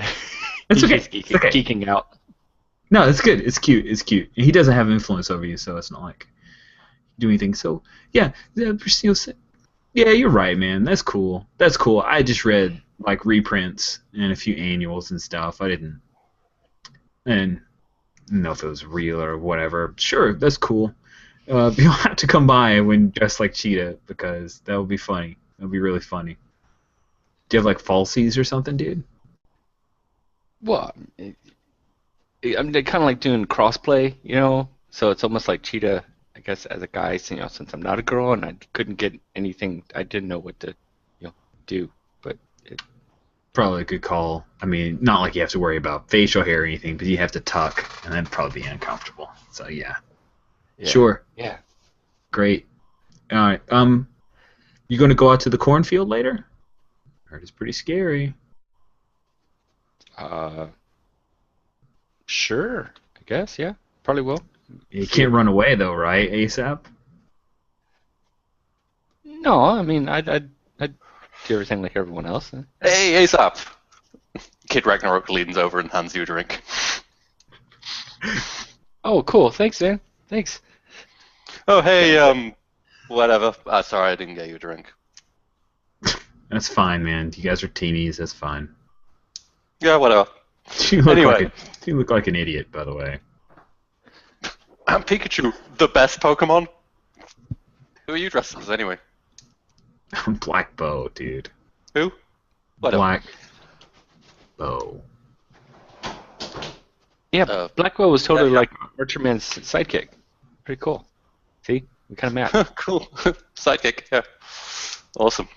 [SPEAKER 1] It's okay.
[SPEAKER 4] He's
[SPEAKER 1] It's okay.
[SPEAKER 4] geeking out.
[SPEAKER 1] No, it's good. It's cute. He doesn't have influence over you, so it's not like do anything. So yeah, Christina said, yeah, you're right, man. That's cool. I just read like reprints and a few annuals and stuff. I didn't know if it was real or whatever. Sure, that's cool. You'll have to come by when dressed like Cheetah because that would be funny. That would be really funny. Do you have like falsies or something, dude?
[SPEAKER 4] Well, I'm kind of like doing crossplay, you know. So it's almost like Cheetah, I guess, as a guy, you know, since I'm not a girl and I couldn't get anything, I didn't know what to, you know, do. But
[SPEAKER 1] Probably a good call. I mean, not like you have to worry about facial hair or anything, but you have to tuck, and that'd probably be uncomfortable. So yeah. Sure.
[SPEAKER 4] Yeah.
[SPEAKER 1] Great. All right. You going to go out to the cornfield later? Heard it's pretty scary.
[SPEAKER 4] Sure. I guess. Yeah. Probably will.
[SPEAKER 1] You can't run away though, right? ASAP.
[SPEAKER 4] No, I mean, I'd do everything like everyone else.
[SPEAKER 3] Hey, ASAP! Kid Ragnarok leans over and hands you a drink.
[SPEAKER 4] Oh, cool. Thanks, man. Thanks.
[SPEAKER 3] Oh, hey, whatever. Sorry, I didn't get you a drink.
[SPEAKER 1] That's fine, man. You guys are teenies. That's fine.
[SPEAKER 3] Yeah, whatever.
[SPEAKER 1] You look
[SPEAKER 3] Anyway.
[SPEAKER 1] you look like an idiot, by the way.
[SPEAKER 3] I'm Pikachu, the best Pokemon. Who are you dressed as, anyway?
[SPEAKER 1] Black Bow, dude.
[SPEAKER 3] Who? Whatever.
[SPEAKER 1] Black Bow.
[SPEAKER 4] Yeah, Blackwell was totally like Archer Man's sidekick. Pretty cool. See? We kind of match.
[SPEAKER 3] Cool. Sidekick, yeah. Awesome.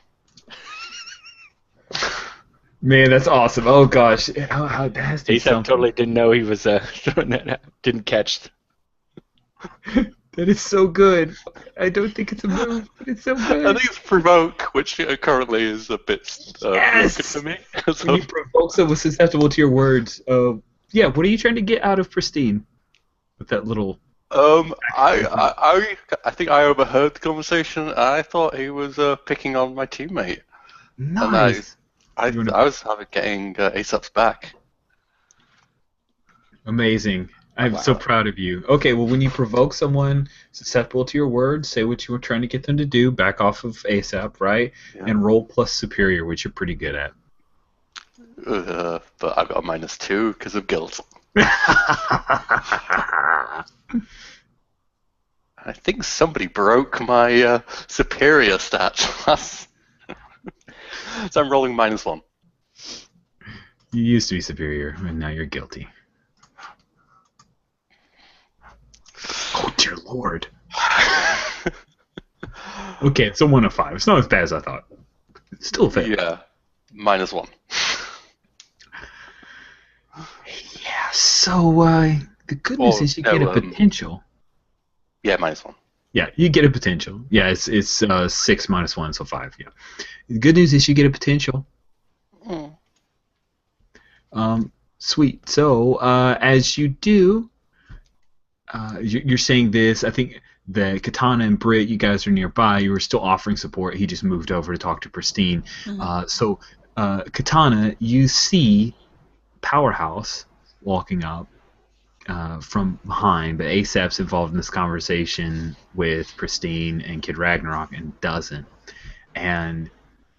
[SPEAKER 1] Man, that's awesome. Oh gosh, how that has to be
[SPEAKER 4] ASAP
[SPEAKER 1] something.
[SPEAKER 4] totally didn't know he was throwing that out. Didn't catch.
[SPEAKER 1] That is so good. I don't think it's a move, but it's so good.
[SPEAKER 3] I think it's Provoke, which currently is a bit
[SPEAKER 1] Yes!
[SPEAKER 3] broken for me.
[SPEAKER 1] When you provoke someone susceptible to your words. Yeah, what are you trying to get out of Pristine? With that little...
[SPEAKER 3] I think I overheard the conversation. I thought he was picking on my teammate.
[SPEAKER 1] Nice.
[SPEAKER 3] And I was getting ASAP's back.
[SPEAKER 1] Amazing. I'm so proud of you. Okay, well, when you provoke someone susceptible to your words, say what you were trying to get them to do, back off of ASAP, right?
[SPEAKER 3] Yeah.
[SPEAKER 1] And roll plus superior, which you're pretty good at.
[SPEAKER 3] But I got a -2 because of guilt. I think somebody broke my superior stat. So I'm rolling -1.
[SPEAKER 1] You used to be superior, and now you're guilty. Oh, dear Lord. Okay, it's a 1 of 5. It's not as bad as I thought. It's still a fail.
[SPEAKER 3] Yeah, -1.
[SPEAKER 1] Yeah, so the good news is you get a potential.
[SPEAKER 3] Yeah, -1.
[SPEAKER 1] Yeah, you get a potential. Yeah, it's 6 -1, so 5. Yeah. The good news is you get a potential. Sweet. So as you do, you're saying this. I think that Katana and Britt, you guys are nearby. You were still offering support. He just moved over to talk to Pristine. So Katana, you see Powerhouse walking up from behind, but ASAP's involved in this conversation with Pristine and Kid Ragnarok and doesn't. And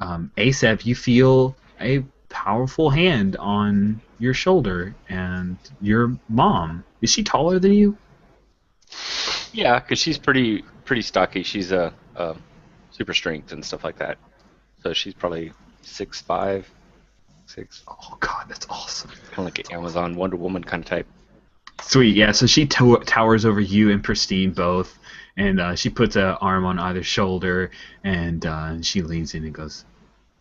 [SPEAKER 1] ASAP, you feel a powerful hand on your shoulder, and your mom, is she taller than you?
[SPEAKER 4] Yeah, because she's pretty stocky. She's super strength and stuff like that. So she's probably 6'5", 6.
[SPEAKER 1] Oh God, that's awesome.
[SPEAKER 4] Kind of like an Amazon Wonder Woman kind of type.
[SPEAKER 1] Sweet, yeah. So she towers over you and Pristine both, and she puts an arm on either shoulder, and she leans in and goes,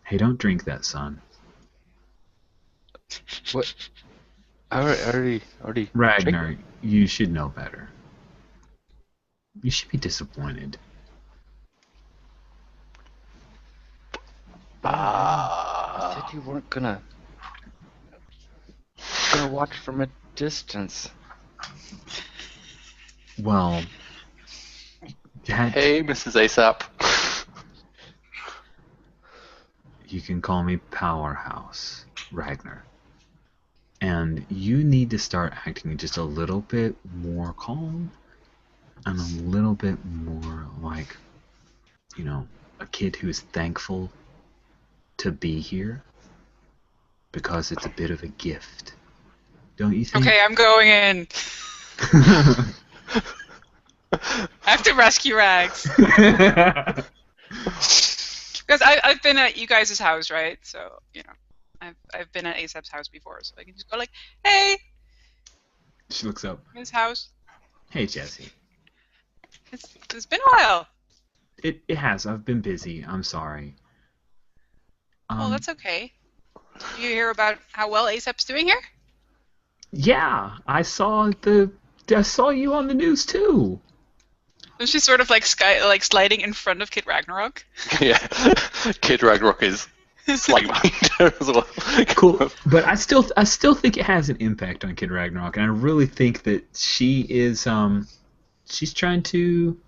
[SPEAKER 1] "Hey, don't drink that, son."
[SPEAKER 4] What? I already.
[SPEAKER 1] Ragnar, you should know better. You should be disappointed.
[SPEAKER 4] You said you weren't gonna watch from a distance.
[SPEAKER 1] Well,
[SPEAKER 3] Hey, Mrs. ASAP.
[SPEAKER 1] you can call me Powerhouse, Ragnar. And you need to start acting just a little bit more calm and a little bit more like, you know, a kid who's thankful to be here because it's a bit of a gift. Don't you think?
[SPEAKER 6] Okay, I'm going in. I have to rescue Rags. Because I've been at you guys' house, right? So, I've been at ASAP's house before, so I can just go like, hey,
[SPEAKER 1] She looks up.
[SPEAKER 6] his house.
[SPEAKER 1] Hey, Jesse.
[SPEAKER 6] It's been a while.
[SPEAKER 1] It has. I've been busy. I'm sorry.
[SPEAKER 6] Well, that's okay. Did you hear about how well ASAP's doing here?
[SPEAKER 1] Yeah, I saw you on the news too.
[SPEAKER 6] Was she sort of like sliding in front of Kid Ragnarok?
[SPEAKER 3] Yeah, Kid Ragnarok is like behind as well.
[SPEAKER 1] Cool, but I still think it has an impact on Kid Ragnarok, and I really think that she is she's trying to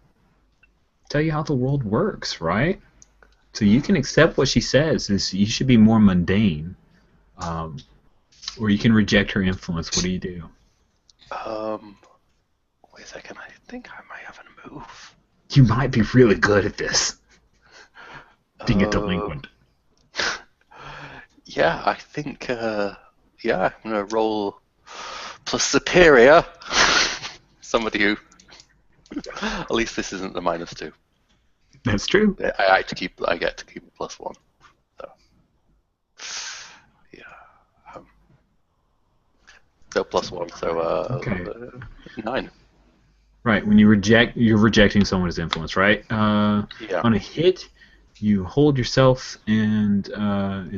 [SPEAKER 1] tell you how the world works, right? So you can accept what she says. You should be more mundane, or you can reject her influence. What do you do?
[SPEAKER 3] Wait a second. I think I might have a move.
[SPEAKER 1] You might be really good at this. Being a delinquent.
[SPEAKER 3] Yeah, I think. Yeah, I'm gonna roll plus superior. Somebody who. At least this isn't the -2.
[SPEAKER 1] That's true.
[SPEAKER 3] I get to keep a +1. So. Yeah. So +1. So
[SPEAKER 1] Okay.
[SPEAKER 3] 9.
[SPEAKER 1] Right. When you're rejecting someone's influence, right?
[SPEAKER 3] Yeah.
[SPEAKER 1] On a hit, you hold yourself and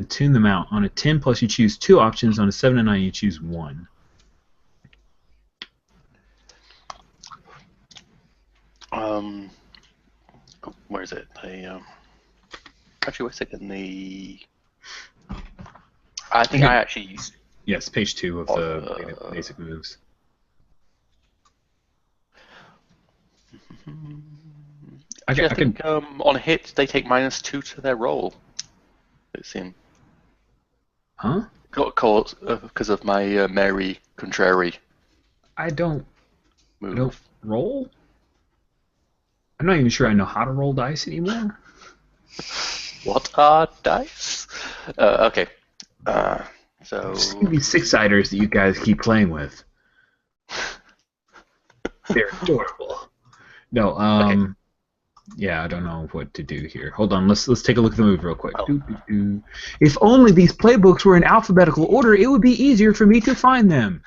[SPEAKER 1] tune them out. On a 10+, you choose 2 options. On a 7 and 9, you choose 1.
[SPEAKER 3] Where is it? Actually, wait a second. I think I actually.
[SPEAKER 1] Yes, page 2 of the basic moves.
[SPEAKER 3] Actually, I think on a hit they take -2 to their roll. It seemed.
[SPEAKER 1] Huh?
[SPEAKER 3] Because of my Mary Contrary
[SPEAKER 1] I don't
[SPEAKER 3] move.
[SPEAKER 1] roll? I'm not even sure I know how to roll dice anymore.
[SPEAKER 3] What are dice? Okay. So.
[SPEAKER 1] Just give me 6-siders that you guys keep playing with. They're adorable. No,
[SPEAKER 3] Okay.
[SPEAKER 1] Yeah, I don't know what to do here. Hold on, let's take a look at the move real quick.
[SPEAKER 3] Oh.
[SPEAKER 1] If only these playbooks were in alphabetical order, it would be easier for me to find them.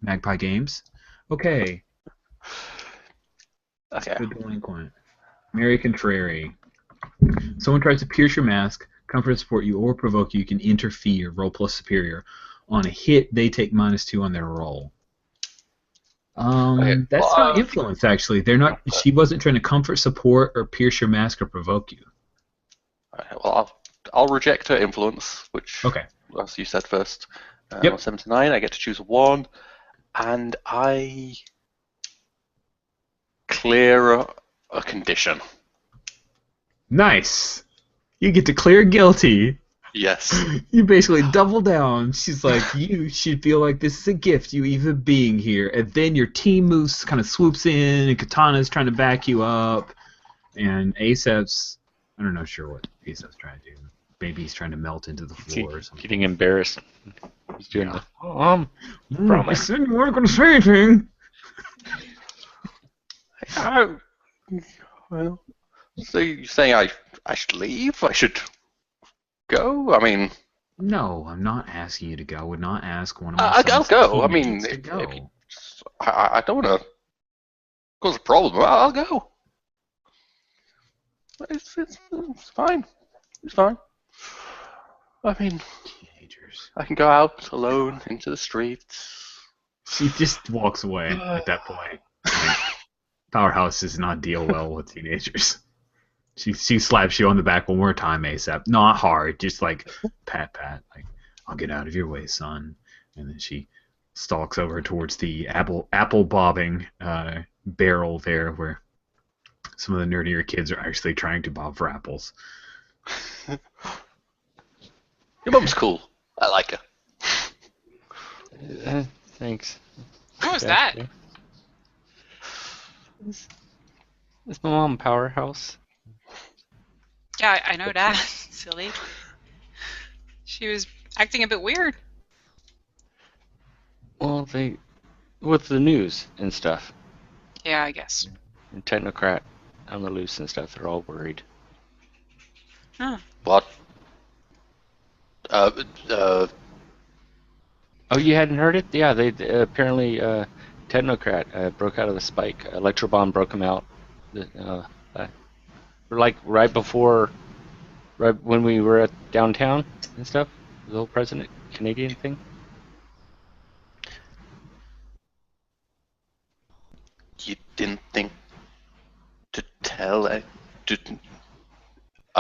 [SPEAKER 1] Magpie Games. Okay.
[SPEAKER 3] Okay.
[SPEAKER 1] The delinquent. Mary Contrary. Someone tries to pierce your mask, comfort and support you, or provoke you, you can interfere, roll plus superior. On a hit, they take -2 on their roll.
[SPEAKER 3] Okay.
[SPEAKER 1] That's not influence, actually. They're not. She wasn't trying to comfort, support, or pierce your mask or provoke you.
[SPEAKER 3] Okay, well, I'll reject her influence, which,
[SPEAKER 1] Okay.
[SPEAKER 3] as you said first,
[SPEAKER 1] Yep.
[SPEAKER 3] on 7 to 9, I get to choose 1, and I clear a condition.
[SPEAKER 1] Nice. You get to clear guilty.
[SPEAKER 3] Yes.
[SPEAKER 1] You basically double down. She's like, you should feel like this is a gift, you even being here. And then your team moves, kind of swoops in, and Katana's trying to back you up. And ASAP's, I don't know sure what ASAP's trying to do. Maybe he's trying to melt into the floor or something.
[SPEAKER 4] Getting embarrassed. He's doing
[SPEAKER 1] Yeah.
[SPEAKER 4] I
[SPEAKER 1] said you weren't going to say anything.
[SPEAKER 3] Well, so you're saying I should leave? I should go? I mean...
[SPEAKER 1] No, I'm not asking you to go. I would not ask one of my
[SPEAKER 3] I'll
[SPEAKER 1] son's
[SPEAKER 3] go. I mean,
[SPEAKER 1] teammates to
[SPEAKER 3] if
[SPEAKER 1] go.
[SPEAKER 3] you, I don't want to cause a problem. I'll go. It's fine. It's fine. I mean,
[SPEAKER 1] Teenagers.
[SPEAKER 3] I can go out alone into the streets.
[SPEAKER 1] She just walks away at that point. Like, Powerhouse does not deal well with teenagers. She slaps you on the back one more time, ASAP. Not hard, just like pat. Like, I'll get out of your way, son. And then she stalks over towards the apple bobbing barrel there, where some of the nerdier kids are actually trying to bob for apples.
[SPEAKER 3] Your mum's cool. I like her.
[SPEAKER 4] Thanks.
[SPEAKER 6] What was that?
[SPEAKER 4] Is my mom Powerhouse?
[SPEAKER 6] Yeah, I know that. Silly. She was acting a bit weird.
[SPEAKER 4] Well, with the news and stuff.
[SPEAKER 6] Yeah, I guess.
[SPEAKER 4] And technocrat on the loose and stuff. They're all worried.
[SPEAKER 6] Huh.
[SPEAKER 3] What?
[SPEAKER 4] Oh, you hadn't heard it? Yeah, they apparently technocrat broke out of the spike. Electrobomb broke him out. Like right when we were at downtown and stuff. The whole president Canadian thing.
[SPEAKER 3] You didn't think to tell? Are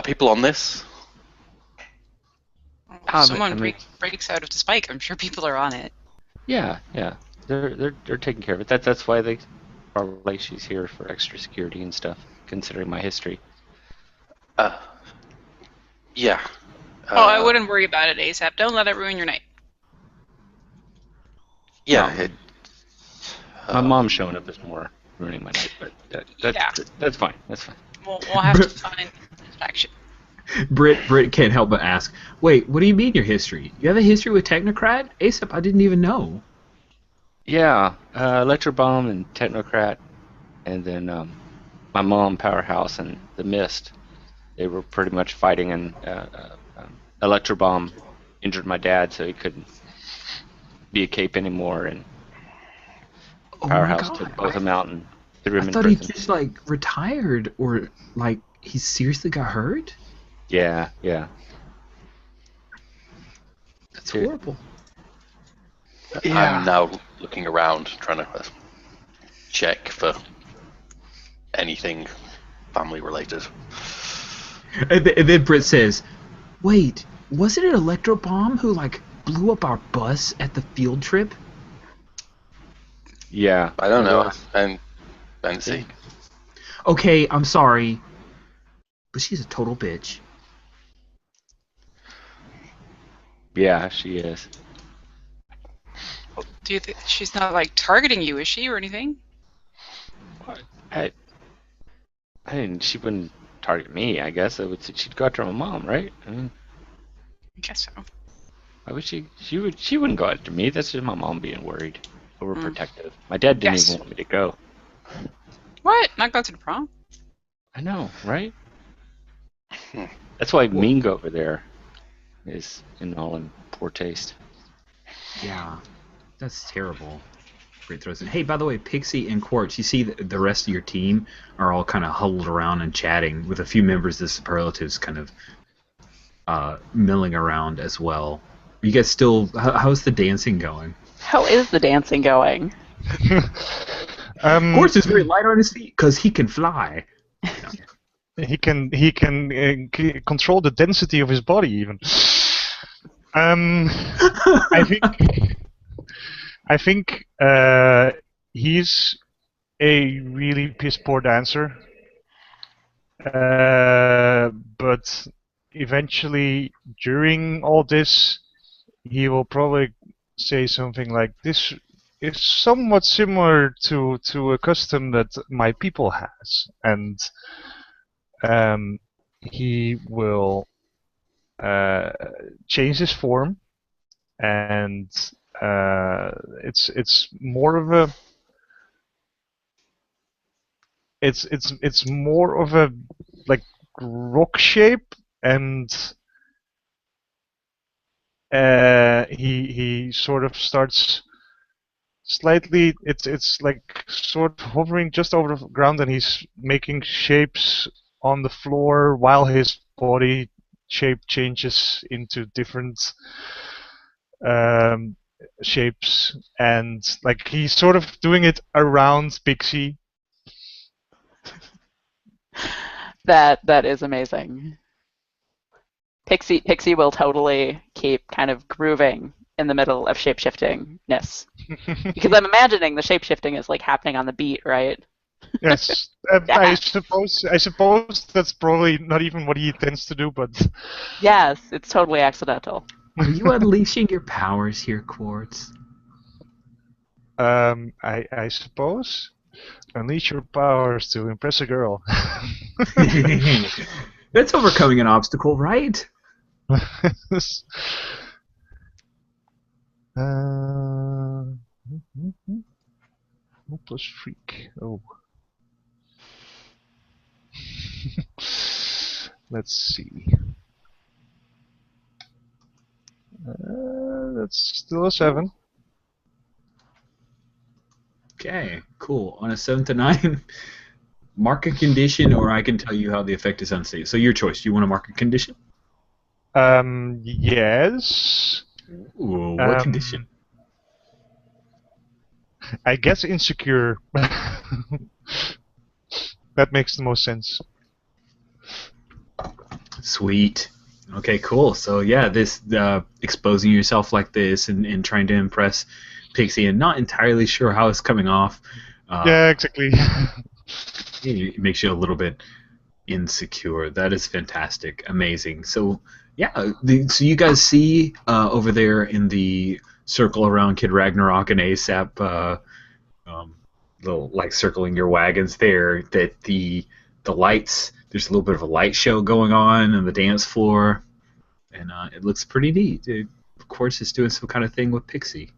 [SPEAKER 3] people on this?
[SPEAKER 6] If someone breaks out of the spike, I'm sure people are on it.
[SPEAKER 4] Yeah. They're taking care of it. That's why they probably she's here for extra security and stuff, considering my history.
[SPEAKER 3] Yeah.
[SPEAKER 6] I wouldn't worry about it ASAP. Don't let it ruin your night.
[SPEAKER 3] Yeah.
[SPEAKER 4] No. My mom's showing up is more ruining my night, but that's fine. That's fine.
[SPEAKER 6] We'll have to find distraction.
[SPEAKER 1] Britt can't help but ask, wait, what do you mean your history? You have a history with Technocrat? ASAP, I didn't even know.
[SPEAKER 4] Yeah, Electrobomb and Technocrat, and then my mom, Powerhouse, and the Mist. They were pretty much fighting, and Electrobomb injured my dad, so he couldn't be a cape anymore, and Powerhouse took both of them out and threw him in prison.
[SPEAKER 1] I thought he just, like, retired, or, like, he seriously got hurt?
[SPEAKER 4] Yeah.
[SPEAKER 1] That's horrible.
[SPEAKER 3] Yeah. I'm now looking around, trying to check for anything family-related.
[SPEAKER 1] And then Britt says, wait, wasn't it Electrobomb who, like, blew up our bus at the field trip?
[SPEAKER 4] Yeah.
[SPEAKER 3] I don't know. And see.
[SPEAKER 1] Okay, I'm sorry, but she's a total bitch.
[SPEAKER 4] Yeah, she is.
[SPEAKER 6] Do you think she's not like targeting you, is she, or anything?
[SPEAKER 4] I mean, she wouldn't target me. I guess she'd go after my mom, right? I mean,
[SPEAKER 6] I guess so.
[SPEAKER 4] Why would she? She wouldn't go after me. That's just my mom being worried, overprotective. My dad didn't even want me to go.
[SPEAKER 6] What? Not go to the prom?
[SPEAKER 4] I know, right? That's why Mingo over there is all in poor taste.
[SPEAKER 1] Yeah, that's terrible. Britt throws in. Hey, by the way, Pixie and Quartz, you see the rest of your team are all kind of huddled around and chatting, with a few members of the Superlatives kind of milling around as well. Are you guys still? How's the dancing going?
[SPEAKER 2] How is the dancing going?
[SPEAKER 1] Quartz is very light on his feet because he can fly.
[SPEAKER 5] He can control the density of his body even. I think he's a really piss poor dancer, but eventually during all this, he will probably say something like, "This is somewhat similar to a custom that my people has," and he will change his form, and it's more of a it's more of a like rock shape, and he sort of starts slightly. It's like sort of hovering just over the ground, and he's making shapes on the floor while his body shape changes into different shapes, and like he's sort of doing it around Pixie.
[SPEAKER 2] That is amazing. Pixie will totally keep kind of grooving in the middle of shapeshiftingness. Because I'm imagining the shapeshifting is like happening on the beat, right?
[SPEAKER 5] Yes, I suppose that's probably not even what he tends to do, but
[SPEAKER 2] yes, it's totally accidental.
[SPEAKER 1] Are you unleashing your powers here, Quartz?
[SPEAKER 5] I suppose unleash your powers to impress a girl.
[SPEAKER 1] That's overcoming an obstacle, right?
[SPEAKER 5] plus freak. Oh. Let's see. That's still a 7.
[SPEAKER 1] Okay, cool. On a 7 to 9, mark a condition, or I can tell you how the effect is unsafe. So your choice. Do you want to mark a condition?
[SPEAKER 5] Yes.
[SPEAKER 1] Ooh, what condition?
[SPEAKER 5] I guess insecure. That makes the most sense.
[SPEAKER 1] Sweet. Okay, cool. So yeah, this exposing yourself like this and trying to impress Pixie and not entirely sure how it's coming off.
[SPEAKER 5] Yeah, exactly.
[SPEAKER 1] It makes you a little bit insecure. That is fantastic. Amazing. So yeah, so you guys see over there in the circle around Kid Ragnarok and ASAP, little like circling your wagons there, that the lights, there's a little bit of a light show going on the dance floor, and it looks pretty neat. Quartz is doing some kind of thing with Pixie.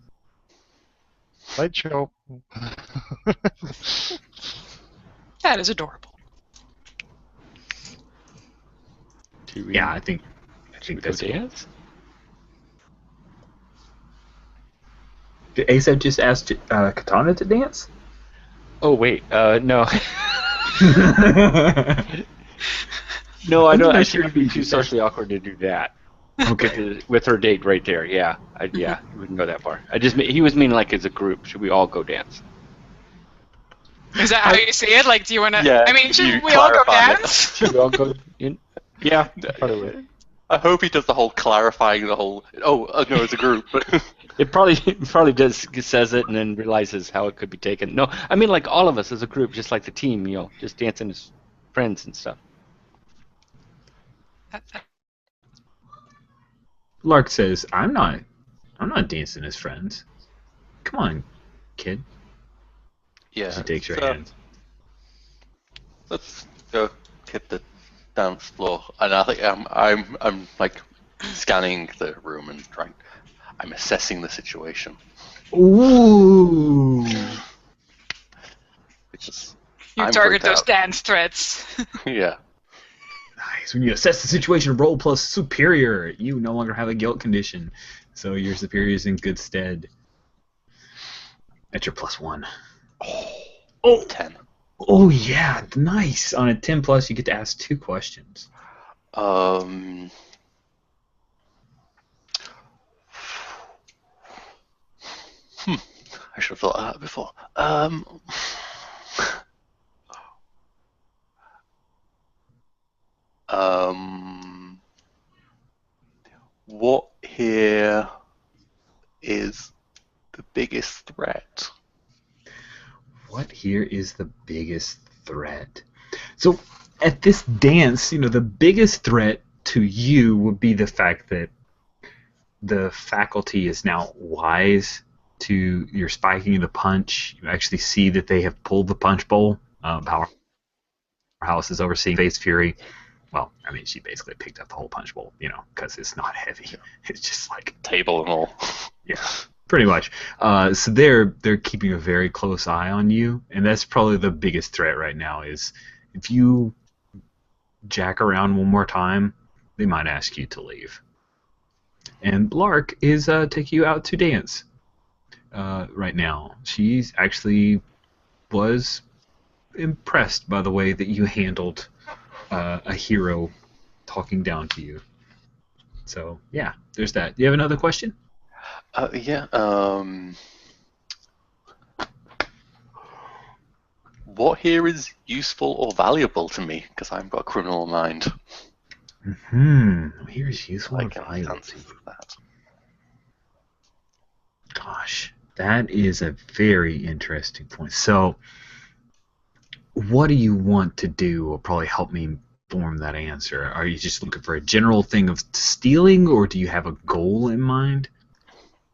[SPEAKER 5] Light show.
[SPEAKER 6] That is adorable.
[SPEAKER 1] Yeah, I think
[SPEAKER 4] Should we go
[SPEAKER 1] that's cool.
[SPEAKER 4] dance?
[SPEAKER 1] Did ASAP just ask Katana to dance?
[SPEAKER 4] Oh wait, no. No, I don't. I shouldn't be too socially awkward to do that.
[SPEAKER 1] Okay.
[SPEAKER 4] With her date right there, yeah. Yeah, we wouldn't go that far. He was meaning like as a group. Should we all go dance?
[SPEAKER 6] Is that how you see it? Like, do you want to?
[SPEAKER 3] Yeah,
[SPEAKER 6] I mean,
[SPEAKER 3] you
[SPEAKER 6] should we all go
[SPEAKER 3] clarify it.
[SPEAKER 6] dance?
[SPEAKER 4] Should we all go in? Yeah, probably.
[SPEAKER 3] I hope he does the whole clarifying the whole. Oh no, as a group.
[SPEAKER 4] It probably does says it and then realizes how it could be taken. No, I mean like all of us as a group, just like the team, just dancing as friends and stuff.
[SPEAKER 1] Lark says, I'm not dancing as friends. Come on, kid.
[SPEAKER 3] Yeah.
[SPEAKER 1] She takes your
[SPEAKER 3] so,
[SPEAKER 1] hand.
[SPEAKER 3] Let's go hit the dance floor, and I think I'm like scanning the room and I'm assessing the situation.
[SPEAKER 1] Ooh.
[SPEAKER 3] Which is
[SPEAKER 6] You
[SPEAKER 3] I'm
[SPEAKER 6] target
[SPEAKER 3] freaked
[SPEAKER 6] those
[SPEAKER 3] out.
[SPEAKER 6] dance threads.
[SPEAKER 3] Yeah.
[SPEAKER 1] Nice. When you assess the situation, roll plus superior. You no longer have a guilt condition, so your superior is in good stead. At your +1. Oh,
[SPEAKER 3] 10.
[SPEAKER 1] Oh yeah, nice. On a 10 plus, you get to ask 2 questions.
[SPEAKER 3] I should have thought of that before. What here is the biggest threat?
[SPEAKER 1] What here is the biggest threat? So at this dance, the biggest threat to you would be the fact that the faculty is now wise to your spiking the punch. You actually see that they have pulled the punch bowl. Powerhouse is overseeing Face Fury. Well, I mean, she basically picked up the whole punch bowl, because it's not heavy. It's just like
[SPEAKER 3] Table and all.
[SPEAKER 1] Yeah, pretty much. So they're keeping a very close eye on you, and that's probably the biggest threat right now. Is if you jack around one more time, they might ask you to leave. And Lark is taking you out to dance right now. She's actually was impressed by the way that you handled a hero talking down to you. So yeah, there's that. Do you have another question?
[SPEAKER 3] Yeah. What here is useful or valuable to me? Because I've got a criminal mind.
[SPEAKER 1] Here's useful
[SPEAKER 3] I
[SPEAKER 1] or
[SPEAKER 3] can
[SPEAKER 1] valuable
[SPEAKER 3] answer
[SPEAKER 1] to you.
[SPEAKER 3] that.
[SPEAKER 1] Gosh, that is a very interesting point. So, what do you want to do will probably help me form that answer. Are you just looking for a general thing of stealing, or do you have a goal in mind?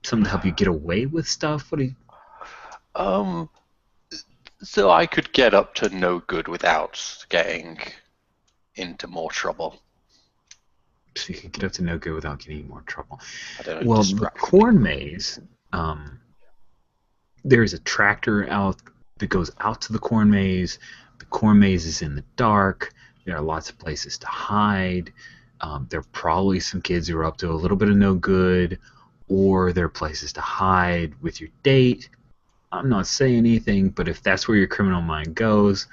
[SPEAKER 1] Something to help you get away with stuff? What do you...
[SPEAKER 3] So I could get up to no good without getting into more trouble.
[SPEAKER 1] So you can get up to no good without getting in more trouble.
[SPEAKER 3] I don't know,
[SPEAKER 1] Well, the
[SPEAKER 3] distract me.
[SPEAKER 1] corn maze, there's a tractor out that goes out to the corn maze. The corn maze is in the dark. There are lots of places to hide. There are probably some kids who are up to a little bit of no good, or there are places to hide with your date. I'm not saying anything, but if that's where your criminal mind goes,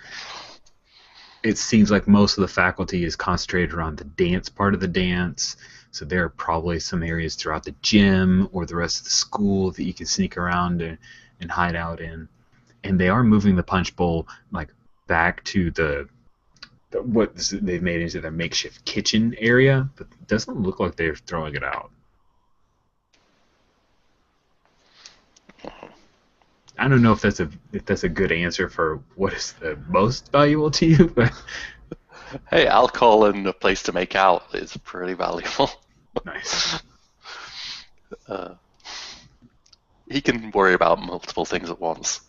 [SPEAKER 1] it seems like most of the faculty is concentrated around the dance part of the dance. So there are probably some areas throughout the gym or the rest of the school that you can sneak around and hide out in. And they are moving the punch bowl like back to what they've made into their makeshift kitchen area, but it doesn't look like they're throwing it out. I don't know if that's a good answer for what is the most valuable to you, but
[SPEAKER 3] Hey, alcohol and a place to make out is pretty valuable.
[SPEAKER 1] nice.
[SPEAKER 3] He can worry about multiple things at once.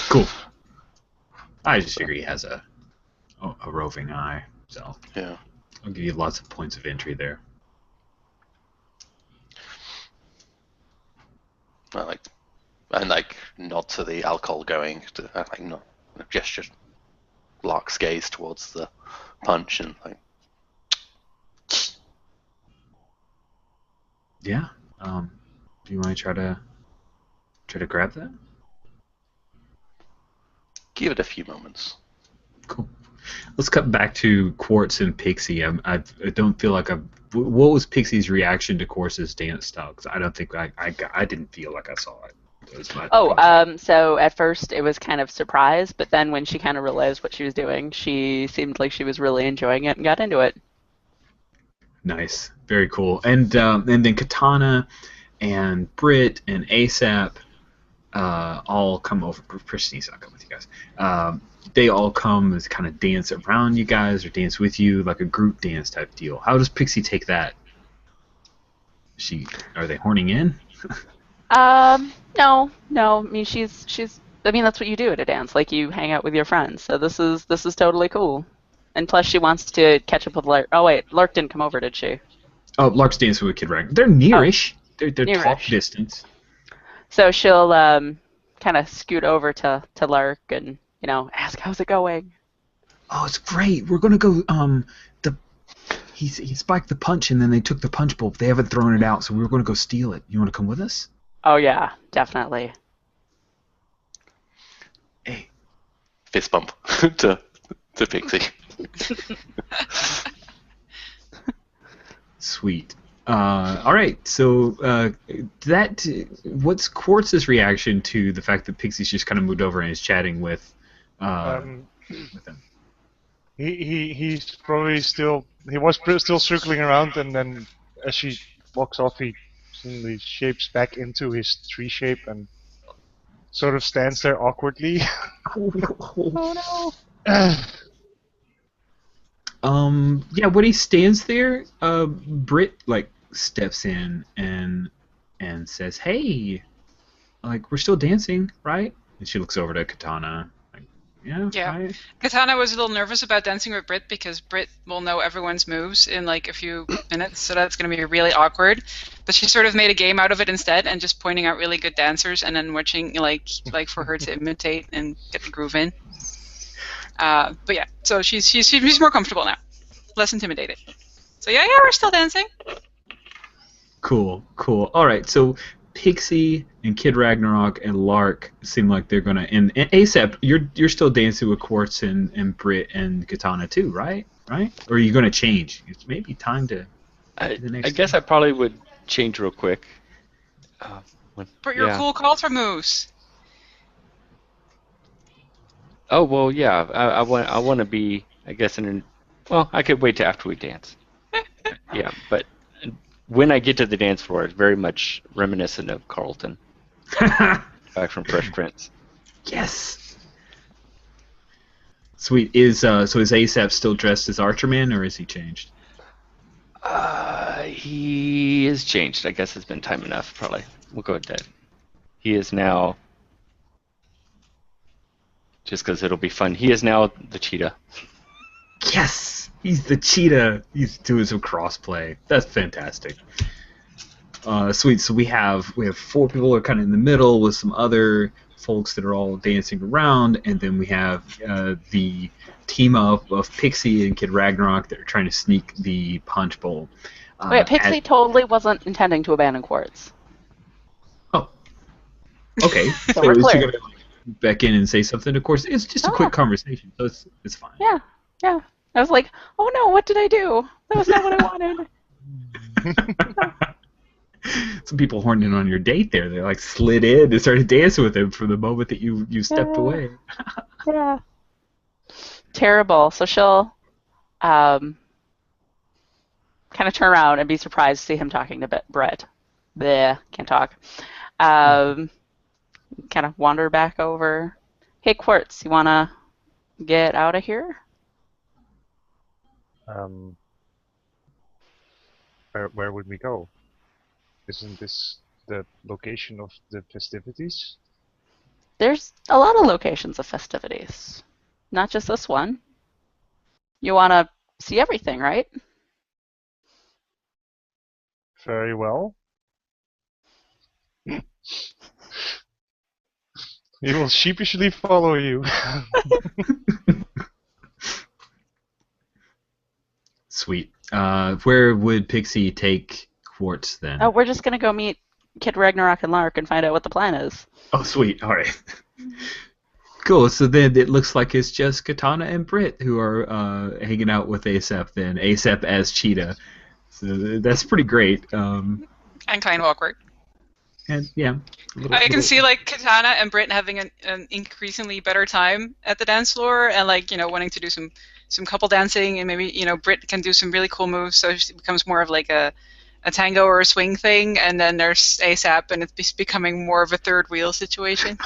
[SPEAKER 1] Cool. I just figure he has a roving eye, so
[SPEAKER 3] Yeah.
[SPEAKER 1] I'll give you lots of points of entry there.
[SPEAKER 3] And nod to the alcohol going to not gesture Lark's gaze towards the punch and
[SPEAKER 1] Yeah. Do you want to try to grab that?
[SPEAKER 3] give it a few moments.
[SPEAKER 1] Cool. Let's cut back to Quartz and Pixie. I don't feel like what was Pixie's reaction to Quartz's dance style? Because I don't think I didn't feel like I saw it.
[SPEAKER 2] So at first it was kind of surprise, but then when she kind of realized what she was doing, she seemed like she was really enjoying it and got into it.
[SPEAKER 1] Nice, very cool. And then Katana and Britt and ASAP all come over. Pristini's not come with you guys. They all come as kind of dance around you guys or dance with you, like a group dance type deal. How does Pixie take that? Are they horning in?
[SPEAKER 2] No. I mean, I mean, that's what you do at a dance. Like, you hang out with your friends. So this is totally cool. And plus, she wants to catch up with Lark. Oh wait, Lark didn't come over, did she?
[SPEAKER 1] Oh, Lark's dancing with Kid Ragnar. They're nearish. They're
[SPEAKER 2] Nearish.
[SPEAKER 1] talk distance.
[SPEAKER 2] So she'll kind of scoot over to Lark and ask, how's it going?
[SPEAKER 1] Oh, it's great. We're gonna go. He spiked the punch and then they took the punch bowl. They haven't thrown it out, so we were gonna go steal it. You want to come with us?
[SPEAKER 2] Oh yeah, definitely.
[SPEAKER 1] Hey.
[SPEAKER 3] Fist bump to Pixie.
[SPEAKER 1] Sweet. All right. So what's Quartz's reaction to the fact that Pixie's just kind of moved over and is chatting with him?
[SPEAKER 5] He's probably still still circling around, and then as she walks off, he suddenly shapes back into his tree shape and sort of stands there awkwardly.
[SPEAKER 2] Oh no.
[SPEAKER 1] Yeah, when he stands there, Britt steps in and says, "Hey, we're still dancing, right?" And she looks over to Katana.
[SPEAKER 6] Yeah.
[SPEAKER 1] Right?
[SPEAKER 6] Katana was a little nervous about dancing with Britt because Britt will know everyone's moves in a few minutes, so that's going to be really awkward. But she sort of made a game out of it instead, and just pointing out really good dancers, and then watching for her to imitate and get the groove in. But yeah, so she's more comfortable now, less intimidated. So yeah, we're still dancing.
[SPEAKER 1] Cool. All right, so Pixie and Kid Ragnarok and Lark seem like they're gonna and ASAP. You're still dancing with Quartz and Britt and Katana too, right? Right? Or are you gonna change? It's maybe time to.
[SPEAKER 4] I guess I probably would change real quick.
[SPEAKER 6] But your cool culture moves.
[SPEAKER 4] Oh well, yeah. I want to be. I guess I could wait till after we dance. Yeah, but when I get to the dance floor, it's very much reminiscent of Carlton, back from Fresh Prince.
[SPEAKER 1] Yes. Sweet. Is ASAP still dressed as Archerman, or is he changed?
[SPEAKER 4] He is changed. I guess it's been time enough. Probably. We'll go with that. He is now. Just because it'll be fun. He is now the cheetah.
[SPEAKER 1] Yes, he's the cheetah. He's doing some crossplay. That's fantastic. Sweet. So we have 4 people who are kind of in the middle with some other folks that are all dancing around, and then we have the team up of Pixie and Kid Ragnarok that are trying to sneak the punch bowl.
[SPEAKER 2] Wait, Pixie totally wasn't intending to abandon Quartz.
[SPEAKER 1] Oh. Okay.
[SPEAKER 2] So we're
[SPEAKER 1] is she
[SPEAKER 2] clear.
[SPEAKER 1] gonna back in and say something? Of course, it's just a quick conversation, so it's fine.
[SPEAKER 2] Yeah. I was like, oh no, what did I do? That was not what I wanted.
[SPEAKER 1] Some people horned in on your date there. They like slid in and started dancing with him from the moment that you stepped away.
[SPEAKER 2] Yeah. Terrible. So she'll kind of turn around and be surprised to see him talking to Brett. Bleh, can't talk. Kind of wander back over. Hey, Quartz, you want to get out of here?
[SPEAKER 5] Where would we go? Isn't this the location of the festivities?
[SPEAKER 2] There's a lot of locations of festivities, not just this one. You want to see everything, right?
[SPEAKER 5] Very well. We will sheepishly follow you.
[SPEAKER 1] Sweet. Where would Pixie take Quartz then?
[SPEAKER 2] Oh, we're just going to go meet Kid Ragnarok and Lark and find out what the plan is.
[SPEAKER 1] Oh, sweet. All right. Cool. So then it looks like it's just Katana and Britt who are hanging out with ASAP then. ASAP as Cheetah. So that's pretty great.
[SPEAKER 6] And kind of awkward.
[SPEAKER 1] And yeah.
[SPEAKER 6] I can see like Katana and Britt having an increasingly better time at the dance floor, and like wanting to do some couple dancing, and maybe Britt can do some really cool moves, so it becomes more of like a tango or a swing thing, and then there's ASAP, and it's becoming more of a third wheel situation.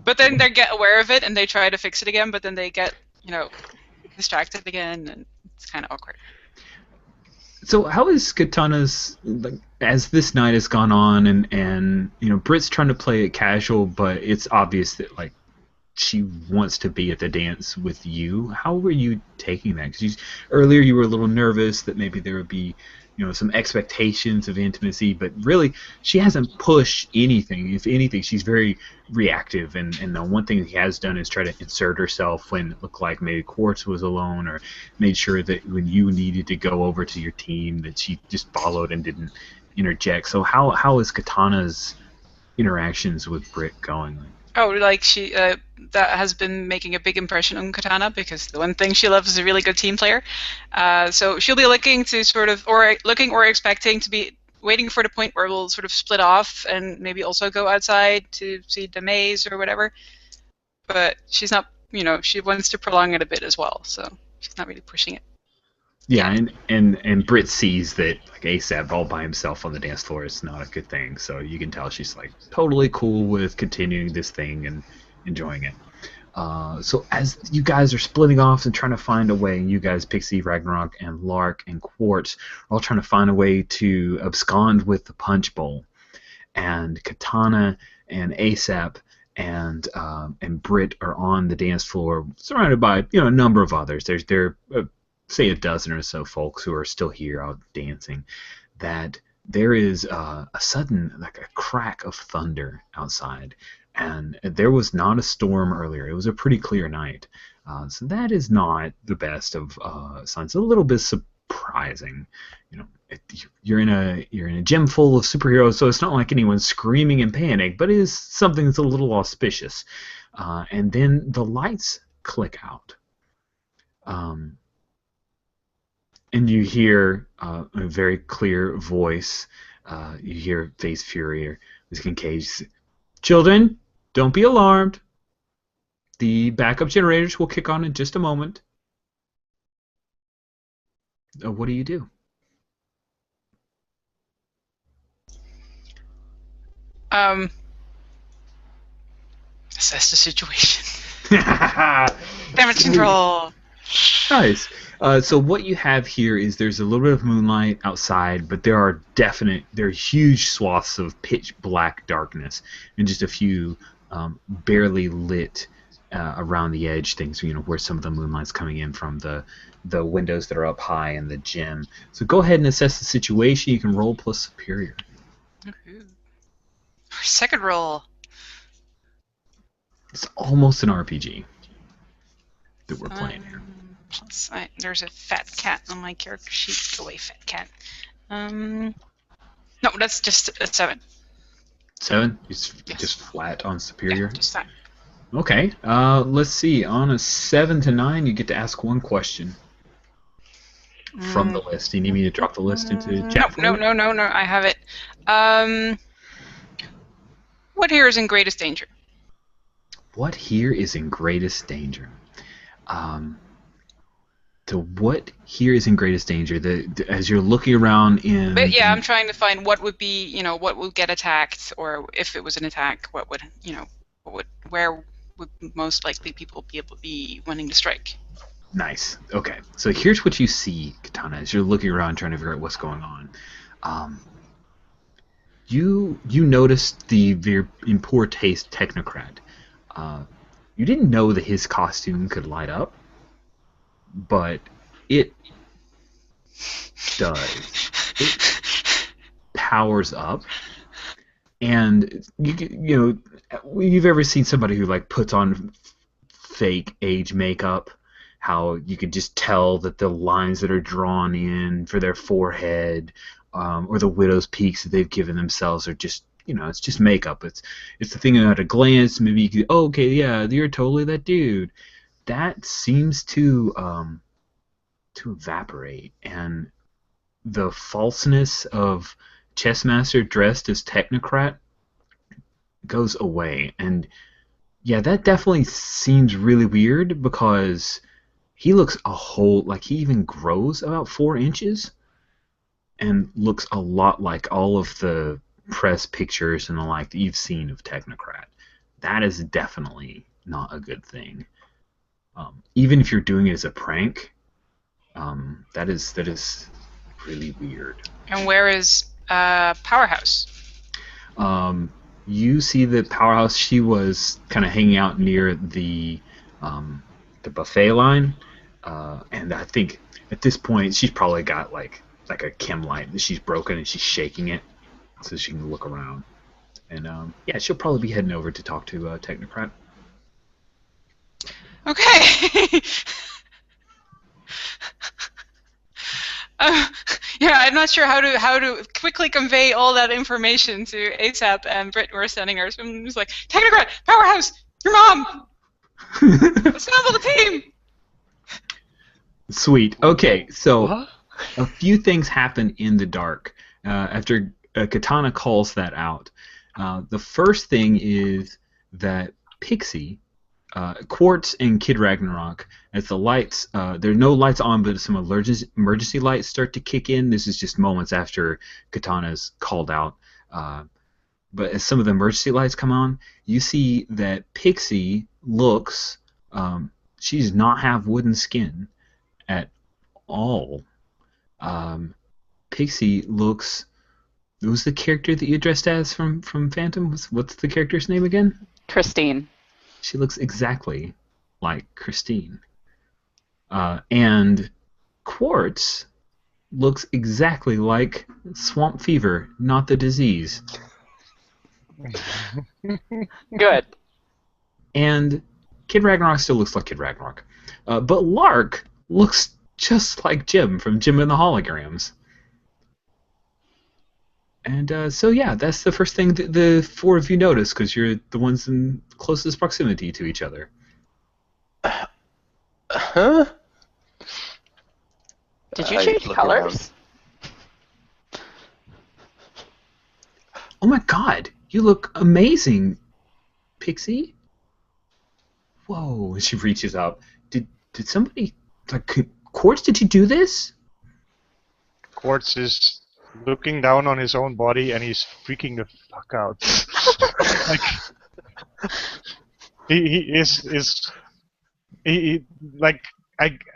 [SPEAKER 6] But then they get aware of it and they try to fix it again, but then they get distracted again, and it's kind of awkward.
[SPEAKER 1] So how is Katana's, as this night has gone on and Britt's trying to play it casual, but it's obvious that she wants to be at the dance with you. How were you taking that? Because earlier you were a little nervous that maybe there would be some expectations of intimacy, but really she hasn't pushed anything. If anything, she's very reactive, and the one thing he has done is try to insert herself when it looked like maybe Quartz was alone, or made sure that when you needed to go over to your team that she just followed and didn't interject. So how is Katana's interactions with Britt going?
[SPEAKER 6] Oh, she that has been making a big impression on Katana, because the one thing she loves is a really good team player. So she'll be looking to or expecting to be waiting for the point where we'll sort of split off and maybe also go outside to see the maze or whatever. But she's not, she wants to prolong it a bit as well, so she's not really pushing it.
[SPEAKER 1] Yeah, and Britt sees that ASAP all by himself on the dance floor is not a good thing, so you can tell she's totally cool with continuing this thing and enjoying it. So as you guys are splitting off and trying to find a way, you guys, Pixie, Ragnarok, and Lark, and Quartz, are all trying to find a way to abscond with the punch bowl. And Katana and ASAP and Britt are on the dance floor, surrounded by a number of others. There say a dozen or so folks who are still here out dancing. That there is a sudden a crack of thunder outside. And there was not a storm earlier. It was a pretty clear night. So that is not the best of signs. A little bit surprising. You're in a gym full of superheroes, so it's not like anyone's screaming in panic, but it is something that's a little auspicious. And then the lights click out. And you hear a very clear voice. You hear Face Fury or Ms. Kincaid. Children, don't be alarmed. The backup generators will kick on in just a moment. What do you do?
[SPEAKER 6] Assess the situation. Damage control.
[SPEAKER 1] Nice. So what you have here is there's a little bit of moonlight outside, but there are huge swaths of pitch black darkness and just a few barely lit around the edge things, where some of the moonlight's coming in from the windows that are up high in the gym. So go ahead and assess the situation. You can roll plus superior.
[SPEAKER 6] Ooh. Second roll.
[SPEAKER 1] It's almost an RPG that we're playing here.
[SPEAKER 6] There's a fat cat on my character sheet. Go away, fat cat. No, that's just a 7.
[SPEAKER 1] 7?
[SPEAKER 6] Yes.
[SPEAKER 1] Just flat on superior?
[SPEAKER 6] Yeah, just that.
[SPEAKER 1] Okay. Let's see. On a 7 to 9, you get to ask one question from the list. Do you need me to drop the list into chat?
[SPEAKER 6] No. I have it. What here is in greatest danger?
[SPEAKER 1] What here is in greatest danger? What here is in greatest danger? As you're looking around in.
[SPEAKER 6] But yeah, I'm trying to find what would be, what would get attacked, or if it was an attack, where would most likely people be able to be wanting to strike?
[SPEAKER 1] Nice. Okay. So here's what you see, Katana, as you're looking around trying to figure out what's going on. You noticed the very in poor taste technocrat. You didn't know that his costume could light up, but it does. It powers up, and you've ever seen somebody who like puts on fake age makeup? How you could just tell that the lines that are drawn in for their forehead, or the widow's peaks that they've given themselves are just, it's just makeup. It's the thing at a glance. Maybe you could, okay, yeah, you're totally that dude. That seems to evaporate, and the falseness of Chessmaster dressed as technocrat goes away. And yeah, that definitely seems really weird, because he looks he even grows about 4 inches and looks a lot like all of the press pictures and the like that you've seen of technocrat. That is definitely not a good thing. Even if you're doing it as a prank, that is really weird.
[SPEAKER 6] And where is Powerhouse?
[SPEAKER 1] You see the Powerhouse. She was kind of hanging out near the buffet line, and I think at this point she's probably got like a chem light that she's broken and she's shaking it so she can look around. And yeah, she'll probably be heading over to talk to Technocrat.
[SPEAKER 6] Okay. Yeah, I'm not sure how to quickly convey all that information to ASAP and Britt. We're sending her. So I'm just like, Technocrat, Powerhouse, your mom. Assemble the team.
[SPEAKER 1] Sweet. Okay, so
[SPEAKER 3] What?
[SPEAKER 1] a few things happen in the dark after Katana calls that out. The first thing is that Pixie, Quartz, and Kid Ragnarok, as the lights, there are no lights on, but some emergency lights start to kick in. This is just moments after Katana's called out. But as some of the emergency lights come on, you see that Pixie looks, she does not have wooden skin at all. Pixie looks, who's the character that you dressed as from Phantom? What's the character's name again?
[SPEAKER 2] Christine.
[SPEAKER 1] She looks exactly like Christine. And Quartz looks exactly like Swamp Fever, not the disease.
[SPEAKER 2] Good.
[SPEAKER 1] And Kid Ragnarok still looks like Kid Ragnarok. But Lark looks just like Jim from Jim and the Holograms. And so yeah, that's the first thing that the 4 of you notice, because you're the ones in closest proximity to each other.
[SPEAKER 3] Huh?
[SPEAKER 2] Did you
[SPEAKER 3] I
[SPEAKER 2] change
[SPEAKER 3] look
[SPEAKER 2] colors?
[SPEAKER 1] Oh my god, you look amazing, Pixie. Whoa, she reaches up. Did somebody, like, Quartz, did you do this?
[SPEAKER 5] Quartz is looking down on his own body and he's freaking the fuck out. Like,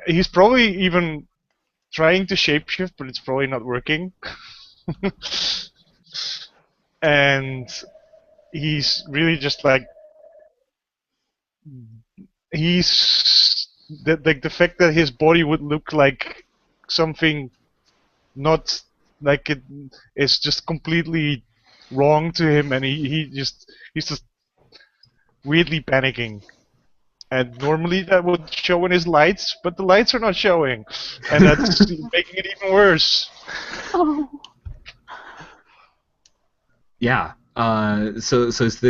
[SPEAKER 5] he's probably even trying to shapeshift, but it's probably not working. And he's really just like, the fact that his body would look like something not like it is just completely wrong to him, and he's just weirdly panicking. And normally that would show in his lights, but the lights are not showing. And that's making it even worse.
[SPEAKER 2] Oh.
[SPEAKER 1] Yeah. So as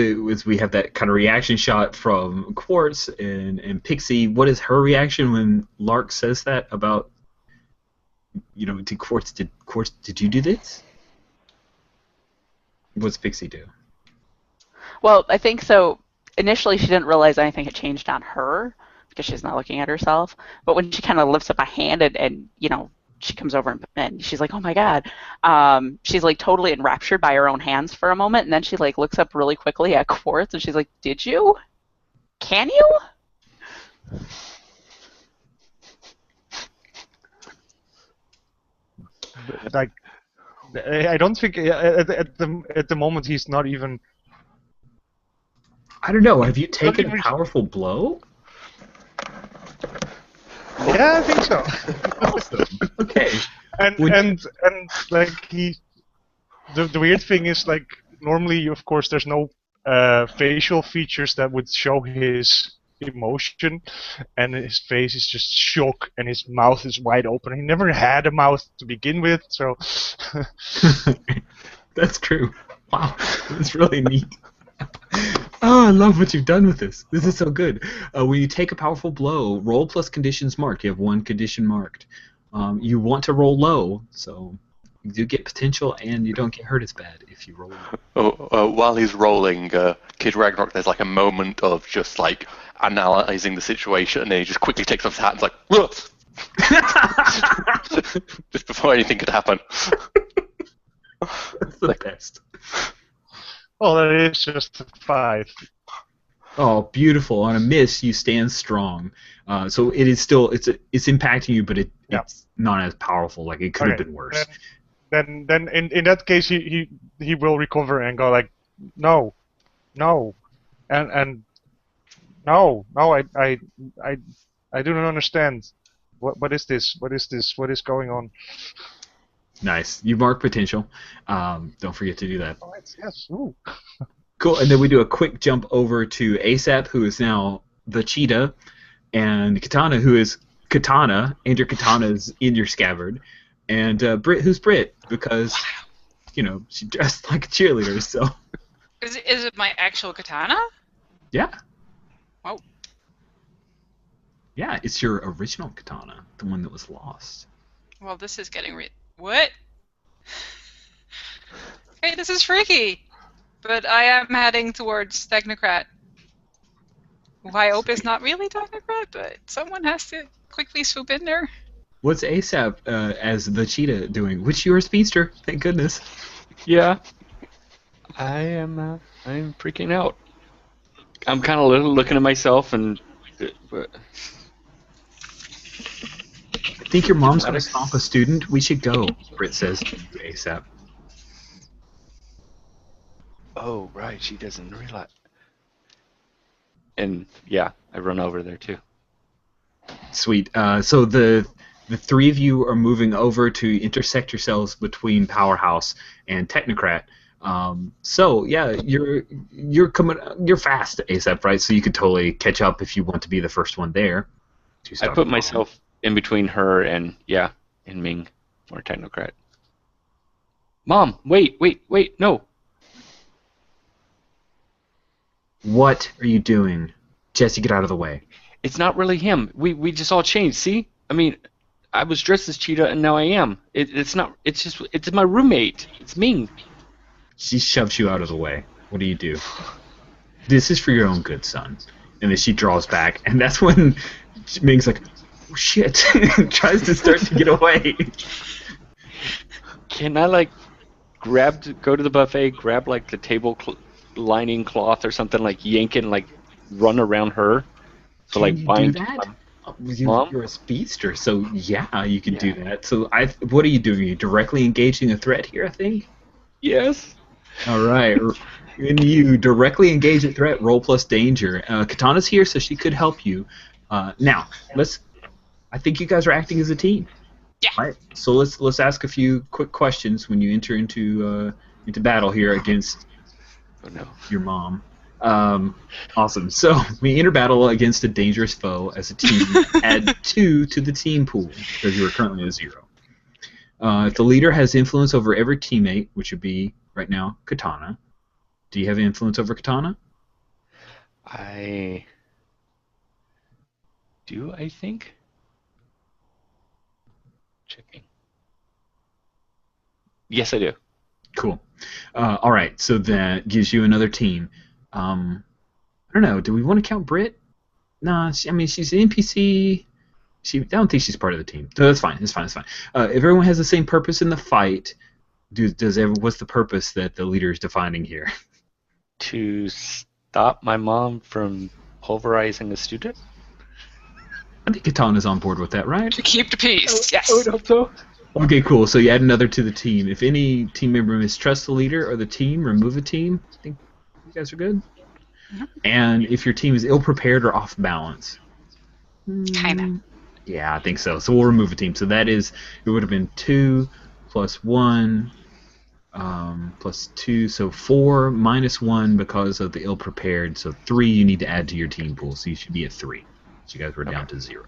[SPEAKER 1] we have that kind of reaction shot from Quartz and Pixie. What is her reaction when Lark says that about, to Quartz? Did you do this? What's Pixie do?
[SPEAKER 2] Well, I think so. Initially, she didn't realize anything had changed on her because she's not looking at herself. But when she kind of lifts up a hand and she comes over and she's like, oh my God. She's like totally enraptured by her own hands for a moment. And then she like looks up really quickly at Quartz and she's like, did you? Can you?
[SPEAKER 5] Like, I don't think at the moment he's not even.
[SPEAKER 1] I don't know. Have you taken a powerful blow?
[SPEAKER 5] Yeah, I think so.
[SPEAKER 1] Awesome. Okay.
[SPEAKER 5] And like the weird thing is, like, normally of course there's no facial features that would show his emotion, and his face is just shock and his mouth is wide open. He never had a mouth to begin with, so.
[SPEAKER 1] That's true. Wow, that's really neat. Oh, I love what you've done with this. This is so good. When you take a powerful blow, roll plus conditions marked. You have one condition marked. You want to roll low, so you do get potential, and you don't get hurt as bad if you roll low.
[SPEAKER 3] While he's rolling, Kid Ragnarok, there's like a moment of just like analyzing the situation, and then he just quickly takes off his hat and is like, whoops! Just before anything could happen.
[SPEAKER 1] That's the best.
[SPEAKER 5] Well, that is just a 5.
[SPEAKER 1] Oh, beautiful! On a miss, you stand strong. So it is still it's impacting you, but it's not as powerful. Like it could have been worse.
[SPEAKER 5] Then in that case he will recover and go like, no, and no, I do not understand. What is this? What is going on?
[SPEAKER 1] Nice. You mark potential. Don't forget to do that.
[SPEAKER 5] Oh, yes. Ooh.
[SPEAKER 1] Cool. And then we do a quick jump over to ASAP, who is now the cheetah, and Katana, who is Katana, and your katana is in your scabbard, and Britt, who's Britt, because she dressed like a cheerleader. So.
[SPEAKER 6] Is it my actual katana?
[SPEAKER 1] Yeah.
[SPEAKER 6] Oh.
[SPEAKER 1] Yeah, it's your original katana, the one that was lost.
[SPEAKER 6] Well, this is getting what? Hey, this is freaky. But I am heading towards Technocrat. Who I hope is not really Technocrat, but someone has to quickly swoop in there.
[SPEAKER 1] What's ASAP as the cheetah doing? Which you're a speedster, thank goodness.
[SPEAKER 4] Yeah. I'm freaking out. I'm kind of looking at myself and.
[SPEAKER 1] I think your mom's going to stomp a student. We should go, Britt says to ASAP.
[SPEAKER 4] Oh, right, she doesn't realize. And, yeah, I run over there, too.
[SPEAKER 1] Sweet. So the three of you are moving over to intersect yourselves between Powerhouse and Technocrat. So, yeah, you're fast, ASAP, right? So you could totally catch up if you want to be the first one there.
[SPEAKER 4] I put myself in between her and Ming for Technocrat. Mom, wait, no.
[SPEAKER 1] What are you doing? Jesse, get out of the way.
[SPEAKER 4] It's not really him. We just all changed, see? I mean, I was dressed as Cheetah and now I am. It's my roommate. It's Ming.
[SPEAKER 1] She shoves you out of the way. What do you do? This is for your own good, son. And then she draws back, and that's when Ming's like, oh, shit, and tries to start to get away.
[SPEAKER 4] Can I, go to the buffet, grab, the table lining cloth or something, yank it and, run around her? So,
[SPEAKER 1] Can you
[SPEAKER 4] bind
[SPEAKER 1] do that?
[SPEAKER 4] Mom?
[SPEAKER 1] You're a speedster, so yeah, you can do that. So what are you doing? Are you directly engaging a threat here, I think?
[SPEAKER 4] Yes.
[SPEAKER 1] All right. When you directly engage a threat, roll plus danger. Katana's here, so she could help you. Now, I think you guys are acting as a team.
[SPEAKER 6] Yeah.
[SPEAKER 1] All right. So let's ask a few quick questions when you enter into battle here against your mom. Awesome. So we enter battle against a dangerous foe as a team. Add 2 to the team pool because you are currently at 0. If the leader has influence over every teammate, which would be right now Katana. Do you have influence over Katana?
[SPEAKER 4] I do, I think. Checking. Yes, I do.
[SPEAKER 1] Cool. All right, so that gives you another team. I don't know. Do we want to count Britt? Nah, she's an NPC. I don't think she's part of the team. So that's fine. It's fine. If everyone has the same purpose in the fight, what's the purpose that the leader is defining here?
[SPEAKER 4] To stop my mom from pulverizing a student?
[SPEAKER 1] I think Katana's on board with that, right?
[SPEAKER 6] To keep the peace. Yes.
[SPEAKER 4] I would hope so.
[SPEAKER 1] Okay, cool. So you add another to the team. If any team member mistrusts the leader or the team, remove a team. I think you guys are good.
[SPEAKER 6] Mm-hmm.
[SPEAKER 1] And if your team is ill-prepared or off-balance.
[SPEAKER 6] Kinda.
[SPEAKER 1] Yeah, I think so. So we'll remove a team. So that is, it would have been 2 plus 1 plus 2. So 4 minus 1 because of the ill-prepared. So 3 you need to add to your team pool. So you should be at 3. So you guys were down to 0.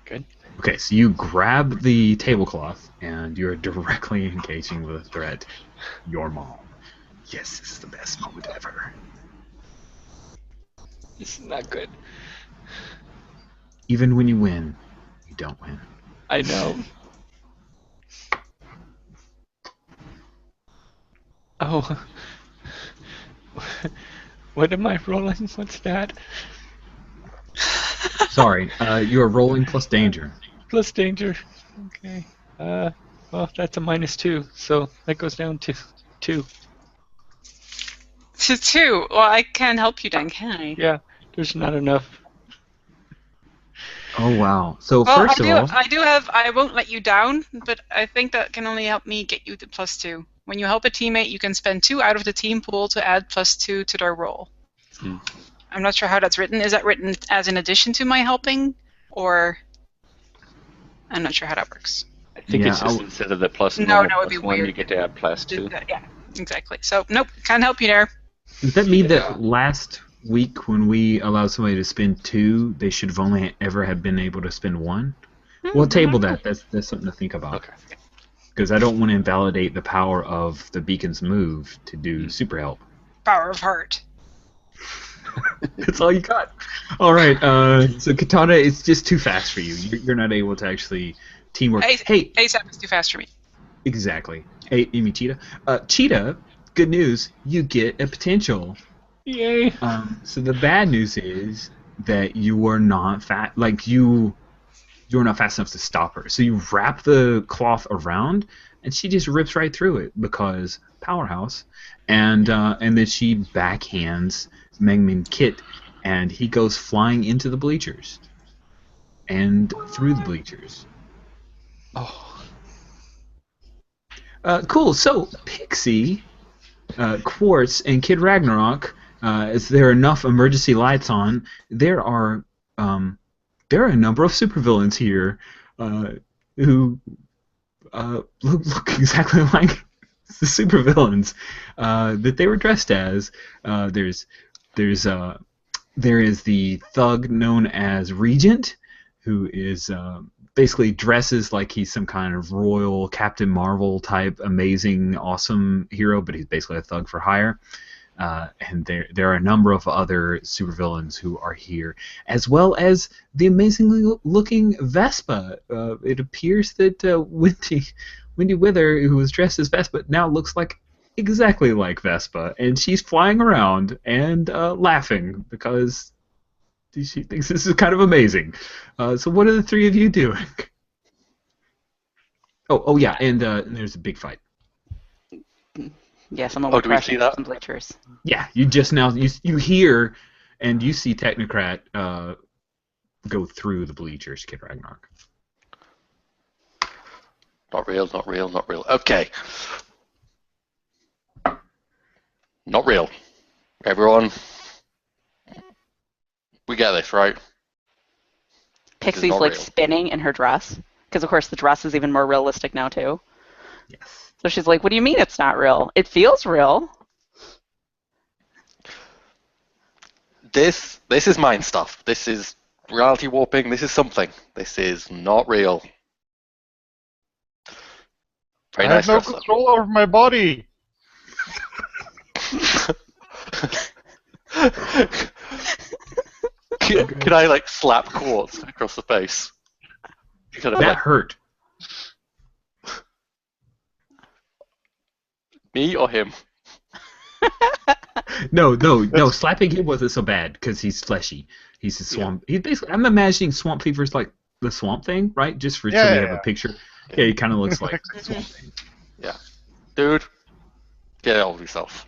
[SPEAKER 4] Good.
[SPEAKER 1] Okay, so you grab the tablecloth, and you're directly engaging the threat. Your mom. Yes, this is the best moment ever.
[SPEAKER 4] This is not good.
[SPEAKER 1] Even when you win, you don't win.
[SPEAKER 4] I know. Oh. What am I rolling? What's that?
[SPEAKER 1] Sorry, you are rolling plus danger.
[SPEAKER 4] Plus danger. Okay. Well, that's a -2, so that goes down to 2.
[SPEAKER 6] To 2. Well, I can't help you then, can I?
[SPEAKER 4] Yeah, there's not enough.
[SPEAKER 1] Oh wow! So
[SPEAKER 6] Well,
[SPEAKER 1] first of all,
[SPEAKER 6] I won't let you down, but I think that can only help me get you to +2. When you help a teammate, you can spend 2 out of the team pool to add +2 to their roll. I'm not sure how that's written. Is that written as in addition to my helping, or I'm not sure how that works.
[SPEAKER 4] I think
[SPEAKER 1] Yeah,
[SPEAKER 4] it's just instead of the plus
[SPEAKER 6] No,
[SPEAKER 4] normal
[SPEAKER 6] no, it'd be
[SPEAKER 4] plus 1,
[SPEAKER 6] weird.
[SPEAKER 4] you get to add +2.
[SPEAKER 6] Yeah, exactly. So nope, can't help you there.
[SPEAKER 1] does that mean that last week when we allowed somebody to spend 2, they should have only ever have been able to spend 1? We'll table that. That's something to think about.
[SPEAKER 4] Okay.
[SPEAKER 1] Because I don't want to invalidate the power of the beacon's move to do super help.
[SPEAKER 6] Power of heart.
[SPEAKER 1] That's all you got. All right. So Katana, it's just too fast for you. You're not able to actually teamwork. Hey,
[SPEAKER 6] ASAP is too fast for me.
[SPEAKER 1] exactly. Hey, you mean Cheetah? Cheetah. Good news. You get a potential.
[SPEAKER 4] Yay!
[SPEAKER 1] So the bad news is that you are not fat. Like you're not fast enough to stop her. So you wrap the cloth around, and she just rips right through it because powerhouse. And then she backhands Mengmin Kit, and he goes flying into the bleachers and through the bleachers.
[SPEAKER 4] Oh.
[SPEAKER 1] Cool. So Pixie, Quartz, and Kid Ragnarok. As there are enough emergency lights on, there are a number of supervillains here who look exactly like the supervillains that they were dressed as. There is the thug known as Regent, who is basically dresses like he's some kind of royal Captain Marvel type amazing awesome hero, but he's basically a thug for hire. And there are a number of other supervillains who are here, as well as the amazingly looking Vespa. It appears that Wendy Wither, who was dressed as Vespa, now looks exactly like Vespa, and she's flying around and laughing because she thinks this is kind of amazing. So what are the three of you doing? Oh yeah, and there's a big fight.
[SPEAKER 2] Yeah, someone
[SPEAKER 3] Oh,
[SPEAKER 2] would
[SPEAKER 3] do we
[SPEAKER 2] crash
[SPEAKER 3] see
[SPEAKER 2] into
[SPEAKER 3] that?
[SPEAKER 2] some bleachers.
[SPEAKER 1] Yeah, you just now you hear and you see Technocrat go through the bleachers, Kid Ragnarok.
[SPEAKER 3] Not real, not real, not real. Okay. Not real. Everyone, we got this, right?
[SPEAKER 2] Pixie's
[SPEAKER 3] not
[SPEAKER 2] like
[SPEAKER 3] real.
[SPEAKER 2] spinning in her dress, because of course the dress is even more realistic now too.
[SPEAKER 1] Yes.
[SPEAKER 2] So she's like, "What do you mean it's not real? It feels real."
[SPEAKER 3] This is mind stuff. This is reality warping. This is something. This is not real. Very
[SPEAKER 5] I
[SPEAKER 3] nice,
[SPEAKER 5] have no
[SPEAKER 3] Professor.
[SPEAKER 5] control over my body.
[SPEAKER 3] Can I like slap Quartz across the face? Kind of
[SPEAKER 1] That
[SPEAKER 3] like,
[SPEAKER 1] hurt.
[SPEAKER 3] me or him?
[SPEAKER 1] No. Slapping him wasn't so bad because he's fleshy. He's a swamp. He's basically. I'm imagining Swamp Fever's like the Swamp Thing, right? Just for so we have a picture. Yeah, he kind of looks like Swamp Thing.
[SPEAKER 3] Yeah. Dude, get it over yourself.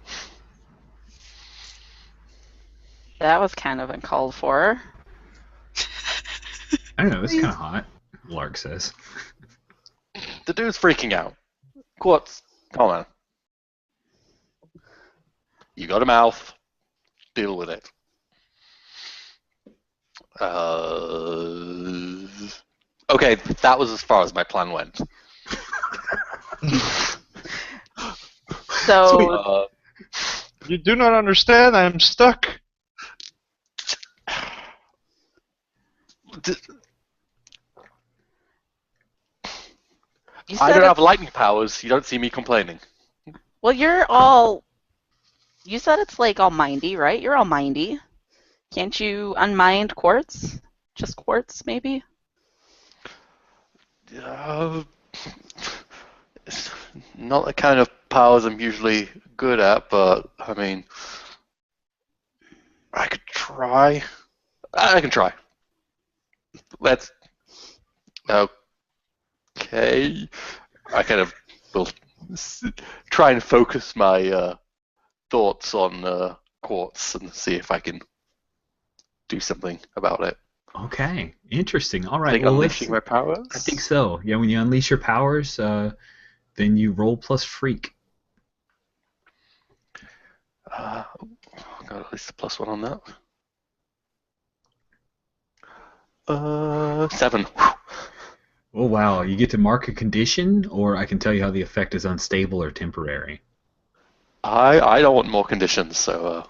[SPEAKER 2] That was kind of uncalled for.
[SPEAKER 1] I don't know. It's kind of hot. Lark says.
[SPEAKER 3] The dude's freaking out. Quartz, come on. You got a mouth. Deal with it. Okay, that was as far as my plan went.
[SPEAKER 2] So
[SPEAKER 5] You do not understand. I am stuck.
[SPEAKER 2] you
[SPEAKER 3] I
[SPEAKER 2] said
[SPEAKER 3] don't have lightning powers. You don't see me complaining.
[SPEAKER 2] well, you're all. You said it's like all mindy, right? You're all mindy. Can't you unmind Quartz? Just Quartz, maybe?
[SPEAKER 3] It's not the kind of powers I'm usually good at, but I mean, I could try. I can try. Let's. Okay. I kind of will try and focus my thoughts on Quartz and see if I can do something about it.
[SPEAKER 1] Okay, interesting. All
[SPEAKER 3] I
[SPEAKER 1] right.
[SPEAKER 3] think
[SPEAKER 1] Well,
[SPEAKER 3] unleashing my powers.
[SPEAKER 1] I think so. Yeah, when you unleash your powers, then you roll plus freak.
[SPEAKER 3] Got at least a +1 on that. 7.
[SPEAKER 1] Oh wow! You get to mark a condition, or I can tell you how the effect is unstable or temporary.
[SPEAKER 3] I don't want more conditions, so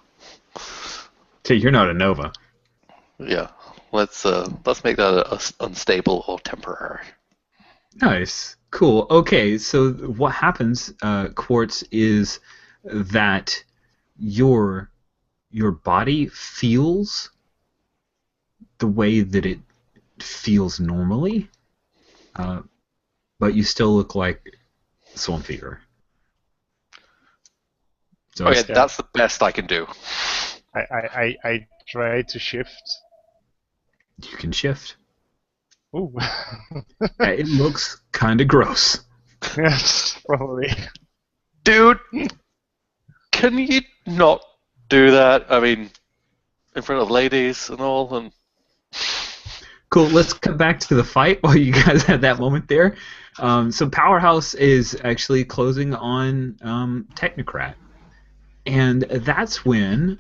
[SPEAKER 1] So you're not a Nova.
[SPEAKER 3] yeah. Let's make that a unstable or temporary.
[SPEAKER 1] Nice. Cool. Okay, so what happens, Quartz, is that your body feels the way that it feels normally, but you still look like Swamp Fever. So
[SPEAKER 3] Okay, that's the best I can do.
[SPEAKER 5] I try to shift.
[SPEAKER 1] you can shift.
[SPEAKER 5] Ooh.
[SPEAKER 1] It looks kind of gross.
[SPEAKER 5] Yes, probably.
[SPEAKER 3] Dude, can you not do that? I mean, in front of ladies and all, and
[SPEAKER 1] Cool. Let's come back to the fight while you guys had that moment there. So Powerhouse is actually closing on Technocrat, and that's when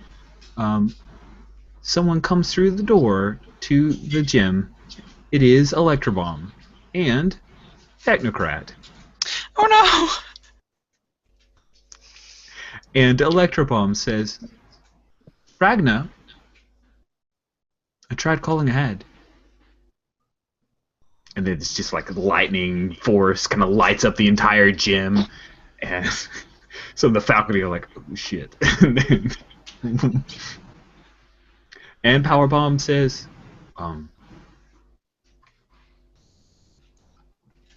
[SPEAKER 1] someone comes through the door to the gym. It is Electrobomb and Technocrat.
[SPEAKER 6] Oh no!
[SPEAKER 1] And Electrobomb says, Ragna, I tried calling ahead. And then it's just like lightning force kind of lights up the entire gym. And so the faculty are like, oh shit. And Powerbomb says,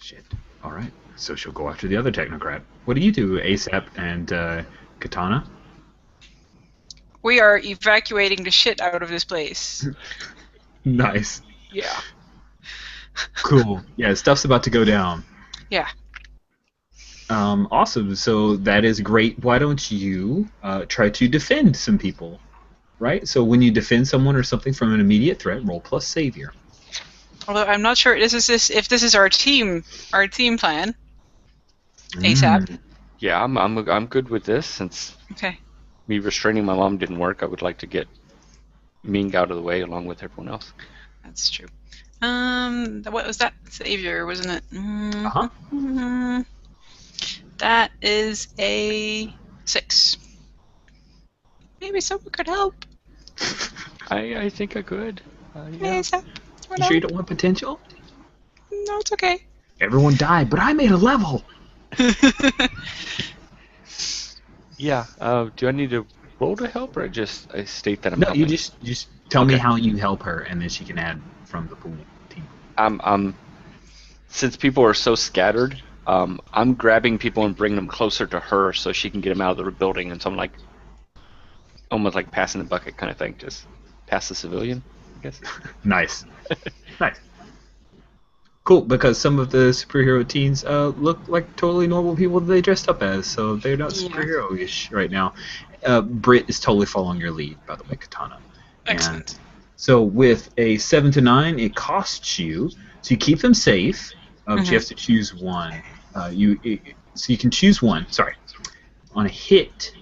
[SPEAKER 1] shit. Alright. So she'll go after the other Technocrat. What do you do, ASAP and Katana?
[SPEAKER 6] We are evacuating the shit out of this place.
[SPEAKER 1] Nice.
[SPEAKER 6] Yeah.
[SPEAKER 1] Cool. Yeah, stuff's about to go down.
[SPEAKER 6] Yeah.
[SPEAKER 1] Awesome. So that is great. Why don't you try to defend some people, right? So when you defend someone or something from an immediate threat, roll plus savior.
[SPEAKER 6] Although I'm not sure if this is our team plan. ASAP.
[SPEAKER 4] Yeah, I'm good with this. Since
[SPEAKER 6] Okay.
[SPEAKER 4] me restraining my mom didn't work, I would like to get Ming out of the way along with everyone else.
[SPEAKER 6] That's true. What was that? Savior, wasn't it?
[SPEAKER 1] Uh-huh.
[SPEAKER 6] That is a 6. Maybe someone could help.
[SPEAKER 4] I think I could.
[SPEAKER 6] Hey,
[SPEAKER 4] Yeah.
[SPEAKER 6] ASAP.
[SPEAKER 1] You sure you don't want potential?
[SPEAKER 6] No, it's okay.
[SPEAKER 1] Everyone died, but I made a level.
[SPEAKER 4] Yeah. Do I need to roll to help, or I state that I'm
[SPEAKER 1] No,
[SPEAKER 4] helping?
[SPEAKER 1] you just tell me
[SPEAKER 4] Okay.
[SPEAKER 1] how you help her, and then she can add from the pool team.
[SPEAKER 4] Since people are so scattered, I'm grabbing people and bringing them closer to her so she can get them out of the building. And so I'm like, almost like passing the bucket kind of thing, just pass the civilian, I guess.
[SPEAKER 1] Nice. Nice. Cool, because some of the superhero teens look like totally normal people that they dressed up as, so they're not
[SPEAKER 6] Yeah.
[SPEAKER 1] superhero-ish right now. Britt is totally following your lead, by the way, Katana.
[SPEAKER 6] Excellent.
[SPEAKER 1] And so with a 7 to 9, it costs you, so you keep them safe, but you have to choose one. So you can choose one, sorry. On a hit,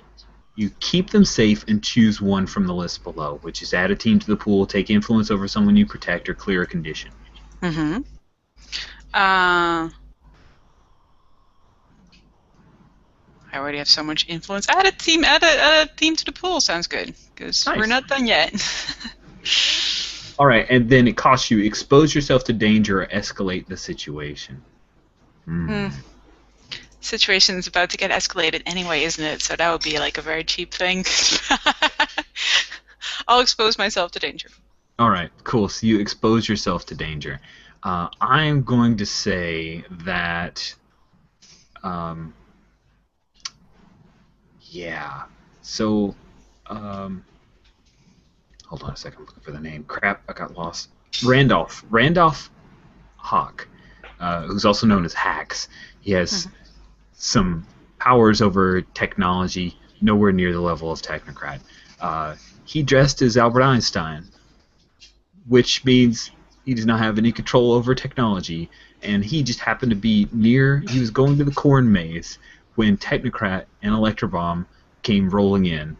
[SPEAKER 1] you keep them safe and choose one from the list below, which is add a team to the pool, take influence over someone you protect, or clear a condition.
[SPEAKER 6] Mm-hmm. I already have so much influence. Add a team to the pool. Sounds good, because we're
[SPEAKER 1] Nice.
[SPEAKER 6] not done yet.
[SPEAKER 1] All right, and then it costs you expose yourself to danger or escalate the situation.
[SPEAKER 6] Situation is about to get escalated anyway, isn't it? So that would be like a very cheap thing. I'll expose myself to danger.
[SPEAKER 1] All right, cool. So you expose yourself to danger. I'm going to say that, yeah. So, hold on a second. I'm looking for the name. Crap, I got lost. Randolph Hawk, who's also known as Hax. He has some powers over technology, nowhere near the level of Technocrat. He dressed as Albert Einstein, which means he does not have any control over technology, and he just happened to be he was going to the corn maze when Technocrat and Electrobomb came rolling in.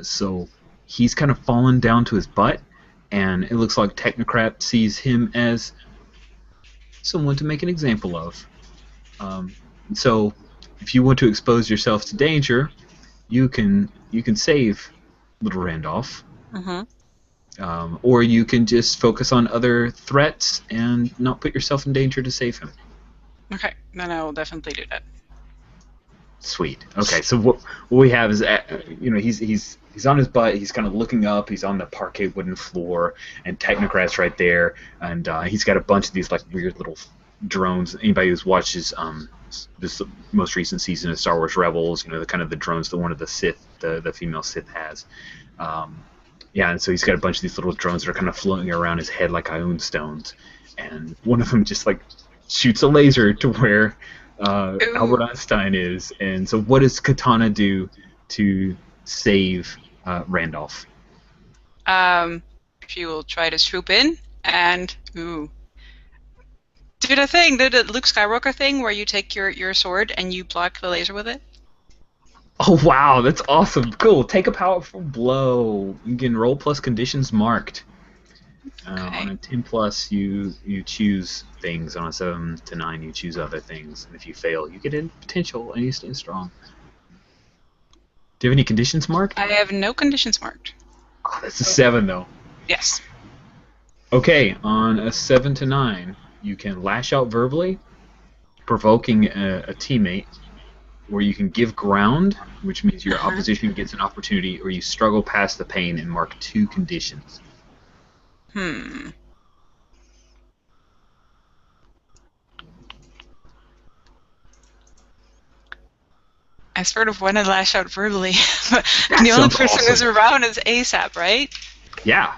[SPEAKER 1] So he's kind of fallen down to his butt, and it looks like Technocrat sees him as someone to make an example of. So if you want to expose yourself to danger, you can save little Randolph. Or you can just focus on other threats and not put yourself in danger to save him.
[SPEAKER 6] Okay, then I will definitely do that.
[SPEAKER 1] Sweet. Okay, so what we have is, he's on his butt. He's kind of looking up. He's on the parquet wooden floor, and Technocrat's right there, and he's got a bunch of these like weird little drones. Anybody who's watches this most recent season of Star Wars Rebels, the drones that one of the Sith, the female Sith has. Yeah, and so he's got a bunch of these little drones that are kind of floating around his head like Ioun stones, and one of them just like shoots a laser to where Albert Einstein is. And so, what does Katana do to save Randolph?
[SPEAKER 6] She will try to swoop in and do the thing, the Luke Skywalker thing, where you take your sword and you block the laser with it.
[SPEAKER 1] Oh wow, that's awesome! Cool. Take a powerful blow. You can roll plus conditions marked. On a 10 plus, you choose things. On a 7 to 9, you choose other things. And if you fail, you get in potential and you stand strong. Do you have any conditions marked?
[SPEAKER 6] I have no conditions marked.
[SPEAKER 1] Oh, that's a 7 though.
[SPEAKER 6] Yes.
[SPEAKER 1] Okay, on a 7 to 9, you can lash out verbally, provoking a teammate. Or you can give ground, which means your opposition gets an opportunity, or you struggle past the pain and mark 2 conditions.
[SPEAKER 6] I sort of want to lash out verbally, but the only person who's around is ASAP, right?
[SPEAKER 1] Yeah.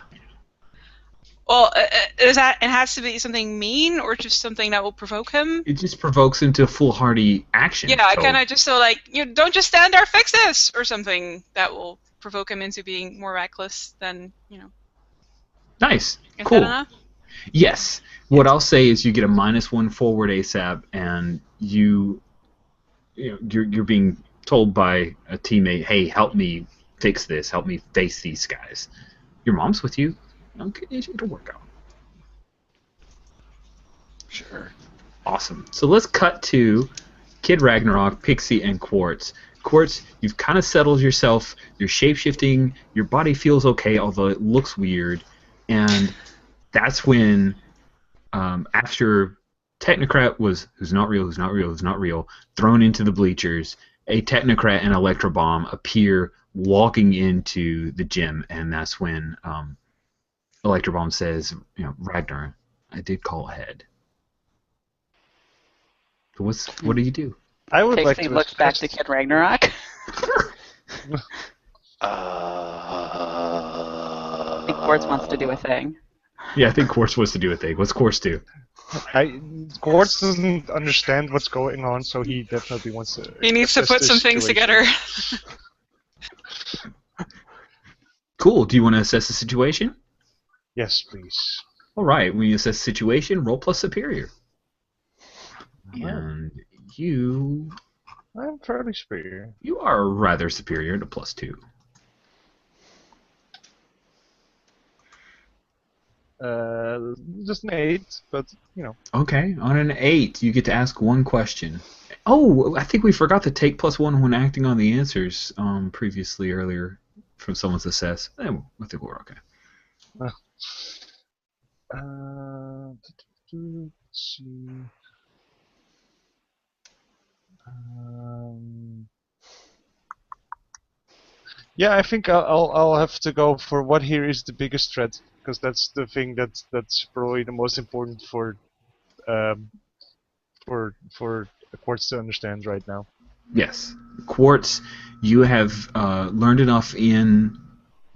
[SPEAKER 6] Well, it has to be something mean, or just something that will provoke him?
[SPEAKER 1] It just provokes him to foolhardy action.
[SPEAKER 6] Yeah, I kind of just don't just stand there, fix this, or something that will provoke him into being more reckless than,
[SPEAKER 1] Nice.
[SPEAKER 6] Is
[SPEAKER 1] Cool.
[SPEAKER 6] that enough?
[SPEAKER 1] Yes. What I'll say is you get a -1 forward ASAP, and you're being told by a teammate, hey, help me fix this, help me face these guys. Your mom's with you. Okay, it'll work out. Sure. Awesome. So let's cut to Kid Ragnarok, Pixie, and Quartz. Quartz, you've kind of settled yourself. You're shape-shifting. Your body feels okay, although it looks weird. And that's when, after Technocrat was who's not real, thrown into the bleachers, a Technocrat and Electrobomb appear walking into the gym, and that's when Electrobomb says, Ragnar, I did call ahead. So what do you do?
[SPEAKER 5] I would like
[SPEAKER 2] Casey
[SPEAKER 5] to
[SPEAKER 2] looks back
[SPEAKER 5] assess-
[SPEAKER 2] to Kid Ragnarok. I think Quartz wants to do a thing.
[SPEAKER 1] Yeah, I think Quartz wants to do a thing. What's Quartz do?
[SPEAKER 5] Quartz doesn't understand what's going on, so he definitely wants to.
[SPEAKER 6] He needs to
[SPEAKER 5] assess
[SPEAKER 6] put
[SPEAKER 5] the
[SPEAKER 6] some things
[SPEAKER 5] situation.
[SPEAKER 6] together.
[SPEAKER 1] Cool. Do you want to assess the situation?
[SPEAKER 5] Yes, please.
[SPEAKER 1] All right. When you assess the situation, roll plus superior. And
[SPEAKER 5] I'm fairly superior.
[SPEAKER 1] you are rather superior to +2.
[SPEAKER 5] Just an 8, but
[SPEAKER 1] Okay. On an 8, you get to ask one question. Oh, I think we forgot to take +1 when acting on the answers earlier from someone's assess. I think we're okay.
[SPEAKER 5] Let's see. Yeah, I think I'll have to go for what here is the biggest threat, because that's the thing that's probably the most important for Quartz to understand right now.
[SPEAKER 1] Yes. Quartz, you have learned enough in,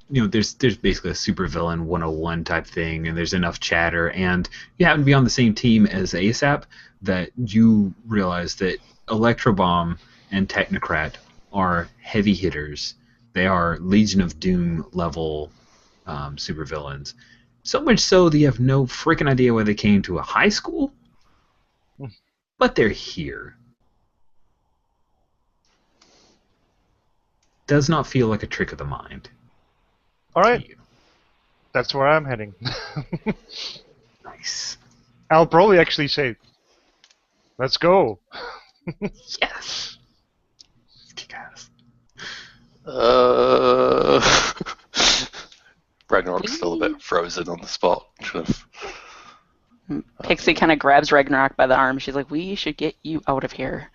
[SPEAKER 1] there's basically a supervillain 101 type thing, and there's enough chatter, and you happen to be on the same team as ASAP that you realize that Electrobomb and Technocrat are heavy hitters. They are Legion of Doom level supervillains. So much so that you have no freaking idea why they came to a high school, but they're here. Does not feel like a trick of the mind.
[SPEAKER 5] All
[SPEAKER 1] to
[SPEAKER 5] right,
[SPEAKER 1] you.
[SPEAKER 5] that's where I'm heading.
[SPEAKER 1] Nice.
[SPEAKER 5] I'll probably actually say, "Let's go."
[SPEAKER 1] Yes. Kick ass.
[SPEAKER 3] Ragnarok's still a bit frozen on the spot. Kind of.
[SPEAKER 2] Pixie kind of grabs Ragnarok by the arm. She's like, we should get you out of here.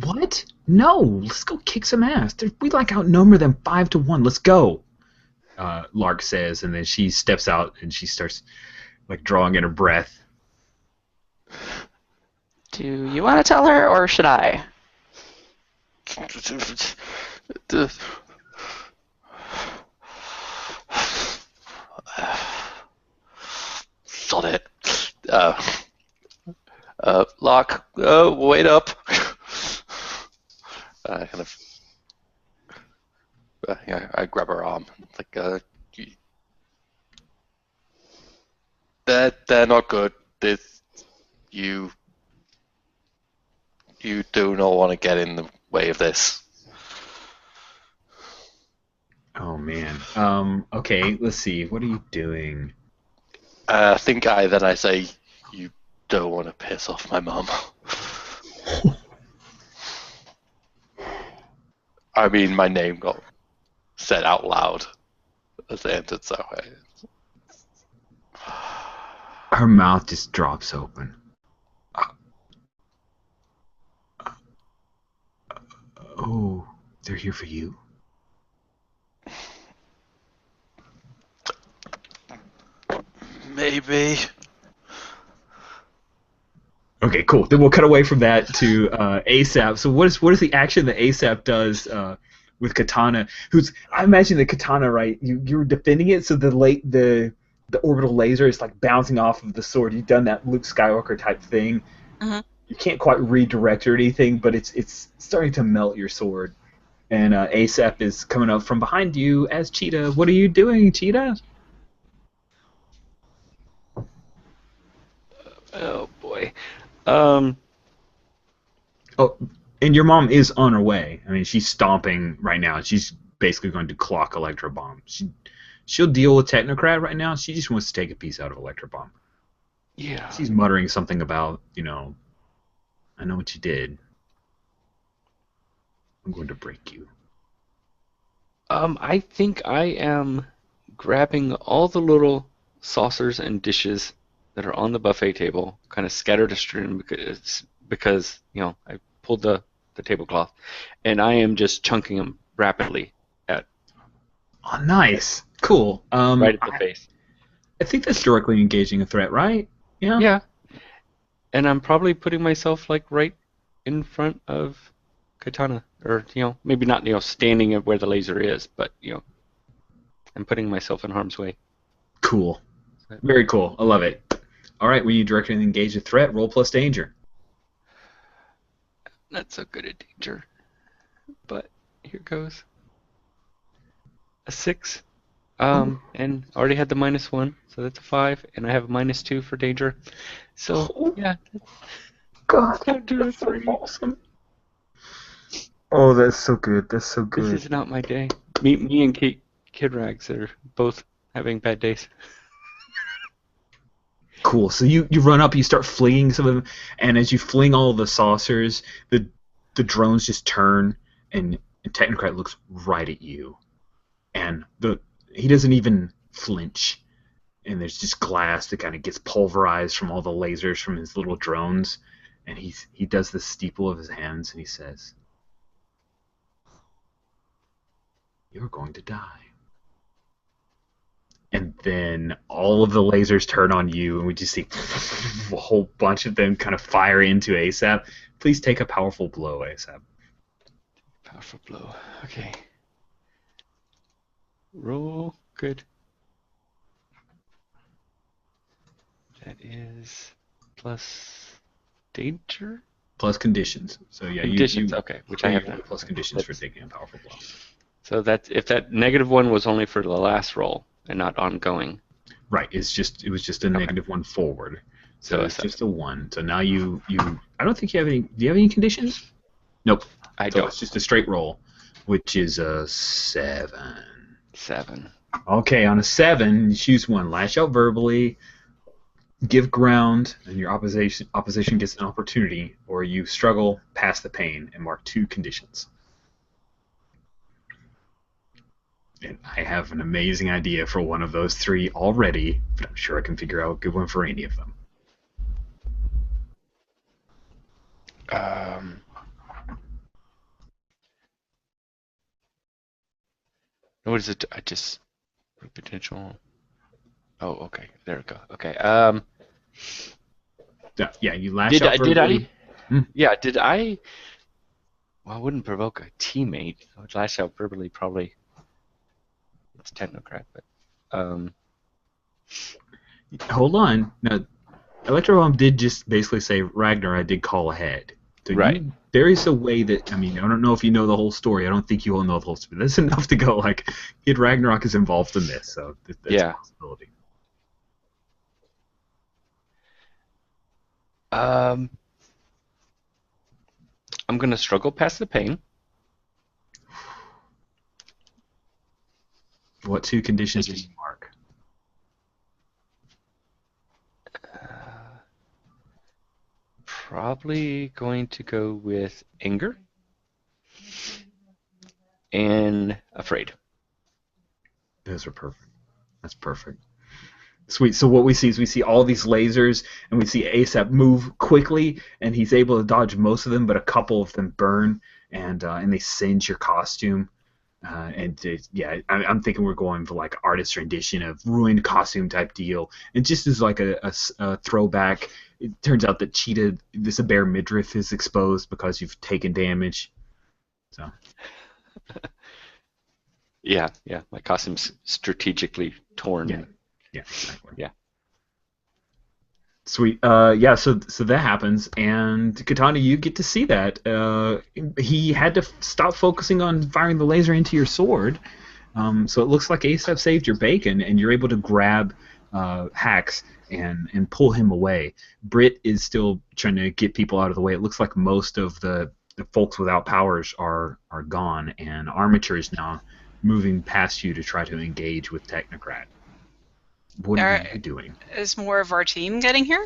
[SPEAKER 1] What? No, let's go kick some ass. We outnumber them 5-1. Let's go. Lark says, and then she steps out and she starts drawing in her breath.
[SPEAKER 2] Do you want to tell her, or should I?
[SPEAKER 3] Sod it. Lark, wait up. I grab her arm. They're not good. You do not want to get in the way of this.
[SPEAKER 1] Oh man. Okay, let's see. What are you doing?
[SPEAKER 3] I think I say you don't want to piss off my mum. I mean, my name got said out loud as they entered, so
[SPEAKER 1] Her mouth just drops open. Oh, they're here for you?
[SPEAKER 3] maybe.
[SPEAKER 1] Okay, cool. Then we'll cut away from that to ASAP. So what is the action that ASAP does with Katana? I imagine the Katana, right? You're defending it, so the orbital laser is bouncing off of the sword. You've done that Luke Skywalker type thing.
[SPEAKER 6] Mm-hmm.
[SPEAKER 1] You can't quite redirect or anything, but it's starting to melt your sword. And ASAP is coming up from behind you as Cheetah. What are you doing, Cheetah?
[SPEAKER 4] Oh boy.
[SPEAKER 1] Oh, and your mom is on her way. I mean, she's stomping right now. She's basically going to clock Electrobomb. She'll deal with Technocrat right now. She just wants to take a piece out of Electrobomb.
[SPEAKER 4] Yeah.
[SPEAKER 1] She's muttering something about, I know what you did. I'm going to break you.
[SPEAKER 4] I think I am grabbing all the little saucers and dishes that are on the buffet table, kind of scattered astrewn because I pulled the tablecloth, and I am just chunking them rapidly at
[SPEAKER 1] Oh, nice. Cool.
[SPEAKER 4] right at the face.
[SPEAKER 1] I think that's directly engaging a threat, right? Yeah?
[SPEAKER 4] Yeah, and I'm probably putting myself like right in front of Katana, or maybe not standing at where the laser is, but I'm putting myself in harm's way.
[SPEAKER 1] Cool. Very cool. I love it. All right, when you directly engage a threat, roll plus danger.
[SPEAKER 4] Not so good at danger, but here goes. A 6. And already had the -1, so that's a 5, and I have a -2 for danger. So yeah,
[SPEAKER 1] God,
[SPEAKER 4] down to a
[SPEAKER 1] that's so
[SPEAKER 4] 3.
[SPEAKER 1] awesome. Oh, that's so good. That's so good.
[SPEAKER 4] This is not my day. Me and Kid Rags are both having bad days.
[SPEAKER 1] Cool. So you run up, you start flinging some of them, and as you fling all the saucers, the drones just turn, and Technocrat looks right at you, and he doesn't even flinch, and there's just glass that kind of gets pulverized from all the lasers from his little drones, and he does the steeple of his hands, and he says, "You're going to die." And then all of the lasers turn on you, and we just see a whole bunch of them kind of fire into ASAP. Please take a powerful blow, ASAP.
[SPEAKER 4] Powerful blow. Okay. Roll good. That is plus danger?
[SPEAKER 1] Plus conditions. So yeah,
[SPEAKER 4] Conditions, okay, which I have not.
[SPEAKER 1] Plus conditions for taking a powerful blow.
[SPEAKER 4] So that's if that -1 was only for the last roll and not ongoing.
[SPEAKER 1] Right. It was just a -1 forward. So it's just a 1. So now you I don't think you have any. Do you have any conditions? Nope.
[SPEAKER 4] I
[SPEAKER 1] So
[SPEAKER 4] don't.
[SPEAKER 1] it's just a straight roll, which is a 7.
[SPEAKER 4] 7.
[SPEAKER 1] Okay, on a 7, you choose one. Lash out verbally, give ground, and your opposition gets an opportunity, or you struggle past the pain and mark 2 conditions. And I have an amazing idea for one of those 3 already, but I'm sure I can figure out a good one for any of them.
[SPEAKER 4] What is it? I just potential. Oh, okay. There we go. Okay.
[SPEAKER 1] Yeah, you lash out verbally.
[SPEAKER 4] Did I? Yeah. Did I? Well, I wouldn't provoke a teammate. I would lash out verbally, probably. It's Technocrat, but.
[SPEAKER 1] Hold on. Now, Electrobomb did just basically say, Ragnar, I did call ahead. So
[SPEAKER 4] right.
[SPEAKER 1] There is a way that, I mean, I don't know if you know the whole story. I don't think you all know the whole story. That's enough to go, like, Kid Ragnarok is involved in this, so that's a possibility.
[SPEAKER 4] I'm going to struggle past the pain.
[SPEAKER 1] What 2 conditions do you mark?
[SPEAKER 4] Probably going to go with anger and afraid.
[SPEAKER 1] Those are perfect. That's perfect. Sweet. So what we see is we see all these lasers, and we see ASAP move quickly, and he's able to dodge most of them, but a couple of them burn, and they singe your costume. I'm thinking we're going for like artist rendition of ruined costume type deal, and just as like a throwback, it turns out that Cheetah, this bare midriff, is exposed because you've taken damage. So.
[SPEAKER 4] Yeah, my costume's strategically torn.
[SPEAKER 1] Yeah, exactly.
[SPEAKER 4] Yeah.
[SPEAKER 1] Sweet. So that happens, and Katana, you get to see that. He had to stop focusing on firing the laser into your sword. So it looks like ASAP saved your bacon, and you're able to grab Hax and pull him away. Britt is still trying to get people out of the way. It looks like most of the folks without powers are gone, and Armature is now moving past you to try to engage with Technocrat. What are you doing?
[SPEAKER 6] Is more of our team getting here?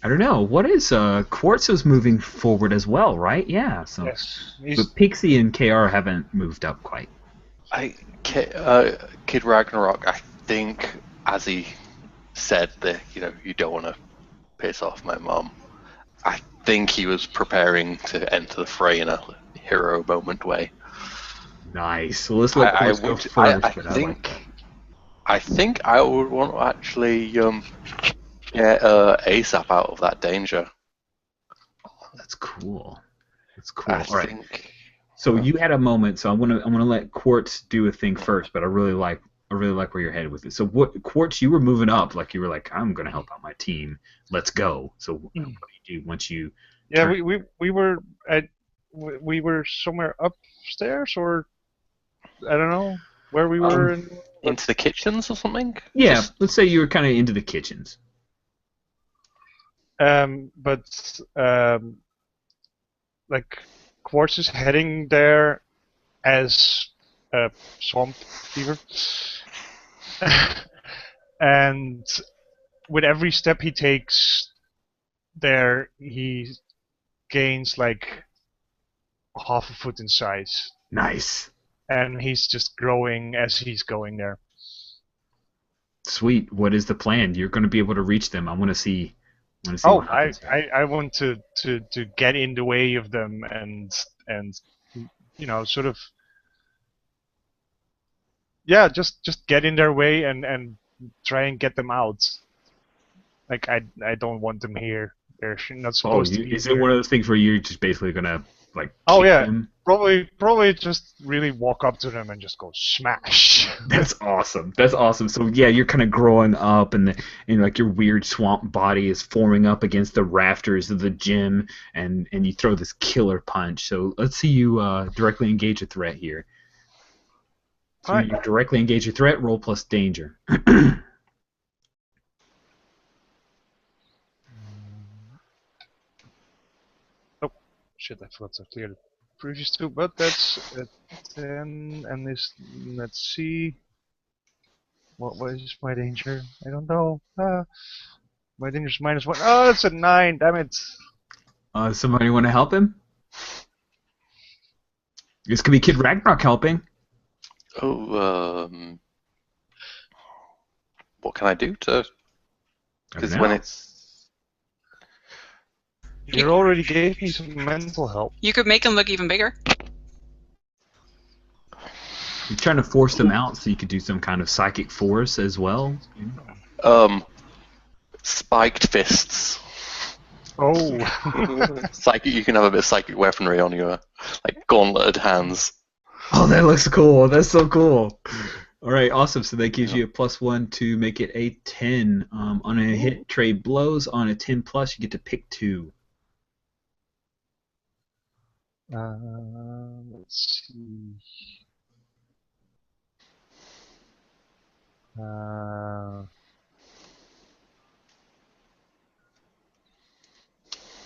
[SPEAKER 1] I don't know. What is Quartz is moving forward as well, right? Yeah. So,
[SPEAKER 5] Yes.
[SPEAKER 1] but Pixie and KR haven't moved up quite.
[SPEAKER 3] Kid Ragnarok, I think, as he said that, you don't want to piss off my mom. I think he was preparing to enter the fray in a hero moment way.
[SPEAKER 1] Nice. So let's let Quartz go first.
[SPEAKER 3] I think I would want to actually get ASAP out of that danger.
[SPEAKER 1] Oh, that's cool. That's cool. All right. So you had a moment. So I'm gonna let Quartz do a thing first, but I really like where you're headed with it. So Quartz, you were moving up, like you were like, I'm gonna help out my team. Let's go. So what do you do once you?
[SPEAKER 5] Yeah, we were somewhere upstairs, or I don't know where we were.
[SPEAKER 3] Into the kitchens or something?
[SPEAKER 1] Yeah, let's say you were kind of into the kitchens.
[SPEAKER 5] But like Quartz is heading there as swamp fever, and with every step he takes there, he gains like half a foot in size.
[SPEAKER 1] Nice.
[SPEAKER 5] And he's just growing as he's going there.
[SPEAKER 1] Sweet. What is the plan? You're going to be able to reach them. I want to see.
[SPEAKER 5] What happens. I want to get in the way of them and sort of just get in their way and try and get them out. Like I don't want them here. They're not supposed to be.
[SPEAKER 1] Is it one of those things where you're just basically gonna like?
[SPEAKER 5] Them? Probably just really walk up to them and just go smash.
[SPEAKER 1] That's awesome. That's awesome. So yeah, you're kind of growing up, and like your weird swamp body is forming up against the rafters of the gym, and you throw this killer punch. So let's see you directly engage a threat here. So you directly engage a threat. Roll plus danger.
[SPEAKER 5] Shit, I forgot to clear the previous two, but that's a 10, and this, let's see, what is my danger? I don't know. My danger is -1. Oh, that's a 9, damn it.
[SPEAKER 1] Somebody want to help him? This could be Kid Ragnarok helping.
[SPEAKER 3] Oh, what can I do to? Because when it's
[SPEAKER 5] You already gave me some mental help.
[SPEAKER 6] You could make him look even bigger.
[SPEAKER 1] You're trying to force them out, so you could do some kind of psychic force as well.
[SPEAKER 3] Spiked fists.
[SPEAKER 5] Oh.
[SPEAKER 3] Psychic. You can have a bit of psychic weaponry on your like gauntleted hands.
[SPEAKER 1] Oh, that looks cool. That's so cool. All right, awesome. So that gives you a +1 to make it a 10. On a hit, trade blows. On a 10 plus, you get to pick 2.
[SPEAKER 5] Let's see.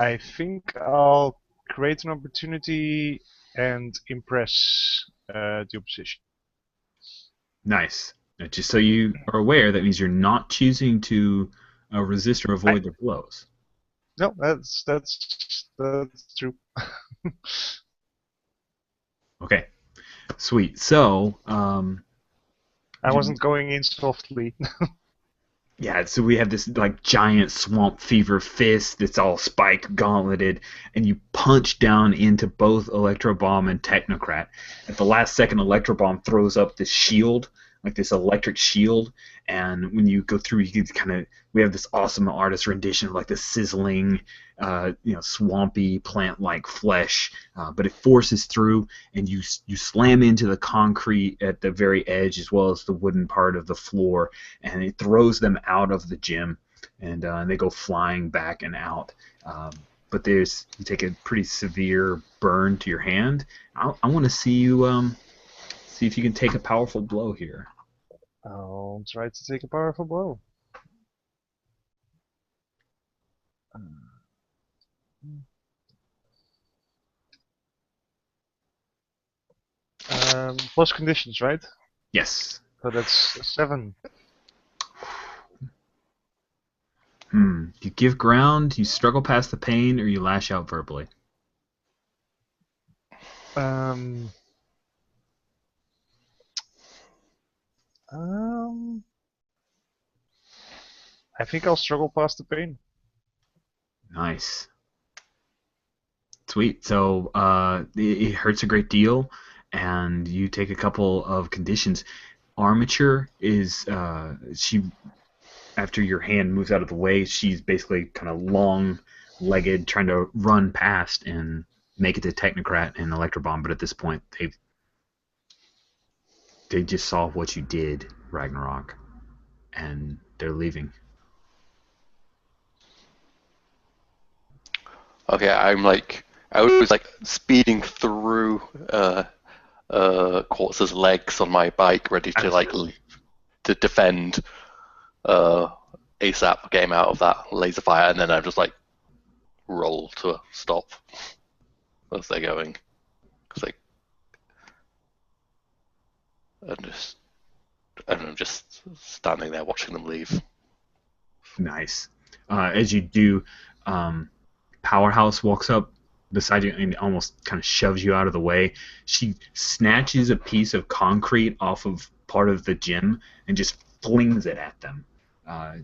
[SPEAKER 5] I think I'll create an opportunity and impress the opposition.
[SPEAKER 1] Nice. Now, just so you are aware, that means you're not choosing to resist or avoid their blows.
[SPEAKER 5] No, that's true.
[SPEAKER 1] Okay, sweet. So,
[SPEAKER 5] I wasn't going in softly.
[SPEAKER 1] yeah, so we have this like giant swamp fever fist that's all spiked, gauntleted, and you punch down into both Electro Bomb and Technocrat. At the last second, Electro Bomb throws up this shield, like this electric shield, and when you go through, you can we have this awesome artist rendition of like this sizzling, swampy plant-like flesh, but it forces through, and you slam into the concrete at the very edge as well as the wooden part of the floor, and it throws them out of the gym, and they go flying back and out. But you take a pretty severe burn to your hand. I want to see you see if you can take a powerful blow here.
[SPEAKER 5] I'll try to take a powerful blow. Plus conditions, right?
[SPEAKER 1] Yes.
[SPEAKER 5] So that's 7.
[SPEAKER 1] You give ground, you struggle past the pain, or you lash out verbally.
[SPEAKER 5] Um, I think I'll struggle past the pain.
[SPEAKER 1] Nice. Sweet. So it hurts a great deal, and you take a couple of conditions. Armature is she. After your hand moves out of the way, she's basically kind of long-legged, trying to run past and make it to Technocrat and Electrobomb. But at this point, they just saw what you did, Ragnarok, and they're leaving.
[SPEAKER 3] Okay, I was like speeding through Quartz's legs on my bike, ready to
[SPEAKER 1] Absolutely.
[SPEAKER 3] to defend ASAP, get him out of that laser fire, and then I just like roll to a stop as they're going, because I'm just standing there watching them leave.
[SPEAKER 1] Nice. As you do, Powerhouse walks up beside you and almost kind of shoves you out of the way. She snatches a piece of concrete off of part of the gym and just flings it at them.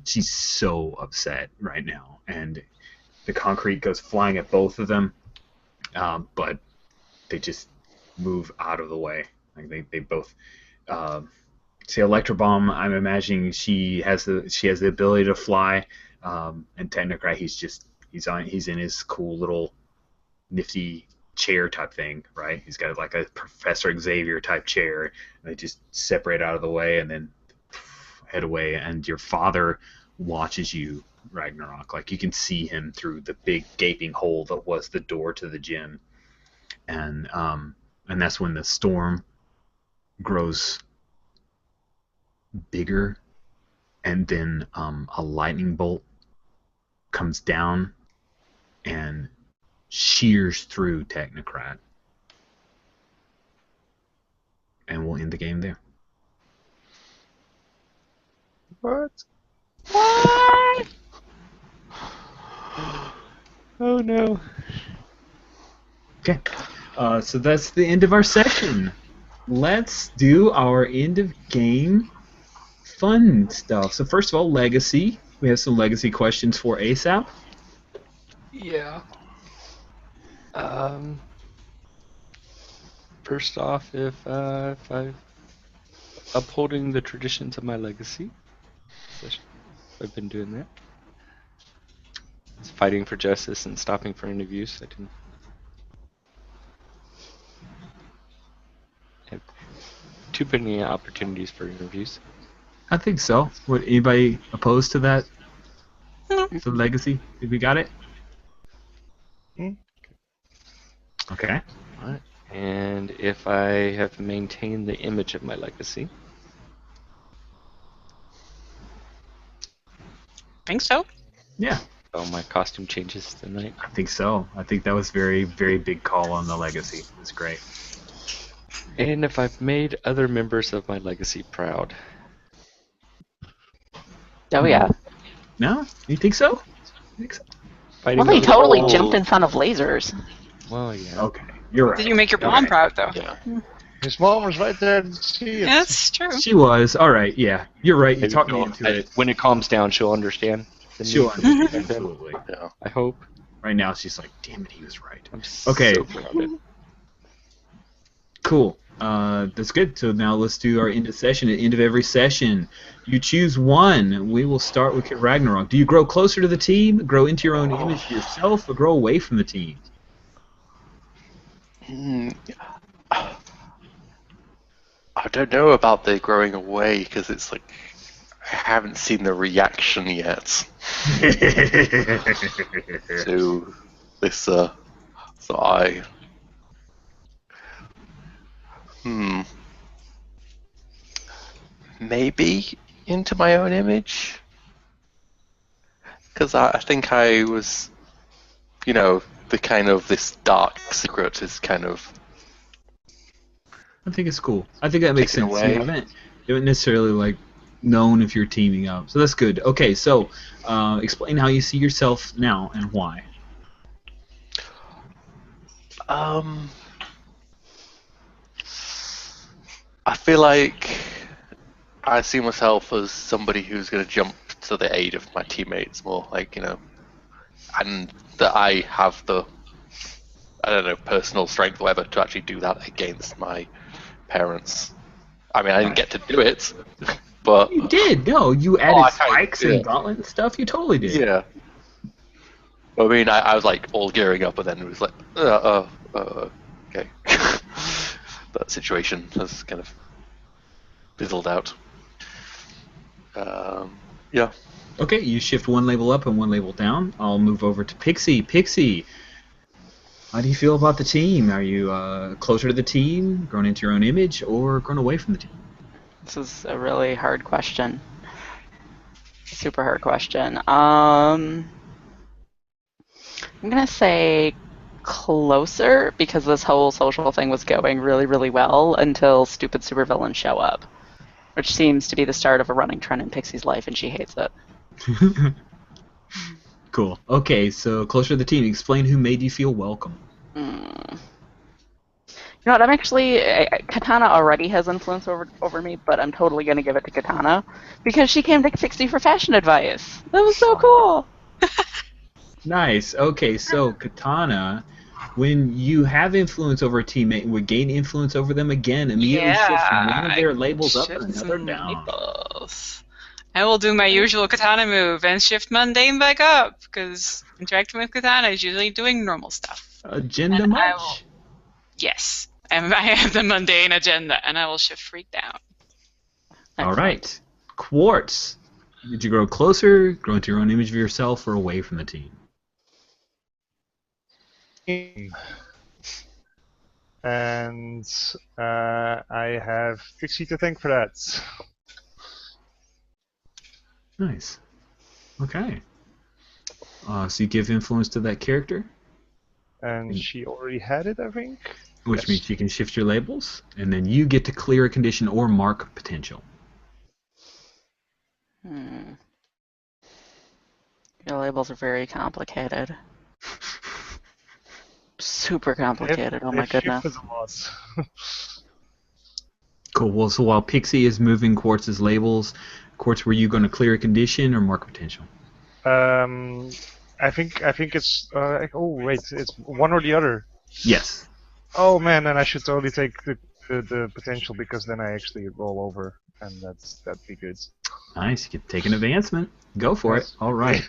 [SPEAKER 1] She's so upset right now, and the concrete goes flying at both of them, but they just move out of the way. Like they both. See, Electrobomb, I'm imagining she has the ability to fly, and Technocrat, he's in his cool little nifty chair type thing, right? He's got like a Professor Xavier type chair, and they just separate out of the way and then head away. And your father watches you, Ragnarok. Like you can see him through the big gaping hole that was the door to the gym, and that's when the storm grows bigger, and then a lightning bolt comes down and shears through Technocrat, and we'll end the game there.
[SPEAKER 5] What?
[SPEAKER 4] Oh no.
[SPEAKER 1] Okay, so that's the end of our session. Let's do our end of game fun stuff. So first of all, legacy. We have some legacy questions for ASAP.
[SPEAKER 4] Yeah. First off, if I'm upholding the traditions of my legacy, I've been doing that. It's fighting for justice and stopping for interviews. I didn't have too many opportunities for interviews.
[SPEAKER 1] I think so. Would anybody opposed to that? The legacy? Did we got it? Okay.
[SPEAKER 4] Alright. And if I have maintained the image of my legacy,
[SPEAKER 6] Think so?
[SPEAKER 1] Yeah,
[SPEAKER 4] oh, my costume changes tonight.
[SPEAKER 1] I think so. I think that was very, very big call on the legacy. It was great.
[SPEAKER 4] And if I've made other members of my legacy proud.
[SPEAKER 2] Oh yeah.
[SPEAKER 1] No? You think so? I think so.
[SPEAKER 4] Fighting
[SPEAKER 2] Well, they
[SPEAKER 4] over-
[SPEAKER 2] totally
[SPEAKER 3] Oh.
[SPEAKER 2] jumped in front of lasers.
[SPEAKER 4] Well, yeah.
[SPEAKER 1] Okay, you're right.
[SPEAKER 6] Did you make your mom proud, though?
[SPEAKER 3] Yeah.
[SPEAKER 5] His mom was right there to see it.
[SPEAKER 6] Yeah, that's true.
[SPEAKER 1] She was. All right, yeah. You're right. You
[SPEAKER 4] Maybe
[SPEAKER 1] talked me into it.
[SPEAKER 4] when it calms down, she'll understand. the
[SPEAKER 1] She'll
[SPEAKER 4] need for
[SPEAKER 1] understand,
[SPEAKER 4] me.
[SPEAKER 1] absolutely.
[SPEAKER 3] Yeah.
[SPEAKER 4] I hope.
[SPEAKER 1] Right now, she's like, damn it, he was right.
[SPEAKER 4] I'm
[SPEAKER 1] Okay.
[SPEAKER 4] so proud of it.
[SPEAKER 1] Cool. That's good. So now let's do our end of session. At the end of every session, you choose one. We will start with Ragnarok. Do you grow closer to the team, grow into your own image yourself, or grow away from the team?
[SPEAKER 3] I don't know about the growing away, because it's like I haven't seen the reaction yet to this. So I. Maybe into my own image, because I think I was, the kind of this dark secret is kind of.
[SPEAKER 1] I think it's cool. I think that makes
[SPEAKER 3] Taken
[SPEAKER 1] sense.
[SPEAKER 3] away.
[SPEAKER 1] You haven't necessarily like known if you're teaming up. So that's good. Okay, so explain how you see yourself now and why.
[SPEAKER 3] I feel like I see myself as somebody who's going to jump to the aid of my teammates more, like, and that I have the, I don't know, personal strength or whatever to actually do that against my parents. I mean, I didn't get to do it, but...
[SPEAKER 1] You did, no. You added spikes and gauntlet and stuff. You totally did.
[SPEAKER 3] Yeah. I mean, I was like all gearing up, and then it was like, okay. That situation has kind of fizzled out. Yeah.
[SPEAKER 1] Okay, you shift one label up and one label down. I'll move over to Pixie. Pixie, how do you feel about the team? Are you closer to the team, grown into your own image, or grown away from the team?
[SPEAKER 2] This is a really hard question. Super hard question. I'm gonna say closer because this whole social thing was going really, really well until stupid supervillains show up, which seems to be the start of a running trend in Pixie's life, and she hates it.
[SPEAKER 1] Cool. Okay, so closer to the team. Explain who made you feel welcome.
[SPEAKER 2] You know what, I'm actually... Katana already has influence over me, but I'm totally going to give it to Katana because she came to Pixie for fashion advice. That was so cool!
[SPEAKER 1] Nice. Okay, so Katana, when you have influence over a teammate, would gain influence over them again, immediately shift one of their labels up and another down.
[SPEAKER 6] Labels. I will do my usual Katana move and shift mundane back up, because interacting with Katana is usually doing normal stuff.
[SPEAKER 1] Agenda much?
[SPEAKER 6] Yes. I have the mundane agenda, and I will shift freak down.
[SPEAKER 1] All right. Quartz. Did you grow closer, grow into your own image of yourself, or away from the team?
[SPEAKER 5] And I have Pixie to thank for that.
[SPEAKER 1] Nice. Okay. So you give influence to that character?
[SPEAKER 5] And she already had it, I think.
[SPEAKER 1] Which means you can shift your labels, and then you get to clear a condition or mark potential.
[SPEAKER 2] Your labels are very complicated. Super complicated, oh my goodness.
[SPEAKER 1] Cool, well, so while Pixie is moving Quartz's labels, Quartz, were you going to clear a condition or mark potential?
[SPEAKER 5] I think it's, oh wait, it's one or the other.
[SPEAKER 1] Yes.
[SPEAKER 5] Oh man, then I should totally take the potential, because then I actually roll over, and that'd be good.
[SPEAKER 1] Nice, you get to take an advancement. Go for it. All right.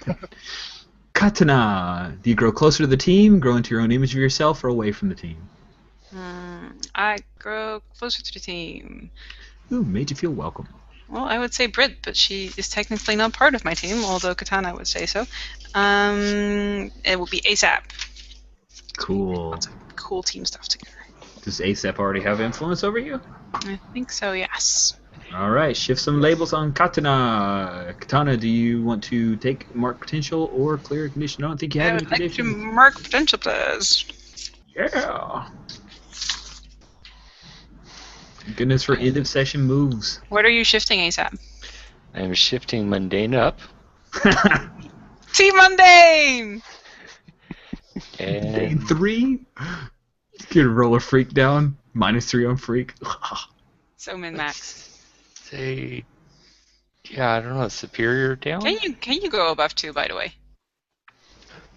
[SPEAKER 1] Katana, do you grow closer to the team, grow into your own image of yourself, or away from the team?
[SPEAKER 6] I grow closer to the team.
[SPEAKER 1] Ooh, made you feel welcome.
[SPEAKER 6] Well, I would say Brit, but she is technically not part of my team, although Katana would say so. It will be ASAP.
[SPEAKER 1] Cool.
[SPEAKER 6] Lots of cool team stuff together.
[SPEAKER 1] Does ASAP already have influence over you?
[SPEAKER 6] I think so, yes.
[SPEAKER 1] All right, shift some labels on Katana. Katana, do you want to take mark potential or clear a condition? I don't think you have any conditions.
[SPEAKER 6] I would like to mark potential, please.
[SPEAKER 1] Yeah. Goodness for end of session moves.
[SPEAKER 6] What are you shifting, ASAP?
[SPEAKER 4] I'm shifting mundane up.
[SPEAKER 6] Team Mundane!
[SPEAKER 1] Mundane 3? Get a roll a freak down. -3 on freak.
[SPEAKER 6] So min-maxed.
[SPEAKER 4] Say, yeah, I don't know, superior down?
[SPEAKER 6] Can you go above 2, by the way?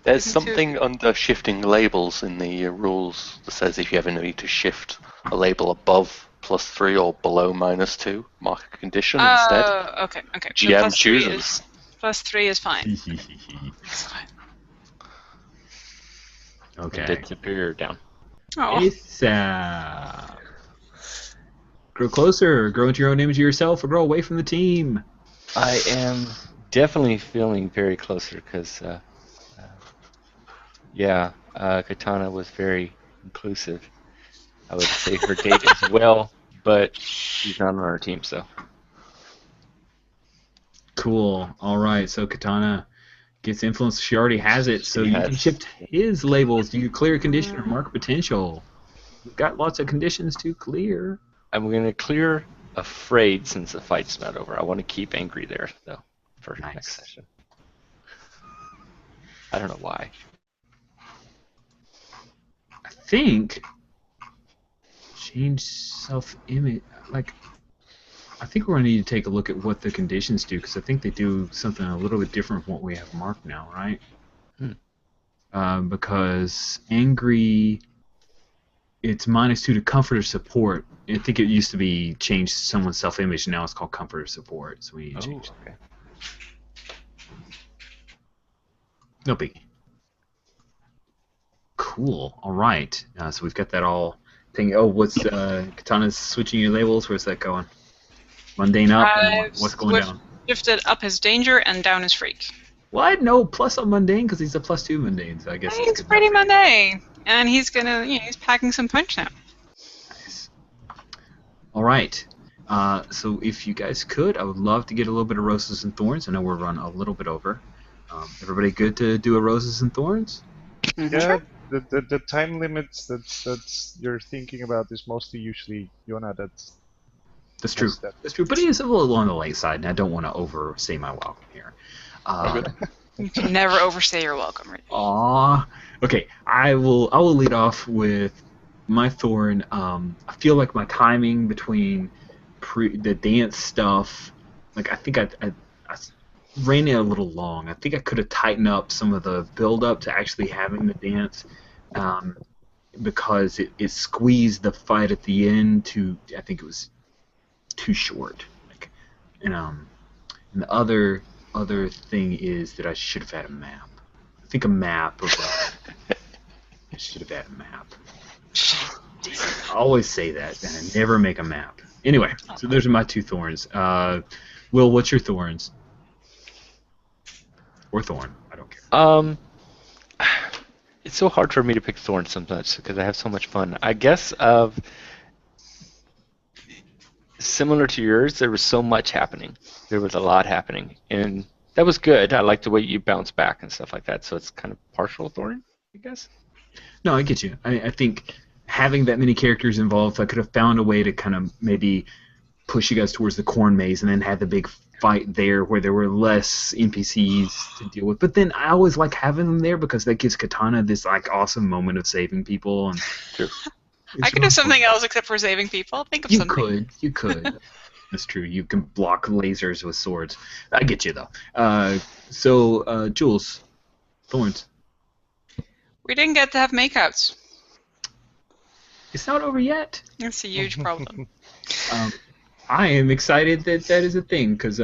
[SPEAKER 3] There's something under shifting labels in the rules that says if you ever need to shift a label above +3 or below -2, mark a condition instead.
[SPEAKER 6] Okay.
[SPEAKER 3] GM chooses.
[SPEAKER 6] +3 is fine. It's fine.
[SPEAKER 1] Okay.
[SPEAKER 4] I did superior down.
[SPEAKER 6] Oh.
[SPEAKER 1] ASAP. Grow closer, grow into your own image of yourself, or grow away from the team.
[SPEAKER 4] I am definitely feeling very closer because, Katana was very inclusive. I would say her date as well, but she's not on our team, so.
[SPEAKER 1] Cool. All right. So Katana gets influence. She already has it, so you can shift his labels. Do you clear a condition or mark potential? We've got lots of conditions to clear.
[SPEAKER 4] I'm going to clear afraid since the fight's not over. I want to keep angry there, though, for
[SPEAKER 1] Nice.
[SPEAKER 4] next session. I don't know why.
[SPEAKER 1] I think change self-image. Like, I think we're going to need to take a look at what the conditions do, because I think they do something a little bit different from what we have marked now, right? Because angry, it's -2 to comfort or support. I think it used to be changed someone's self-image. Now it's called comfort or support. So we need to change it.
[SPEAKER 4] Okay.
[SPEAKER 1] No biggie. Cool. All right. So we've got that all thing. Oh, what's Katana's switching your labels? Where's that going? Mundane up. And what's going down?
[SPEAKER 6] Shifted up his danger and down his freak.
[SPEAKER 1] What? No, plus on mundane because he's a +2 mundane. So I guess
[SPEAKER 6] He's pretty mundane, and he's gonna, he's packing some punch now.
[SPEAKER 1] Nice. All right. So if you guys could, I would love to get a little bit of roses and thorns. I know we're running a little bit over. Everybody good to do a roses and thorns?
[SPEAKER 5] Yeah, the time limits that you're thinking about is mostly usually Yona.
[SPEAKER 1] That's true. That's true. But he is a little on the late side, and I don't want to overstay my welcome here.
[SPEAKER 6] You can never overstay your welcome, right?
[SPEAKER 1] Aw. Okay, I will lead off with my thorn. I feel like my timing between the dance stuff, like I think I ran it a little long. I think I could have tightened up some of the build-up to actually having the dance, because it squeezed the fight at the end to, I think it was too short. Like, and the other thing is that I should have had a map. I think a map of I should have had a map. I always say that, and I never make a map. Anyway, so those are my 2 thorns. Will, what's your thorns? Or thorn, I don't care.
[SPEAKER 4] It's so hard for me to pick thorns sometimes because I have so much fun. I guess similar to yours, there was so much happening. There was a lot happening, and that was good. I like the way you bounce back and stuff like that. So it's kind of partial thorn, I guess.
[SPEAKER 1] No, I get you. I think having that many characters involved, I could have found a way to kind of maybe push you guys towards the corn maze and then have the big fight there where there were less NPCs to deal with. But then I always like having them there because that gives Katana this like awesome moment of saving people. And
[SPEAKER 6] I could do something else except for saving people. Think of something.
[SPEAKER 1] You could. That's true. You can block lasers with swords. I get you though. So Jules, thorns.
[SPEAKER 6] We didn't get to have makeouts.
[SPEAKER 1] It's not over yet.
[SPEAKER 6] It's a huge problem.
[SPEAKER 1] I am excited that is a thing because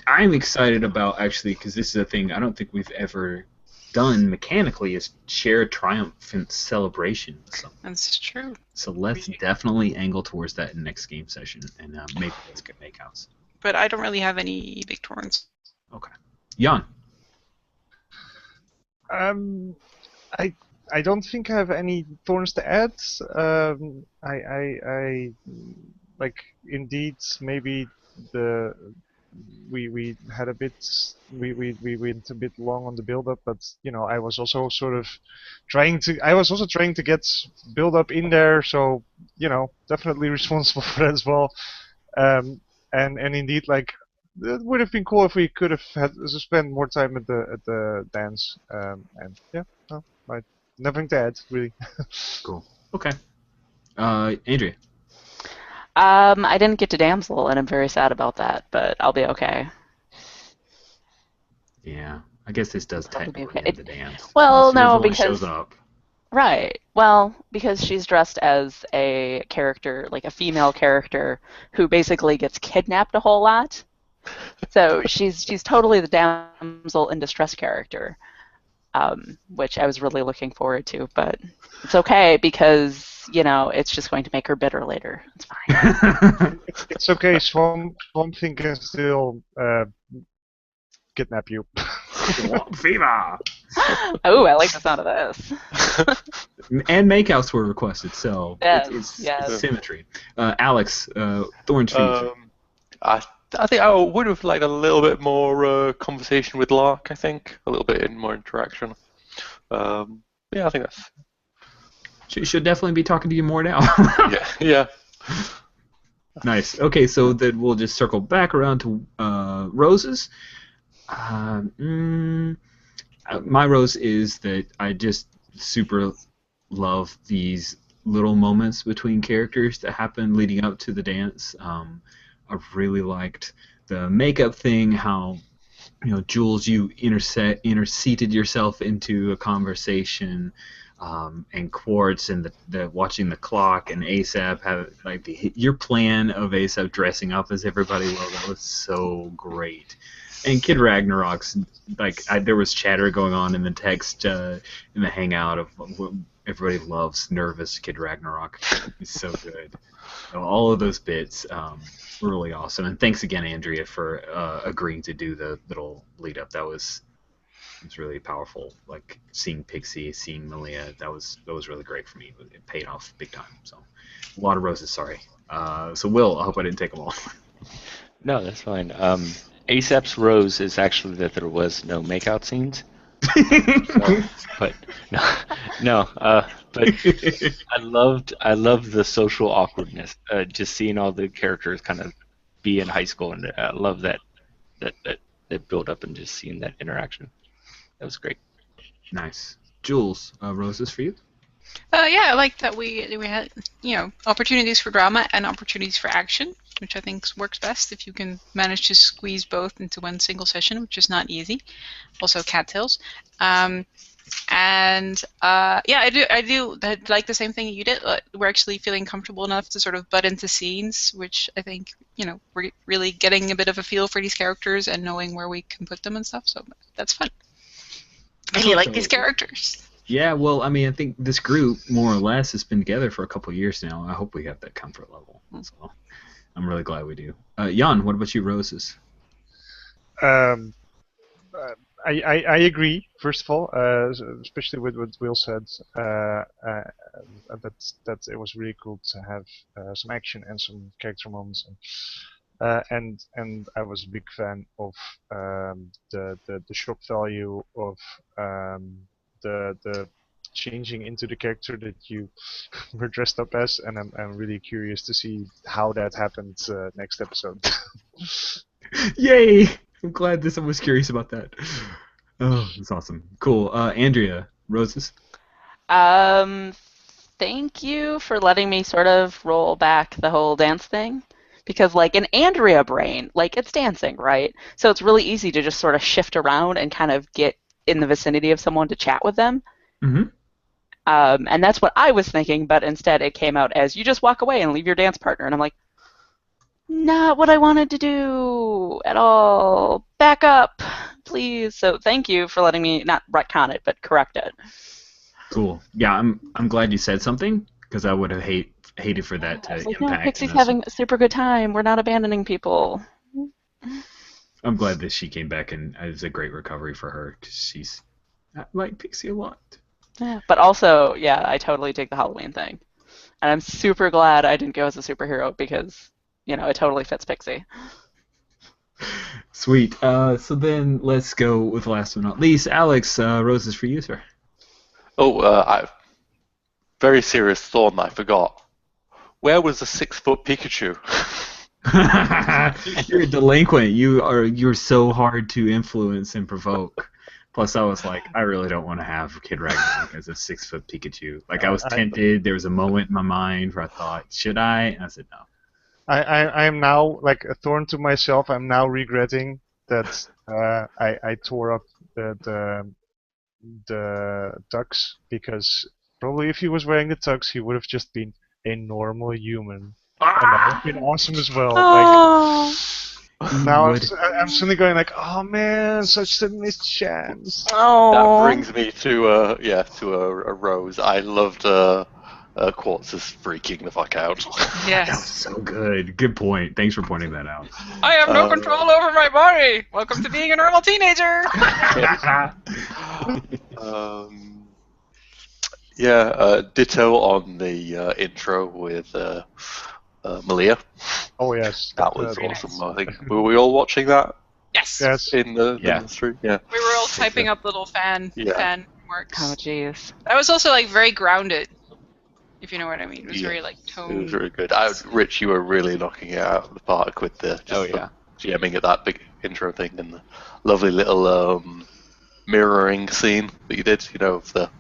[SPEAKER 1] I'm excited about actually because this is a thing I don't think we've ever done mechanically is share a triumphant celebration.
[SPEAKER 6] That's true.
[SPEAKER 1] So let's definitely angle towards that in next game session and maybe let's get makeouts.
[SPEAKER 6] But I don't really have any big thorns.
[SPEAKER 1] Okay, Jan.
[SPEAKER 5] I don't think I have any thorns to add. I like indeed maybe we had a bit we went a bit long on the build up, but I was also trying to get build up in there, so definitely responsible for that as well. And indeed, like it would have been cool if we could have had to spend more time at the dance. And yeah, no, nothing to add really.
[SPEAKER 1] Cool. Okay. Andrea.
[SPEAKER 2] I didn't get to Damsel, and I'm very sad about that, but I'll be okay.
[SPEAKER 1] Yeah, I guess this does technically end the dance.
[SPEAKER 2] Well, no,
[SPEAKER 1] because
[SPEAKER 2] because
[SPEAKER 1] shows up.
[SPEAKER 2] Right. Well, because she's dressed as a character, like a female character, who basically gets kidnapped a whole lot. So she's totally the damsel in distress character, which I was really looking forward to. But it's okay because it's just going to make her bitter later. It's fine.
[SPEAKER 5] It's okay. Swamp Thing can still kidnap you.
[SPEAKER 1] Swamp Fever.
[SPEAKER 2] Oh, I like the sound of this.
[SPEAKER 1] And makeouts were requested, so it's symmetry. Alex, thorns for you.
[SPEAKER 3] I think I would have liked a little bit more conversation with Lark. I think a little bit more interaction. Yeah, I think that's.
[SPEAKER 1] She should definitely be talking to you more now.
[SPEAKER 3] Yeah.
[SPEAKER 1] Nice. Okay, so then we'll just circle back around to roses. My rose is that I just super love these little moments between characters that happen leading up to the dance. I really liked the makeup thing, how Jules, you interceded yourself into a conversation, and Quartz and the watching the clock and ASAP have like your plan of ASAP dressing up as everybody. Well, that was so great. And Kid Ragnarok's there was chatter going on in the text in the hangout of everybody loves nervous Kid Ragnarok. He's so good. So all of those bits were really awesome. And thanks again, Andrea, for agreeing to do the little lead up. That was really powerful. Like seeing Pixie, seeing Malia, that was really great for me. It paid off big time. So a lot of roses. Sorry. So Will, I hope I didn't take them all.
[SPEAKER 4] No, that's fine. ASAP's rose is actually that there was no makeout scenes. But I loved the social awkwardness. Just seeing all the characters kind of be in high school, and I love that build up and just seeing that interaction. That was great.
[SPEAKER 1] Nice. Jules, roses for you?
[SPEAKER 6] Yeah, I like that we had opportunities for drama and opportunities for action, which I think works best if you can manage to squeeze both into one single session, which is not easy. Also, cattails. I do like the same thing you did. We're actually feeling comfortable enough to sort of butt into scenes, which I think we're really getting a bit of a feel for these characters and knowing where we can put them and stuff. So that's fun. I really like these characters.
[SPEAKER 1] Yeah, well, I mean, I think this group, more or less, has been together for a couple of years now. I hope we have that comfort level. So I'm really glad we do. Jan, what about you, roses?
[SPEAKER 5] I agree. First of all, especially with what Will said, that it was really cool to have some action and some character moments. And I was a big fan of the shock value of the changing into the character that you were dressed up as, and I'm really curious to see how that happened next episode.
[SPEAKER 1] Yay! I'm glad I was curious about that. Oh, that's awesome. Cool. Andrea, roses?
[SPEAKER 2] Thank you for letting me sort of roll back the whole dance thing. Because, like, in Andrea brain, like, it's dancing, right? So it's really easy to just sort of shift around and kind of get in the vicinity of someone to chat with them.
[SPEAKER 1] Mm-hmm.
[SPEAKER 2] And that's what I was thinking, but instead it came out as you just walk away and leave your dance partner. And I'm like, not what I wanted to do at all. Back up, please. So thank you for letting me not retcon it, but correct it.
[SPEAKER 1] Cool. Yeah, I'm glad you said something, because I would have hated for that to
[SPEAKER 2] like,
[SPEAKER 1] impact.
[SPEAKER 2] No, Pixie's having a super good time. We're not abandoning people.
[SPEAKER 1] I'm glad that she came back, and it was a great recovery for her, because I like Pixie a lot.
[SPEAKER 2] Yeah, but also, yeah, I totally dig the Halloween thing. And I'm super glad I didn't go as a superhero because, it totally fits Pixie.
[SPEAKER 1] Sweet. So then let's go with last but not least. Alex, roses for you, sir.
[SPEAKER 3] Oh, very serious thorn I forgot. Where was the 6-foot Pikachu?
[SPEAKER 1] You're a delinquent. You're so hard to influence and provoke. Plus, I was like, I really don't want to have Kid Ragnarok as a 6-foot Pikachu. Like, I was tempted. There was a moment in my mind where I thought, should I? And I said no.
[SPEAKER 5] I am now like a thorn to myself. I'm now regretting that I tore up the tux, because probably if he was wearing the tux, he would have just been a normal human. And that would have been awesome as well.
[SPEAKER 2] Oh.
[SPEAKER 5] Now I'm suddenly going like, oh man, such a missed chance.
[SPEAKER 2] Oh.
[SPEAKER 3] That brings me to a rose. I loved Quartz is freaking the fuck out.
[SPEAKER 1] That was
[SPEAKER 6] Yes.
[SPEAKER 1] so good. Good point. Thanks for pointing that out.
[SPEAKER 6] I have no control over my body. Welcome to being a normal teenager.
[SPEAKER 3] Ditto on the intro with Malia.
[SPEAKER 5] Oh yes.
[SPEAKER 3] That was awesome. I think were we all watching that
[SPEAKER 6] Yes.
[SPEAKER 5] Yes.
[SPEAKER 3] in the stream? Yeah.
[SPEAKER 6] We were all typing up little fan marks.
[SPEAKER 2] Oh, jeez.
[SPEAKER 6] That was also like very grounded. if you know what I mean. It was very like
[SPEAKER 3] It was
[SPEAKER 6] toned.
[SPEAKER 3] really good. Rich, you were really knocking it out of the park with the GMing at that big intro thing and the lovely little mirroring scene that you did. You know, of the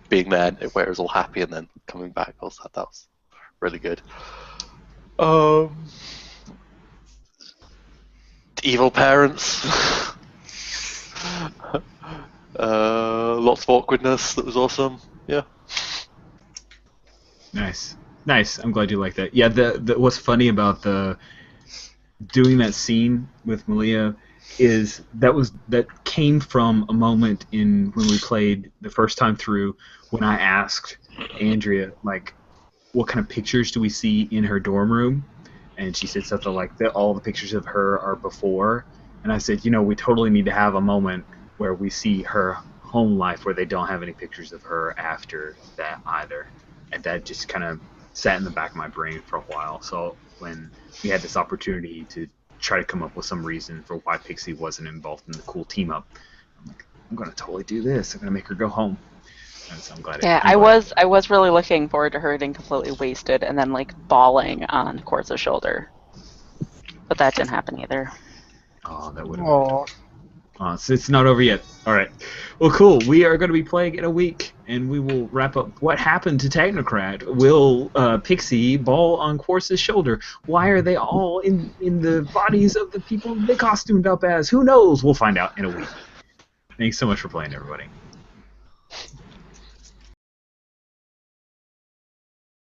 [SPEAKER 3] being there where it was all happy and then coming back. Also, that was really good. Evil parents. Lots of awkwardness. That was awesome. Yeah.
[SPEAKER 1] Nice. I'm glad you like that. Yeah. The what's funny about doing that scene with Malia is that came from a moment when we played the first time through, when I asked Andrea, like, what kind of pictures do we see in her dorm room, and she said something like that all the pictures of her are before, and I said, we totally need to have a moment where we see her home life where they don't have any pictures of her after that either, and that just kind of sat in the back of my brain for a while. So when we had this opportunity to try to come up with some reason for why Pixie wasn't involved in the cool team up, I'm like, I'm going to totally do this. I'm going to make her go home. And so I'm glad.
[SPEAKER 2] I was really looking forward to her getting completely wasted and then like bawling on Quartz's shoulder, but that didn't happen either.
[SPEAKER 1] Oh, that would have. So it's not over yet. All right. Well, cool. We are going to be playing in a week, and we will wrap up what happened to Technocrat. Will Pixie ball on Quartz's shoulder? Why are they all in the bodies of the people they costumed up as? Who knows? We'll find out in a week. Thanks so much for playing, everybody.